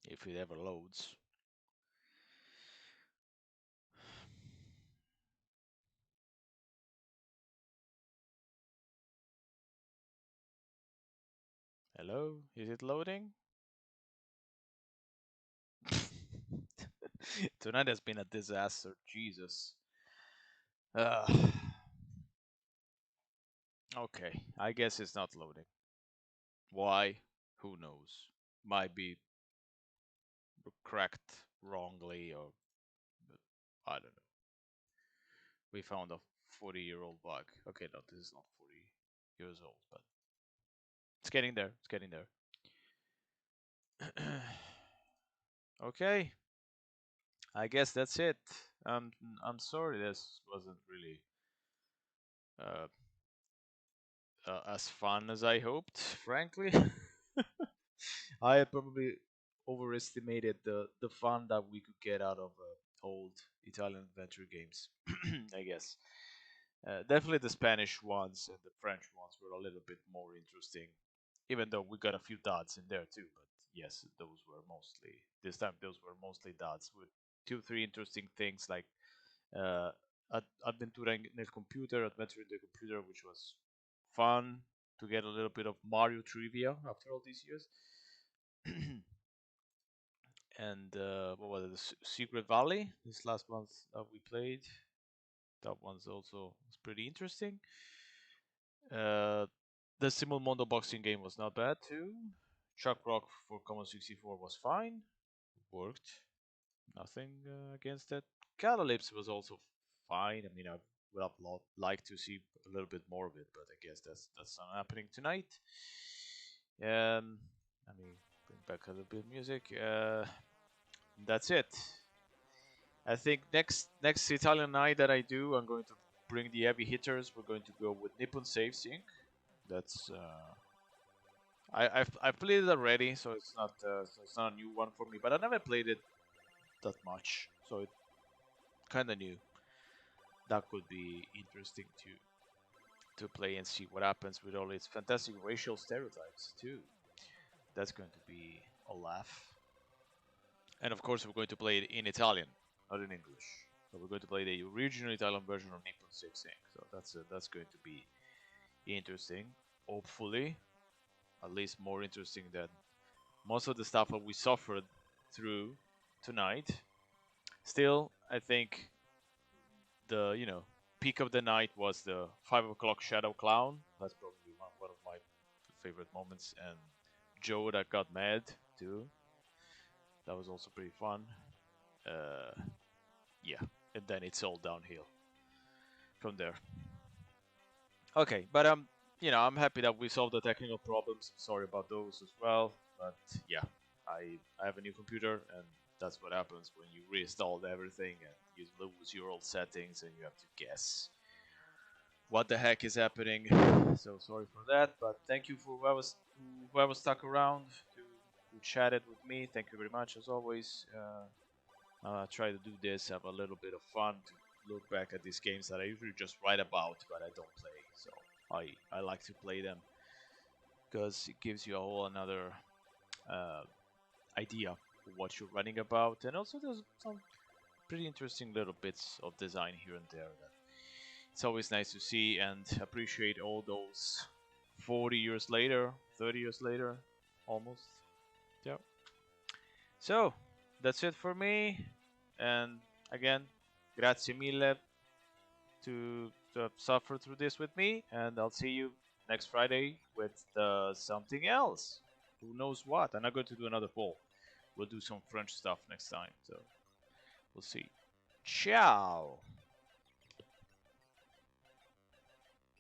If it ever loads. Hello? Is it loading? Tonight has been a disaster. Jesus. Uh, okay, I guess it's not loading. Why? Who knows? Might be cracked wrongly, or I don't know. We found a 40-year-old bug. Okay, no, this is not 40 years old, but it's getting there. It's getting there. Okay, I guess that's it. Um, I'm sorry this wasn't really uh, as fun as I hoped, frankly. I had probably overestimated the fun that we could get out of old Italian adventure games, I guess. Definitely the Spanish ones and the French ones were a little bit more interesting, even though we got a few dots in there too. But yes, those were mostly this time. Those were mostly dots with two, three interesting things like uh, Adventura nel computer, Adventure in the computer, which was fun. to get a little bit of Mario trivia after all these years. And what was it? The Secret Valley. This last month that we played, that one's also was pretty interesting. Uh, the Simulmondo boxing game was not bad too. Chuck Rock for Commodore 64 was fine, worked. Nothing against that. Catalypse was also fine. I mean, I would have liked to see a little bit more of it, but I guess that's not happening tonight. Let me bring back a little bit of music. That's it. I think next Italian night that I do, I'm going to bring the heavy hitters. We're going to go with Nippon Save Sync. That's I've played it already, so it's not a new one for me. But I never played it that much, so it's kind of new. That could be interesting to play and see what happens with all its fantastic racial stereotypes too. That's going to be a laugh. And of course, we're going to play it in Italian, not in English. So we're going to play the original Italian version of Nippon 6 Inc. So that's going to be interesting. Hopefully, at least more interesting than most of the stuff that we suffered through tonight. Still, I think the peak of the night was the 5 o'clock Shadow Clown. That's probably one of my favorite moments. And Joe that got mad too. That was also pretty fun. Uh, yeah, and then it's all downhill from there. Okay, but I'm happy that we solved the technical problems. Sorry about those as well, but yeah, I have a new computer, and that's what happens when you reinstalled everything and you lose your old settings and you have to guess what the heck is happening. So sorry for that, but thank you for whoever stuck around to chatted with me. Thank you very much as always. Try to do this, have a little bit of fun to look back at these games that I usually just write about, but I don't play. So I like to play them because it gives you a whole another uh, idea of what you're running about, and also there's some pretty interesting little bits of design here and there that it's always nice to see and appreciate all those 40 years later, 30 years later, almost. Yeah. So that's it for me. And again, grazie mille to suffer through this with me. And I'll see you next Friday with something else. Who knows what? I'm not going to do another poll. We'll do some French stuff next time. So we'll see. Ciao.